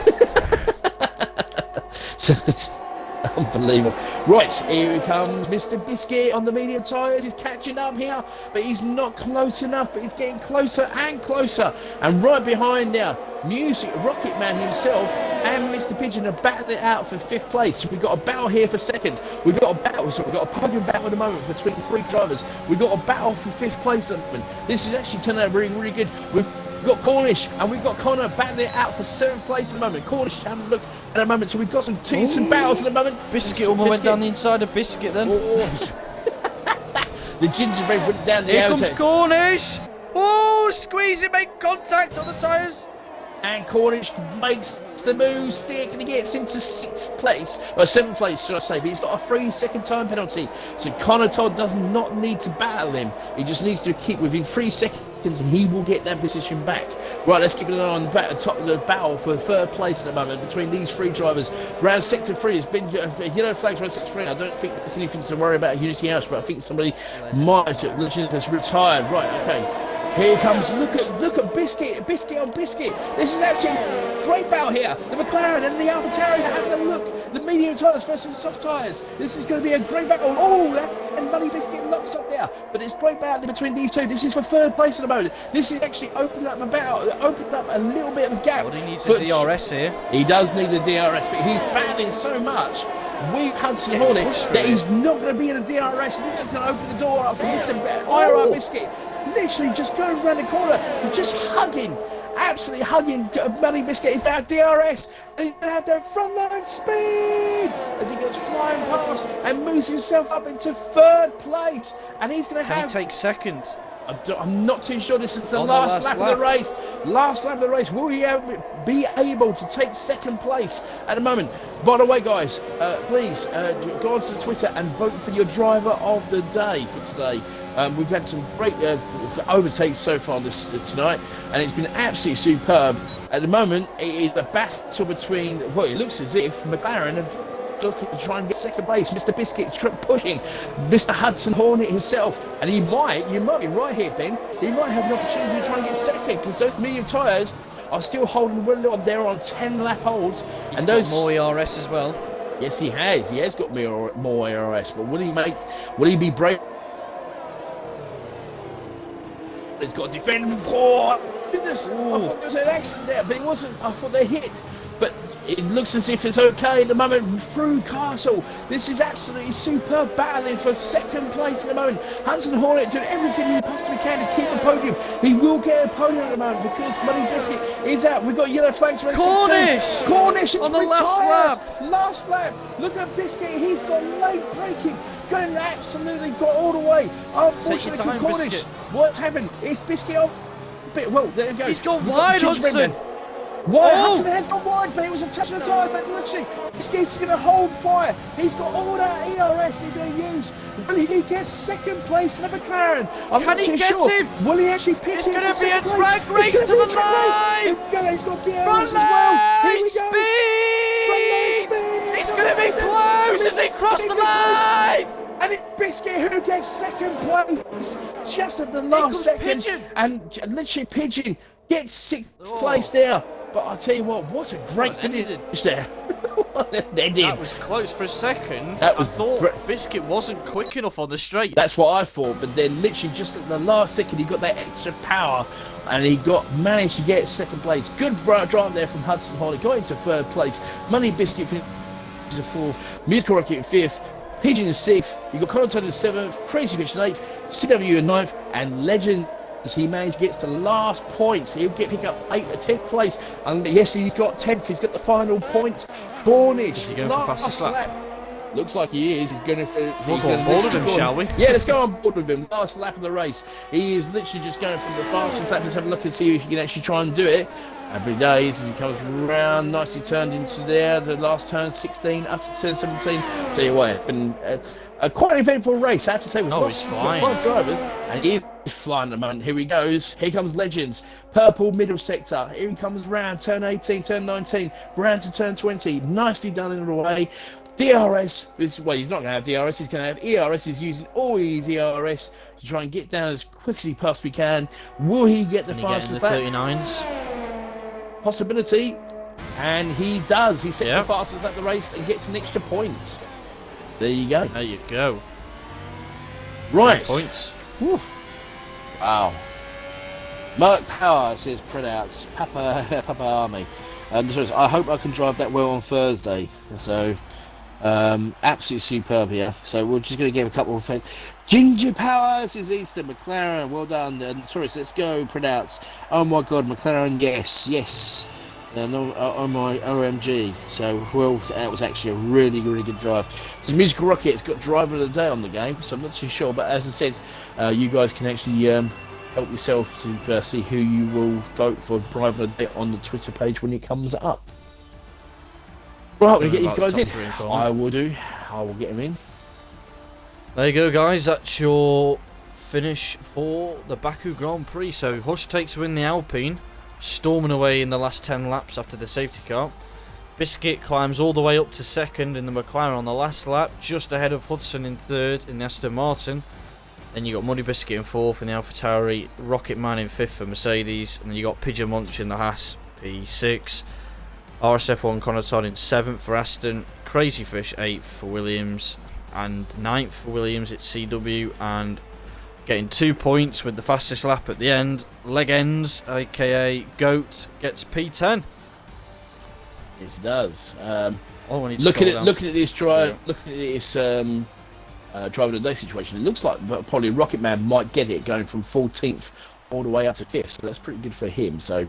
Unbelievable. Right, here comes Mr. Biscuit on the medium tyres. He's catching up here, but he's not close enough, but he's getting closer and closer. And right behind now, Rocket Man himself and Mr. Pigeon are battling it out for fifth place. So we've got a battle here for second. We've got a podium battle at the moment between three drivers. We've got a battle for fifth place at the moment. This is actually turning out really, really good. We've got Cornish and we've got Connor battling it out for seventh place at the moment. Cornish, have a look at the moment. So we've got some battles at the moment. Biscuit almost went down the inside of Biscuit then. The gingerbread went down the Here outside. comes Cornish. Oh, squeeze it, make contact on the tyres. And Cornish makes the move, stick, and he gets into seventh place, should I say, but he's got a 3-second time penalty. So Connor Todd does not need to battle him. He just needs to keep within 3 seconds and he will get that position back. Right, let's keep an eye on the top of the battle for third place at the moment between these three drivers. Round sector 3 has been yellow flags around sector 3. I don't think there's anything to worry about at Unity House, but I think somebody might have retired. Right, okay. Here comes, look at Biscuit on Biscuit. This is actually a great battle here. The McLaren and the AlphaTauri are having a look. The medium tyres versus the soft tyres. This is going to be a great battle. Oh, and Muddy Biscuit locks up there. But it's great battle between these two. This is for third place at the moment. This is actually opened up a little bit of a gap. Well, he needs the DRS here. He does need the DRS, but he's battling so much with Hudson Hornet that he's not going to be in a DRS. This is going to open the door up for Mr. IRO Biscuit. Literally just going around the corner and just absolutely hugging Muddy Biscuit. He's going to have DRS and he's going to have that frontline speed as he goes flying past and moves himself up into third place. And he's going to Can he take second? I'm not too sure. This is the last lap of the race. Last lap of the race. Will he be able to take second place at the moment? By the way, guys, please go onto Twitter and vote for your driver of the day for today. We've had some great overtakes so far tonight, and it's been absolutely superb. At the moment, it is a battle between, well, it looks as if McLaren are looking to try and get second place. Mr. Biscuit pushing Mr. Hudson Hornet himself, and you might be right here, Ben. He might have an opportunity to try and get second, because those medium tyres are still holding well on. They're on 10-lap holds, He's got more ERS as well. Yes, he has. He has got more ERS, but will he be brave? He's got to defend. Oh, goodness. I thought there was an accident there, but it wasn't. I thought they hit. But it looks as if it's okay at the moment through Castle. This is absolutely superb battling for second place at the moment. Hudson Hornet doing everything he possibly can to keep a podium. He will get a podium at the moment because Muddy Biscuit is out. We've got yellow flags for Cornish on the last lap. Look at Biscuit. He's got late braking. Going absolutely got all the way. Unfortunately for Cornish. Biscuit. What's happened? Is Biscuit on? Well, there you go. He's gone wide, Hudson. Hudson has gone wide, but it was a touch of the tyre. But literally, Biscuit's going to hold fire. He's got all that ERS he's going to use. Will he get second place in the McLaren? I'm not too sure. Will he actually pitch It's in? going to be a drag race to the line. He's got DRS as well. Here we go. Speed. It's going to coming close as he crossed the line! And it's Biscuit who gets second place just at the last second. Pigeon. And literally Pigeon gets sixth place there. But I tell you what a great finish there. That was close for a second. I thought Biscuit wasn't quick enough on the straight. That's what I thought, but then literally just at the last second he got that extra power and he managed to get second place. Good drive there from Hudson Holly, got into third place. Money Biscuit finished in fourth, Musical Rocket in fifth, Pigeon in sixth, you got Content in seventh, Crazy Fish in eighth, CW in ninth, and Legend, as he managed to get to the last point. He'll pick up 8th or 10th place, and yes, he's got 10th. He's got the final point. Bornage, last lap. Looks like he is. He's going to. We'll go on board with him, shall we? Yeah, let's go on board with him. Last lap of the race. He is literally just going for the fastest lap. Let's have a look and see if he can actually try and do it. Happy days as he comes round, nicely turned into there. The last turn, 16 up to turn 17. Tell you what, it's been quite an eventful race, I have to say. We've lost 5 drivers, and he is flying at the moment. Here he goes. Here comes Legends. Purple middle sector. Here he comes round, turn 18, turn 19, round to turn 20. Nicely done in the way. DRS, well, he's not going to have DRS, he's going to have ERS. He's using all his ERS to try and get down as quick as he possibly can. Will he get the fastest lap? 39s? Possibility, and he does. He sets the fastest lap of the race and gets an extra point. There you go. There you go. Right. 3 points. Whew. Wow. Merc Power says printouts. Papa Army. I hope I can drive that well on Thursday. So, absolutely superb here. So we're just going to give a couple of things. Ginger Power says Easter. McLaren, well done. Tourist, let's go. Printouts. Oh my God, McLaren, yes. On my OMG. So, well, that was actually a really, really good drive. This Musical Rocket, it's got Driver of the Day on the game, so I'm not too sure. But as I said, you guys can actually help yourself to see who you will vote for Driver of the Day on the Twitter page when it comes up. Right, I'm going to get these guys in. I will do. I will get them in. There you go, guys. That's your finish for the Baku Grand Prix. So, Hush takes to win the Alpine, storming away in the last 10 laps after the safety car. Biscuit climbs all the way up to second in the McLaren on the last lap, just ahead of Hudson in third in the Aston Martin. Then you got Muddy Biscuit in fourth in the AlphaTauri, Rocket Man in fifth for Mercedes, and then you got Pigeon Munch in the Haas P6. RSF1 Connaughton in seventh for Aston, Crazy Fish eighth for Williams, and ninth for Williams at CW, and getting 2 points with the fastest lap at the end. Leg ends, aka Goat, gets P10. Yes, it does. Looking at this drive, looking at this driver of the day situation, it looks like probably Rocket Man might get it going from 14th all the way up to 5th. So that's pretty good for him. So,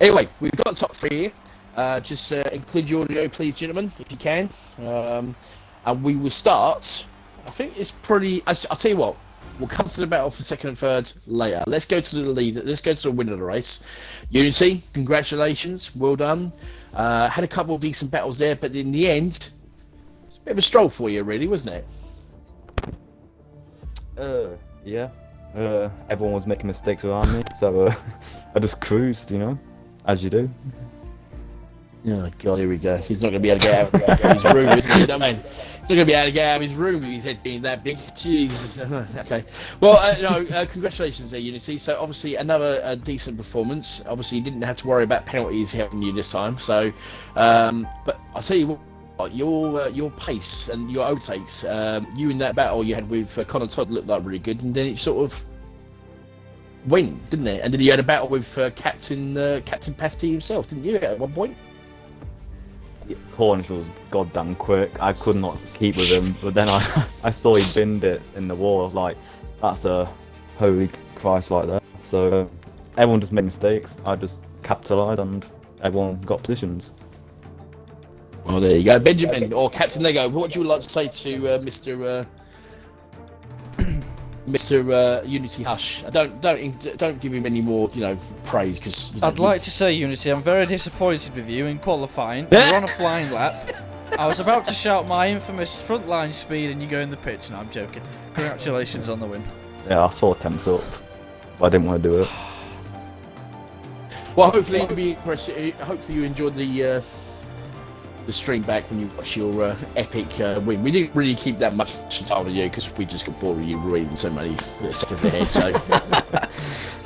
anyway, we've got top 3 here. Just include your audio, please, gentlemen, if you can. And we will start. I think it's pretty. I'll tell you what. We'll come to the battle for second and third later. Let's go to the lead. Let's go to the winner of the race. Unity, congratulations. Well done. Had a couple of decent battles there, but in the end, it's a bit of a stroll for you, really, wasn't it? Yeah. Everyone was making mistakes around me, so I just cruised, as you do. Oh God, here we go. He's not going to be able to get out of his room, is he? You know what I mean? He's not going to be able to get out of his room with his head being that big. Jesus. Okay. Well, congratulations there, Unity. So obviously another decent performance. Obviously you didn't have to worry about penalties helping you this time. So, but I'll tell you what, your pace and your overtakes, you in that battle you had with Connor Todd looked like really good, and then it sort of went, didn't it? And then you had a battle with Captain Pasty himself, didn't you, at one point? Cornish was goddamn quick. I could not keep with him, but then I saw he binned it in the wall. Like, that's a holy Christ right there. So everyone just made mistakes. I just capitalised and everyone got positions. Well, there you go, Benjamin or Captain Lego. What would you like to say to Mr. Unity Hush? Don't give him any more, praise, because I'd like to say, Unity, I'm very disappointed with you in qualifying. You're on a flying lap. I was about to shout my infamous frontline speed, and you go in the pits. No, I'm joking. Congratulations on the win. Yeah, I saw temps up, but I didn't want to do it. Well, hopefully you'll be impressed. Hopefully you enjoyed the the stream back when you watch your epic win. We didn't really keep that much time with you because we just got bored with you reading so many seconds ahead. So, you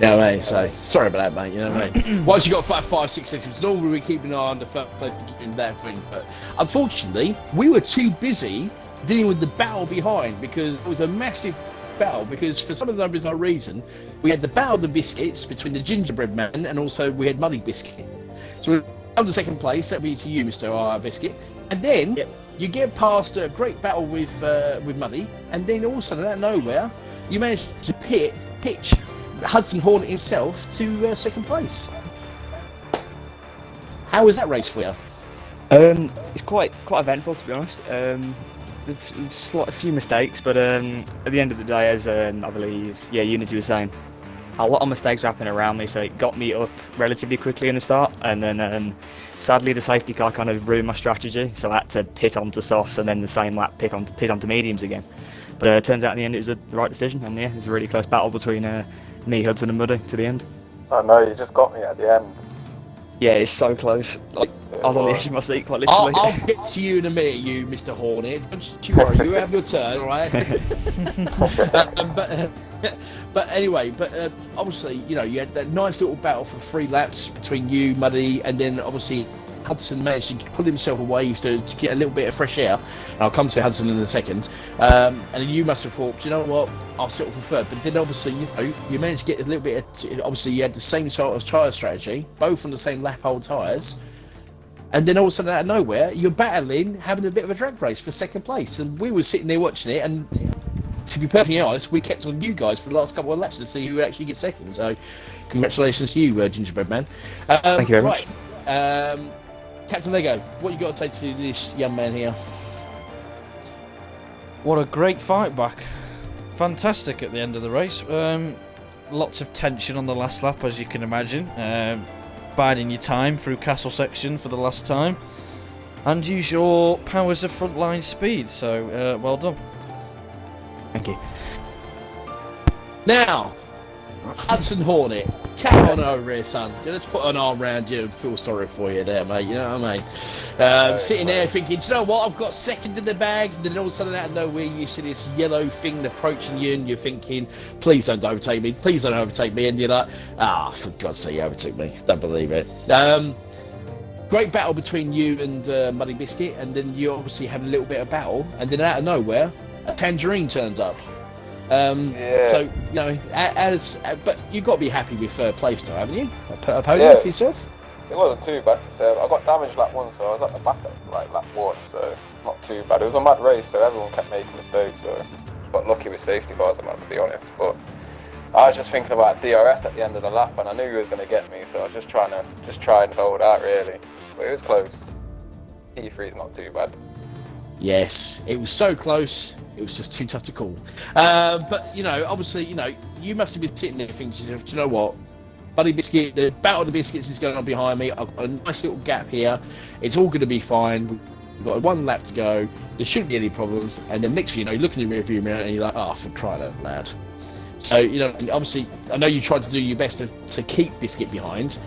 know what I mean? So, sorry about that, mate. You know what I mean? Once you got 5, 6 seconds, normally we keep an eye on the first place doing that thing. But unfortunately, we were too busy dealing with the battle behind because it was a massive battle. Because for some of the bizarre reason, we had the battle of the biscuits between the gingerbread man and also we had Muddy Biscuit. So we on the second place, that'd be to you, Mr. R. Biscuit, and then you get past a great battle with Muddy, and then all of a sudden, out of nowhere, you manage to pitch Hudson Hornet himself to second place. How was that race for you? It's quite eventful, to be honest. There's a few mistakes, but at the end of the day, as I believe, Unity was saying, a lot of mistakes were happening around me, so it got me up relatively quickly in the start, and then sadly the safety car kind of ruined my strategy, so I had to pit onto softs and then the same lap pit onto mediums again. But it turns out in the end it was the right decision, and yeah, it was a really close battle between me, Hudson and Muddy to the end. I know, you just got me at the end. Yeah, it's so close. Like, I was on the edge of my seat quite literally. I'll get to you in a minute, you Mr. Hornet. Don't you worry, you have your turn, all right? But anyway, obviously, you know, you had that nice little battle for 3 laps between you, Muddy, and then obviously Hudson managed to pull himself away to get a little bit of fresh air. And I'll come to Hudson in a second. And then you must have thought, you know what, I'll settle for third. But then obviously, you know, you managed to get a little bit of, obviously you had the same sort of tyre strategy, both on the same lap hole tyres. And then all of a sudden out of nowhere, you're battling, having a bit of a drag race for second place. And we were sitting there watching it, and to be perfectly honest, we kept on you guys for the last couple of laps to see who would actually get second. So congratulations to you, Gingerbread Man. Thank you very much. Captain Lego, what you got to say to this young man here? What a great fight back. Fantastic at the end of the race. Lots of tension on the last lap, as you can imagine. Biding your time through castle section for the last time. And use your powers of frontline speed, so well done. Thank you. Now, Hudson Hornet, come on over here, son. Let's put an arm around you and feel sorry for you there, mate. You know what I mean? Sitting there thinking, do you know what? I've got second in the bag. And then all of a sudden, out of nowhere, you see this yellow thing approaching you, and you're thinking, please don't overtake me. Please don't overtake me. And you're like, for God's sake, you overtook me. Don't believe it. Great battle between you and Muddy Biscuit, and then you obviously have a little bit of battle, and then out of nowhere, a tangerine turns up. So, you know, but you've got to be happy with third place now, haven't you? A podium for yourself? It wasn't too bad to say. I got damaged lap 1, so I was at the back at like lap 1, so not too bad. It was a mad race, so everyone kept making mistakes, so just got lucky with safety cars, to be honest. But I was just thinking about DRS at the end of the lap, and I knew he was going to get me, so I was just trying and hold out, really. But it was close. P3 is not too bad. Yes, it was so close. It was just too tough to call. But, you know, obviously, you know, you must have been sitting there thinking to yourself, do you know what? Buddy Biscuit, the battle of the biscuits is going on behind me. I've got a nice little gap here. It's all going to be fine. We've got 1 lap to go. There shouldn't be any problems. And then next thing you know, you look in the rearview mirror and you're like, oh, for crying out loud. So, you know, obviously, I know you tried to do your best to keep Biscuit behind.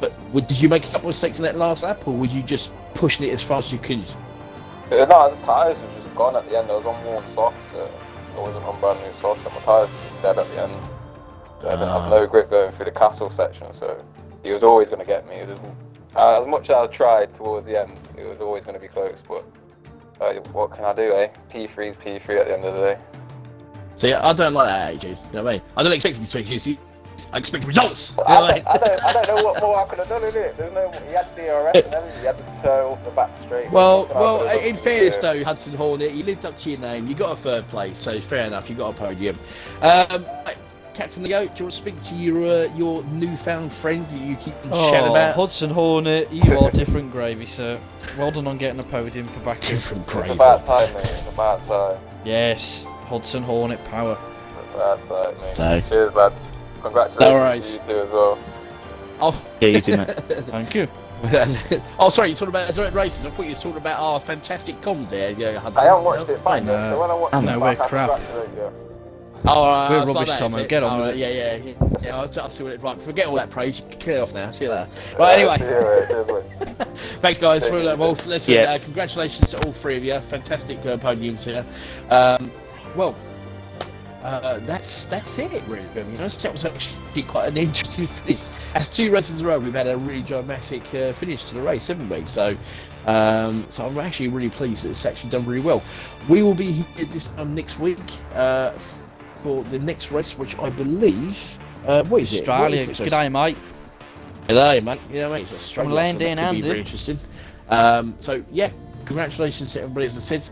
But did you make a couple of mistakes in that last lap, or were you just pushing it as fast as you could? No, the tyres were just gone at the end. I was on worn softs, so I wasn't on brand new softs, so my tyres were dead at the end. So I didn't have no grip going through the castle section, so he was always going to get me. As much as I tried towards the end, it was always going to be close, but what can I do, eh? P3 is P3 at the end of the day. See, I don't like that attitude, you know what I mean? I don't expect you to speak, you see. I expect results! You know I don't know what more I could have done in it. There's no, he had DRS and everything, he had the toe off the back straight. Well, in fairness though, Hudson Hornet, you lived up to your name, you got a third place, so fair enough, you got a podium. Captain Leo, do you want to speak to your newfound friend that you keep chatting about? Hudson Hornet, you are different gravy, sir. Well done on getting a podium for back. Different gravy. It's about time, mate, it's about time. Yes, Hudson Hornet power. It's about time, mate. So. Cheers, lads. Congratulations to you too as well. Yeah, you too, mate. Thank you. Oh, sorry, you're talking about races. I thought you were talking about our fantastic comms there. Yeah, Hudson. I haven't watched it back, so when I watch it we're back, crap. Oh, we're rubbish, Tomo. Get on with it. Yeah. I'll see what it's right. Forget all that praise. Clear off now. See you later. Right, anyway. See you later. Thanks, guys. Well, listen, Yeah. congratulations to all three of you. Fantastic podiums here. Well, that's it, really. That was actually quite an interesting finish. As 2 races in a row, we've had a really dramatic finish to the race, haven't we? So I'm actually really pleased that it's actually done really well. We will be here this time next week for the next race, which I believe, what is it? Australia. What is it? Good day, mate. Hello, mate. Mate, it's Australia. From So that London, could be Andy. very interesting. So yeah, congratulations to everybody, as I said,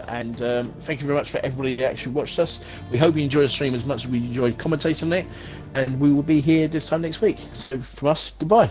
and thank you very much for everybody that actually watched us. We hope you enjoyed the stream as much as we enjoyed commentating on it, and we will be here this time next week. So from us, goodbye.